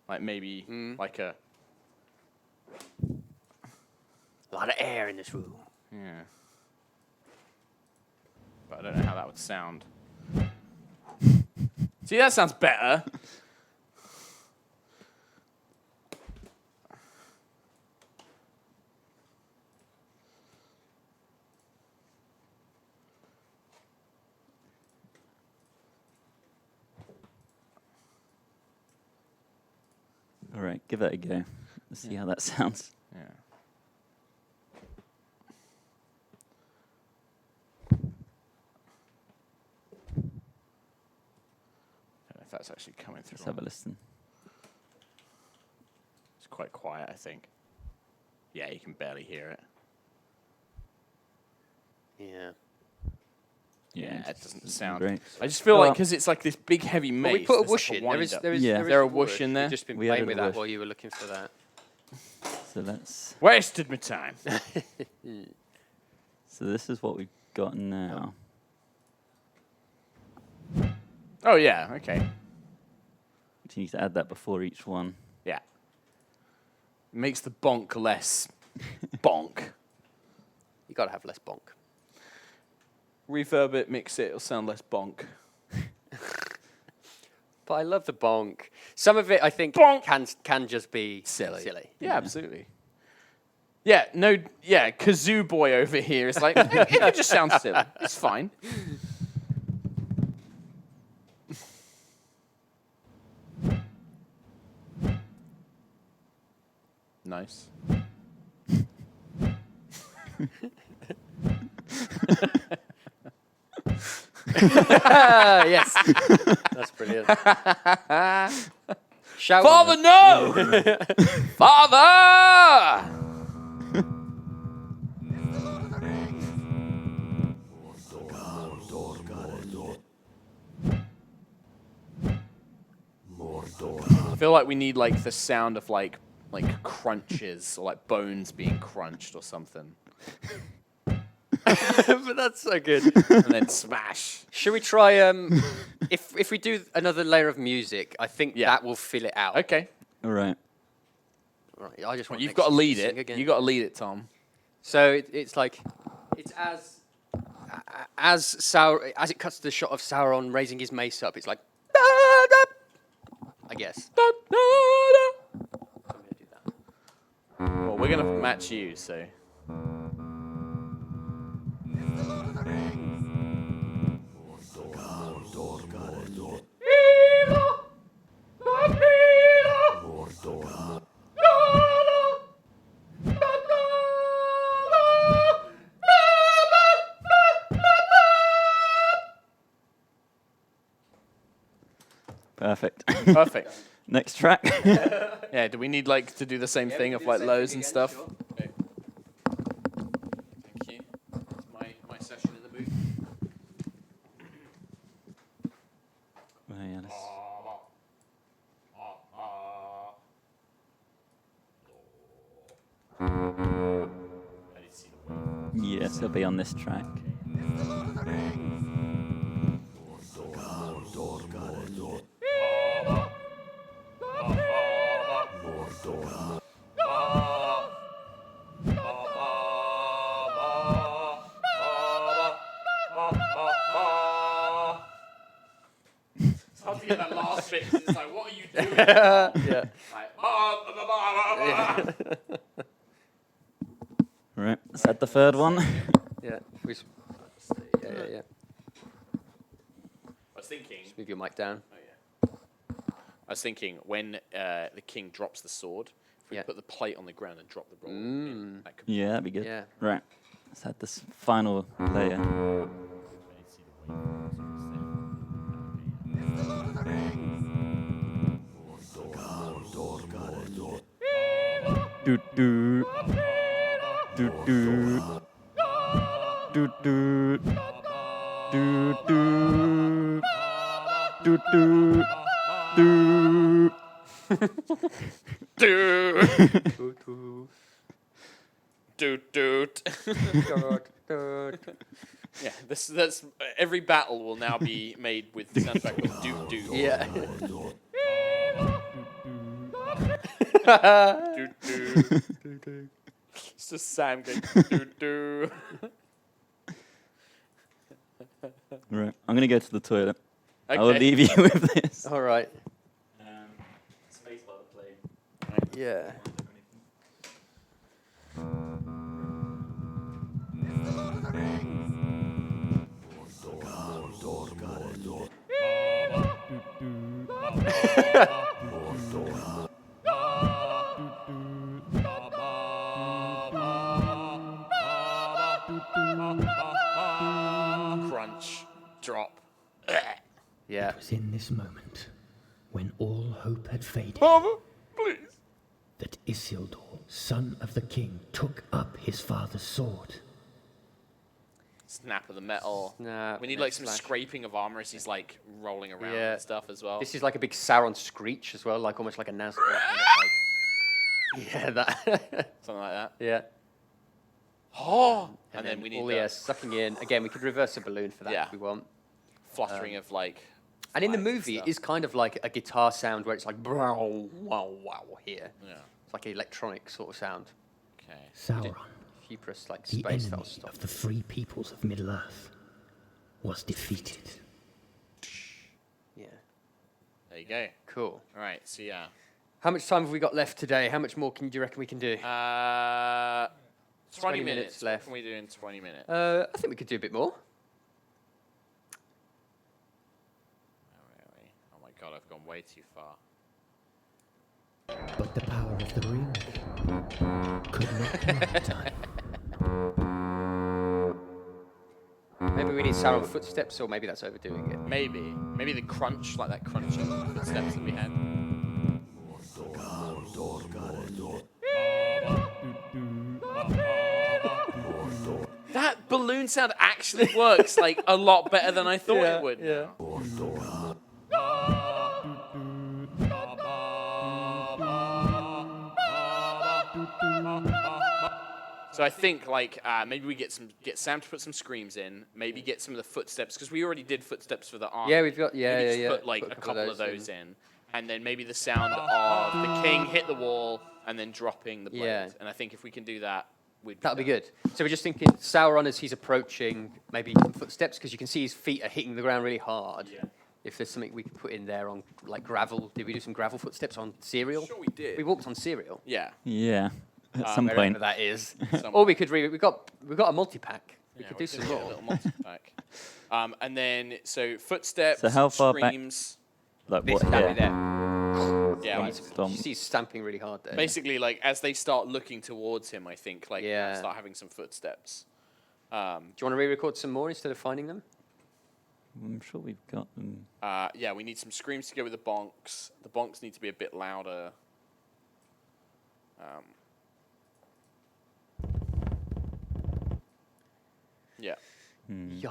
Like maybe like a, A lot of air in this room. yeah. But I don't know how that would sound. See, that sounds better. All right, give that a go. Let's see how that sounds. Yeah. I don't know if that's actually coming through. Let's have a listen. It's quite quiet, I think. Yeah, you can barely hear it. Yeah. Yeah, it doesn't sound great. I just feel like Well- because it's like this big heavy mace. Well, we put a there's whoosh like in. wind There is, up. there is, Yeah. there is There a a whoosh in there? We've just been We playing added with a that whoosh. while you were looking for that. So let's. Wasted my time. So this is what we've got now. Oh yeah, okay. Do you need to add that before each one? Yeah. Makes the bonk less bonk. You got to have less bonk. Reverb it, mix it, it'll sound less bonk. But I love the bonk. Some of it, I think, Bonk. can just be Silly. silly. Yeah, absolutely. Yeah, no, yeah, kazoo boy over here is like, it could just sound silly. It's fine. Nice. Yes. That's brilliant. Shout. Father, no! Father! I feel like we need like the sound of like crunches or like bones being crunched or something, But that's so good. and then smash. Should we try? If we do another layer of music, I think Yeah. that will fill it out. Okay, All right. Right. I just want. you've got to lead it. Again. You got to lead it, Tom. So it's like, it's as it cuts to the shot of Sauron raising his mace up. It's like, I guess. I'm gonna do that. Well, we're gonna match you, so. Perfect. Perfect. Next track. Yeah, do we need like to do the same thing of like lows and stuff? Okay. Thank you. That's my session in the booth. Oh, yeah, let's- I need to see the wave. Yes, it'll be on this track. It's hard to get that last bit 'cause it's like, what are you doing? Yeah. All right. Is that the third one? Yeah. Yeah. I was thinking. Move your mic down. I was thinking when the king drops the sword, if we Yeah. put the plate on the ground and drop the roll, in, that could be. Yeah, that'd be good. Yeah. Right. Let's add this final layer. Do do. Do do. Do do. Do do. Do do. Do. Doot. Yeah, that's every battle will now be made with the sound effect of doot doot. Yeah. Doot doot. It's just Sam going doot doot. Right. I'm gonna go to the toilet. I will Okay. leave you with this. All right. Spacebar to play. Yeah. Crunch. Drop. Yeah. It was in this moment, when all hope had faded, Father, please. that Isildur, son of the king, took up his father's sword. Snap of the metal. Snap, We need neck like some slash. scraping of armor as he's like rolling around Yeah. and stuff as well. This is like a big Sauron screech as well, like almost like a Nazgul. Yeah, that. Something like that. Yeah. Oh, and then we need all the sucking in. Again, we could reverse a balloon for that Yeah. if we want. fluttering of like. And in the flags and movie, it stuff. is kind of like a guitar sound where it's like wow, wow, wow here. Yeah. It's like an electronic sort of sound. Okay. Sauron, If you press like the space, that'll enemy stop. of the free peoples of Middle-earth, was defeated. Yeah. There you go. Cool. All right. So yeah. How much time have we got left today? How much more do you reckon we can do? 20 minutes minutes left. What can we do in 20 minutes? I think we could do a bit more. Where are we? Oh my god, I've gone way too far. But the power of the ring could not deny time. Maybe we need Sauron footsteps, or maybe that's overdoing it. Maybe the crunch, like that crunch of the footsteps that we had. That balloon sound actually works like a lot better than I thought it would. Yeah. So I think like maybe we get Sam to put some screams in. Maybe get some of the footsteps because we already did footsteps for the arm. Yeah, we've got Maybe just put like a couple of those in, and then maybe the sound of the king hit the wall and then dropping the blade. Yeah. And I think if we can do that, That'll be good. So we're just thinking Sauron as he's approaching, maybe some footsteps, because you can see his feet are hitting the ground really hard. Yeah. If there's something we could put in there on like gravel, did we do some gravel footsteps on cereal? Sure we did. We walked on cereal. Yeah. Yeah. At some Wherever point. that is. Somewhere. Or we could we've got a multi-pack. We Yeah, could do some get a more. little multi-pack. And then so footsteps. So how far back- screams. Like This what? down Yeah. there. Yeah. You like, Stomp. see he's stamping really hard there. basically, like as they start looking towards him, I think like Yeah. start having some footsteps. Do you want to re-record some more instead of finding them? I'm sure we've got them. Yeah, we need some screams to go with the bonks. The bonks need to be a bit louder. Yeah. Yeah.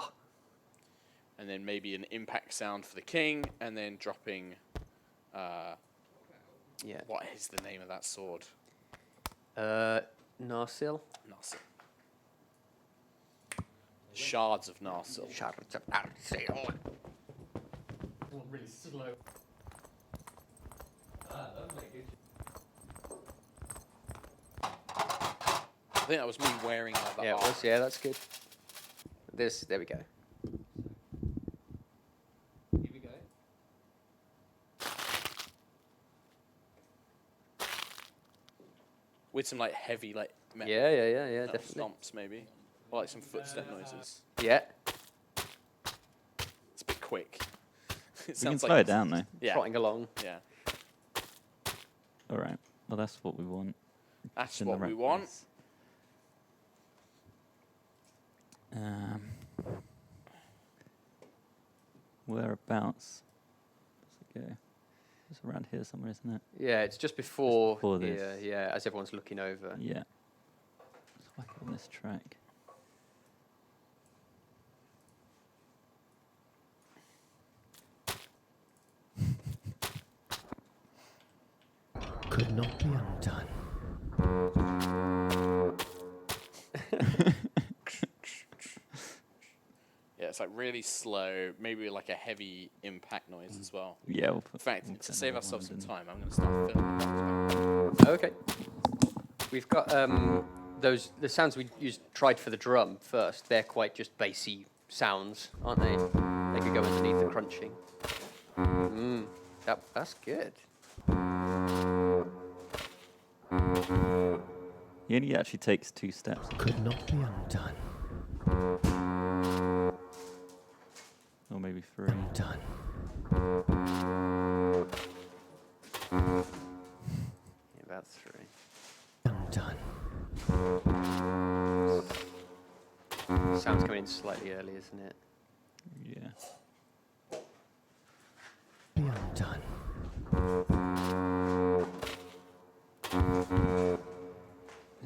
And then maybe an impact sound for the king, and then dropping. Yeah. What is the name of that sword? Narsil. Narsil. Shards of Narsil. Shards of Narsil. Really slow. I think that was me wearing that. Yeah, it was. Yeah, that's good. There we go. Here we go. With some like heavy like metal, Yeah, metal definitely. stomps maybe, or like some footstep noises. Yeah. It's a bit quick. It We can sounds slow it down though. Yeah, Trotting along. yeah. All right. Well, that's what we want. That's in the what we reference. want. Whereabouts does it go? It's around here somewhere, isn't it? Yeah, it's just before, before here, this. yeah, as everyone's looking over. Yeah. Let's whack it on this track. Could not be undone. Yeah, it's like really slow, maybe like a heavy impact noise as well. Yeah. We'll In put, fact, we'll to put save another ourselves some one in. time, I'm going to start filming. Okay. We've got the sounds we tried for the drum first. They're quite just bassy sounds, aren't they? They could go underneath the crunching. That's good. He only actually takes 2 steps. Could not be undone. Or maybe 3. Undone. Yeah, about 3. Undone. Sounds coming in slightly early, isn't it? Yeah. Be undone.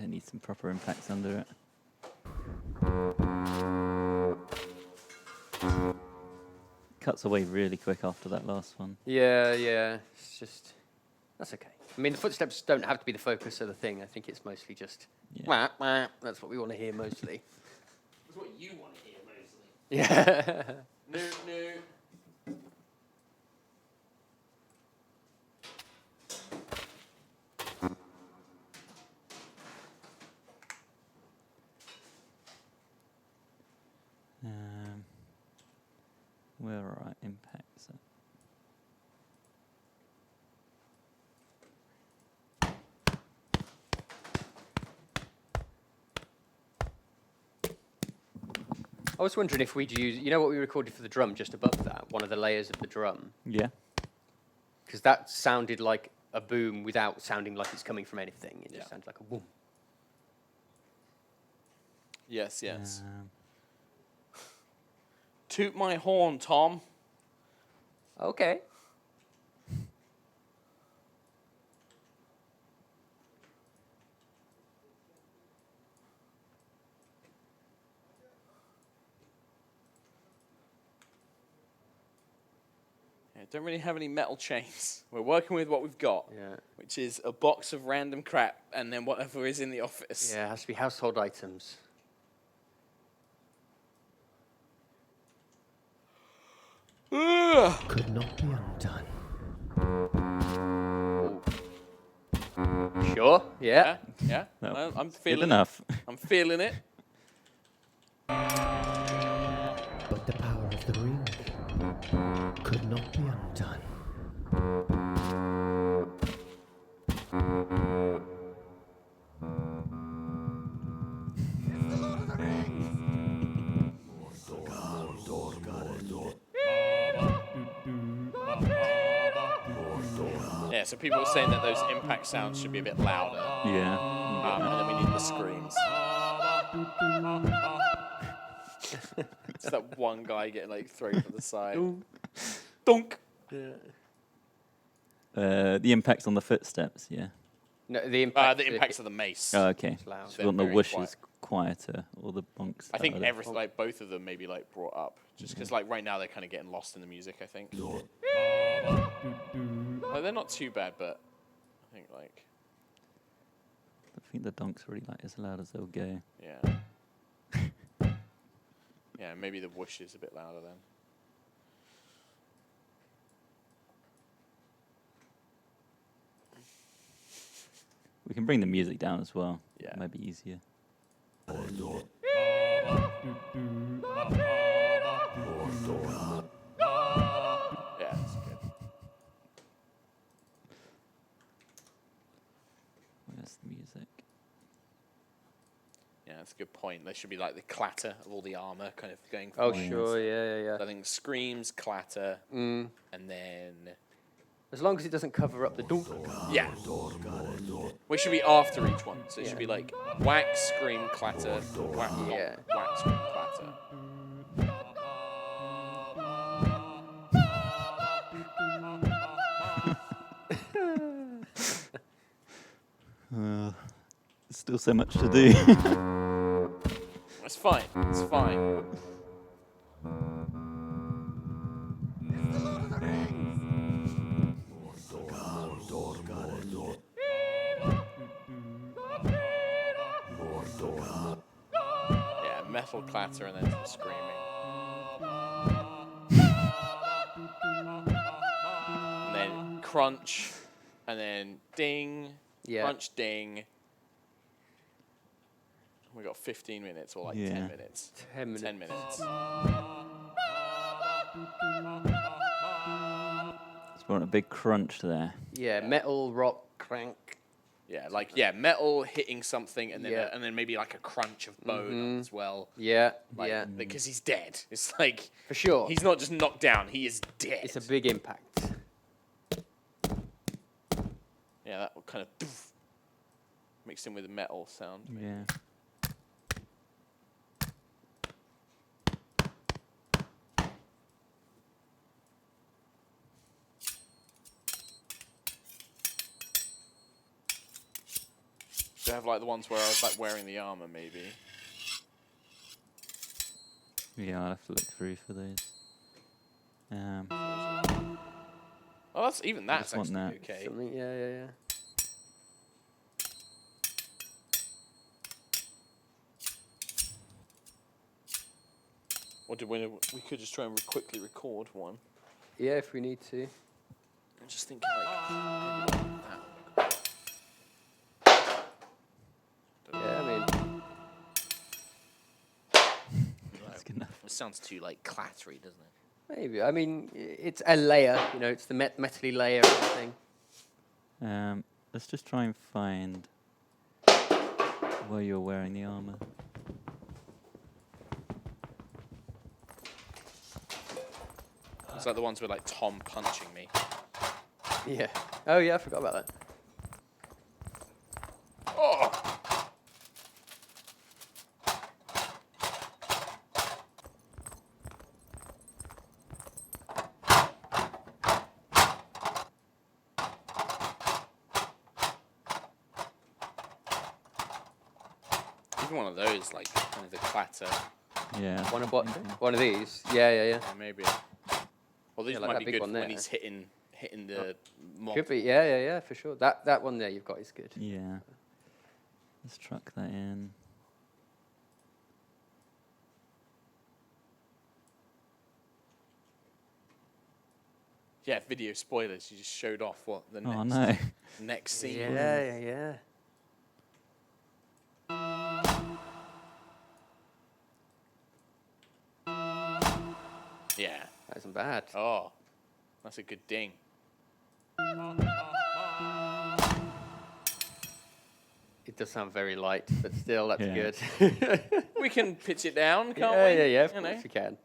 It needs some proper impacts under it. Cuts away really quick after that last one. Yeah. It's just that's okay. I mean, the footsteps don't have to be the focus of the thing. I think it's mostly just Yeah. wah. That's what we want to hear mostly. That's what you want to hear mostly. Yeah. No. Where are our impacts at? I was wondering if we'd use, you know what we recorded for the drum just above that, one of the layers of the drum, Yeah. because that sounded like a boom without sounding like it's coming from anything. It just Yeah. sounded like a boom. Yes. Um, Toot my horn, Tom. Okay. Yeah, don't really have any metal chains. We're working with what we've got, Yeah. which is a box of random crap and then whatever is in the office. Yeah, it has to be household items. Ugh. Could not be undone. Sure. Yeah. Yeah. No, Well, I'm Good feeling enough. I'm feeling it. But the power of the ring could not be undone. It's the Lord of the Rings! Yeah, so people were saying that those impact sounds should be a bit louder. Yeah. And then we need the screams. It's that one guy getting like thrown from the side. Dunk. The impacts on the footsteps, yeah. No, the impact. The impacts of the mace. Oh, okay. loud. So you want the They're very whooshes quieter, or the bonks. I think louder. everything, like both of them, maybe like brought up, just because like right now they're kind of getting lost in the music. I think. Like, they're not too bad, but I think like I think the donks are really like as loud as they'll go. yeah, yeah, maybe the whoosh is a bit louder then. We can bring the music down as well. Yeah. Might be easier. Yeah, that's good. Where's the music? Yeah, that's a good point. There should be like the clatter of all the armor kind of going Oh, forwards. sure. Yeah. So I think screams, clatter, and then As long as it doesn't cover up the dunk. yeah, which should be after each one. So it should be like whack, scream, clatter, whack, Yeah. whack, scream, clatter. Still so much to do. It's fine. It's fine. Yeah, metal clatter and then some screaming. And then crunch, and then ding, Yeah. crunch, ding. We got 15 minutes or like 10 minutes. 10 minutes. 10 minutes. Just want a big crunch there. Yeah, metal, rock, crank. Yeah, metal hitting something, and then Yeah. and then maybe like a crunch of bone as well. Yeah, Like, yeah. because he's dead. It's like For sure. he's not just knocked down; he is dead. It's a big impact. Yeah, that kind of mixed in with the metal sound. Yeah. Do you have like the ones where I was like wearing the armor, maybe? Yeah, I'll have to look through for those. Oh, that's even that's just want actually that. okay. Something, yeah. Or we could just try and quickly record one. Yeah, if we need to. I'm just thinking like maybe like that. Yeah, I mean, That's good enough. It sounds too like clattery, doesn't it? maybe. I mean, it's a layer, it's the metally layer of the thing. Let's just try and find where you're wearing the armor. It's like the ones with like Tom punching me. Yeah. Oh, yeah, I forgot about that. Oh! Even one of those, like kind of the clatter. Yeah. One of these? Yeah. Yeah, maybe. Well, these Yeah, like might that be big good one when there. he's hitting the mob. Could be, yeah, for sure. That one there you've got is good. Yeah. Let's truck that in. Yeah, video spoilers. You just showed off what the Oh next no. next scene. Yeah. Yeah. That isn't bad. Oh, that's a good ding. It does sound very light, but still, that's Yeah. good. We can pitch it down, can't yeah, we? yeah, of You know, course you can.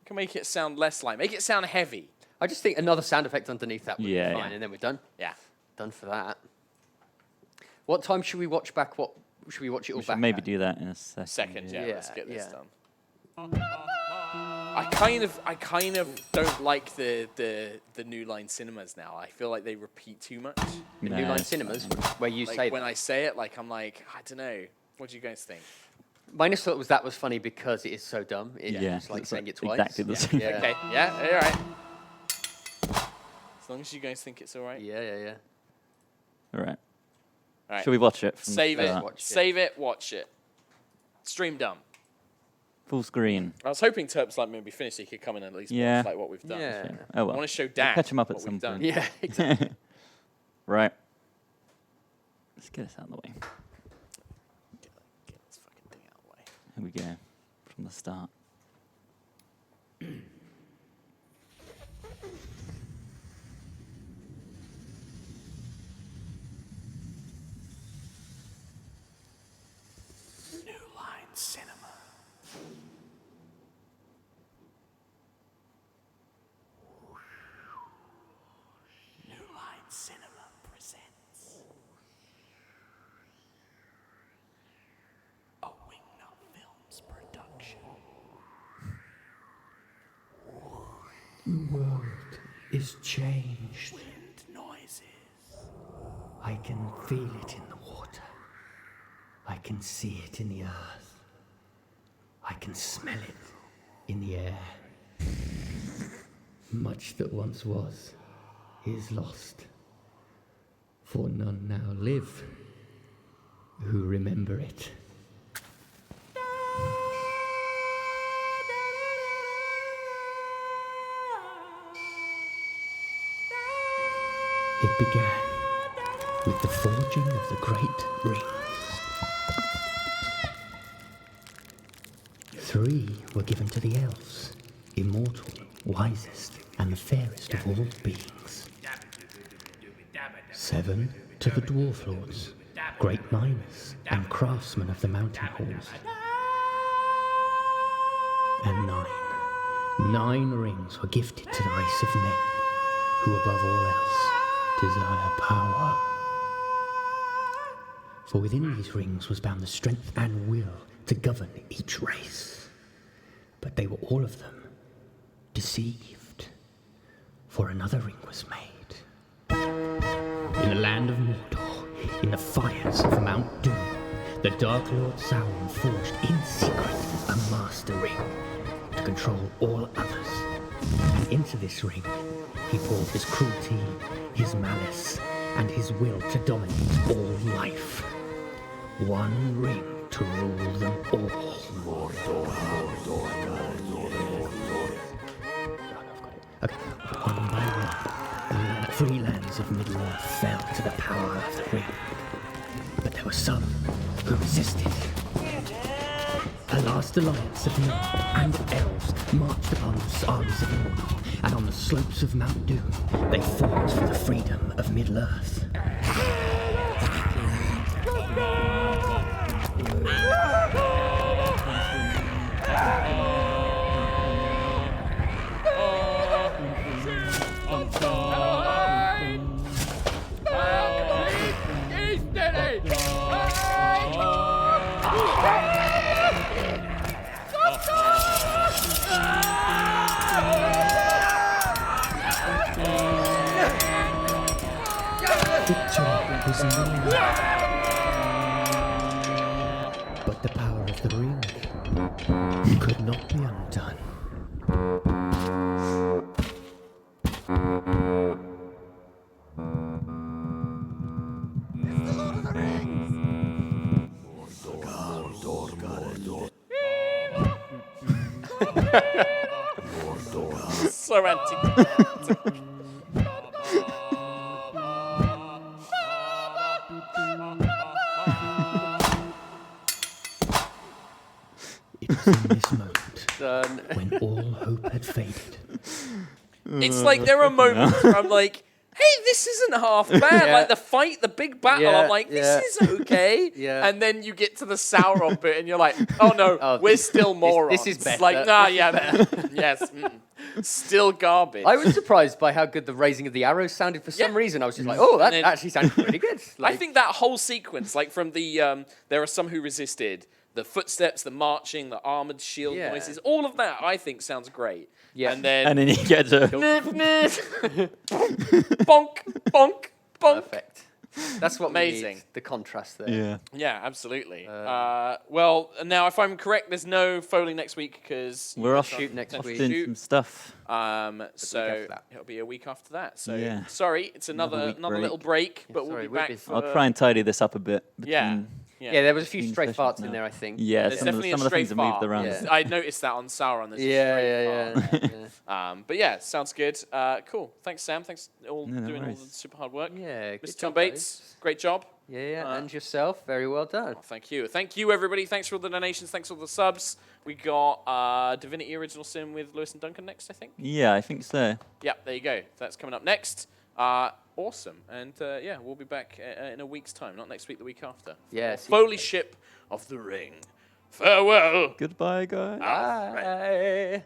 can make it sound less light. Make it sound heavy. I just think another sound effect underneath that would Yeah, be yeah. fine, and then we're done. Yeah. Done for that. What time should we watch back? What should we watch it all We should back? maybe at? do that in a second. Second, yeah. Yeah, Let's get this yeah. done. I kind of don't like the New Line cinemas now. I feel like they repeat too much. The No, New Line it's Cinemas, fine. where you Like say when that. I say it, like I'm like, I don't know. What do you guys think? My initial thought was that was funny because it is so dumb. Yeah, It's like it's saying like it twice. exactly the same. Yeah. Okay. Yeah. All right. As long as you guys think it's all right. Yeah. All right. All right. Should we watch it? From Save the it. start? Watch it. Save it. Watch it. Stream done. Full screen. I was hoping Terps like maybe finish so he could come in and at least Yeah. watch like what we've done. Yeah. Oh I well. want to show Dan. catch him up at what some we've done. point. Yeah, exactly. Right. Let's get this out of the way. Get this fucking thing out of the way. Here we go. From the start. New Line Cinema. New Line Cinema presents a Wingnut Films production. The world is changed. Wind noises. I can feel it in the water. can see it in the earth. I can smell it in the air. Much that once was is lost, for none now live who remember it. It began with the forging of the great rings. 3 were given to the elves, immortal, wisest, and the fairest of all beings. 7 to the dwarf lords, great miners and craftsmen of the mountain halls. And 9 rings were gifted to the race of men, who above all else desire power. For within these rings was bound the strength and will to govern each race. But they were all of them deceived, for another ring was made. In the land of Mordor, in the fires of Mount Doom, the Dark Lord Sauron forged in secret a master ring to control all others. And into this ring, he poured his cruelty, his malice, and his will to dominate all life. One ring to rule them all. Okay, one by one, the 3 lands of Middle-earth fell to the power of the ring. But there were some who resisted. A last alliance of men and elves marched upon the armies of Mordor, and on the slopes of Mount Doom, they fought for the freedom of Middle-earth. Victory was near, but the power of the ring could not be undone. It's the Lord of the Rings! So anti. It was in this moment when all hope had faded. It's like there are moments where I'm like, hey, this isn't half bad. Yeah. Like the fight, the big battle, Yeah, I'm like, this is okay. Yeah. And then you get to the Sauron bit and you're like, oh no, Oh, we're still morons. this is better. Like, nah, This is yeah, yes. Still garbage. I was surprised by how good the raising of the arrows sounded. For some Yeah. reason, I was just like, oh, that And then- actually sounded pretty good. I think that whole sequence, like from the, there are some who resisted, the footsteps, the marching, the armored shield Yeah. noises, all of that I think sounds great. Yeah. And then, And then you get to bonk, bonk, bonk. Perfect. That's what Amazing. we need, the contrast there. yeah. Yeah, absolutely. Well, now if I'm correct, there's no Foley next week because We're off Shoot next off week. doing some stuff. So after that. it'll be a week after that. So Yeah. sorry, it's Another another week little break, but we'll sorry, be we're back busy. for. I'll try and tidy this up a bit. Yeah. between- Yeah, there was a few Being stray sessions farts in now. there, I think. Yeah, There's some of the definitely a things stray have moved fart. around. Yeah. I noticed that on Sauron. There's a Yeah, stray fart. yeah. But yeah, sounds good. Cool. Thanks, Sam. Thanks all No doing all worries. the super hard work. Yeah, good Mr. Tom job, Bates, guys. great job. Yeah, and yourself, very well done. Thank you. Thank you, everybody. Thanks for all the donations. Thanks for all the subs. We got Divinity Original Sin with Lewis and Duncan next, I think. Yeah, I think so. Yeah, there you go. That's coming up next. Awesome. And yeah, we'll be back in a week's time. Not next week, the week after. Yeah, For FOLEYSHIP of the Ring. Farewell. Goodbye, guys. Bye.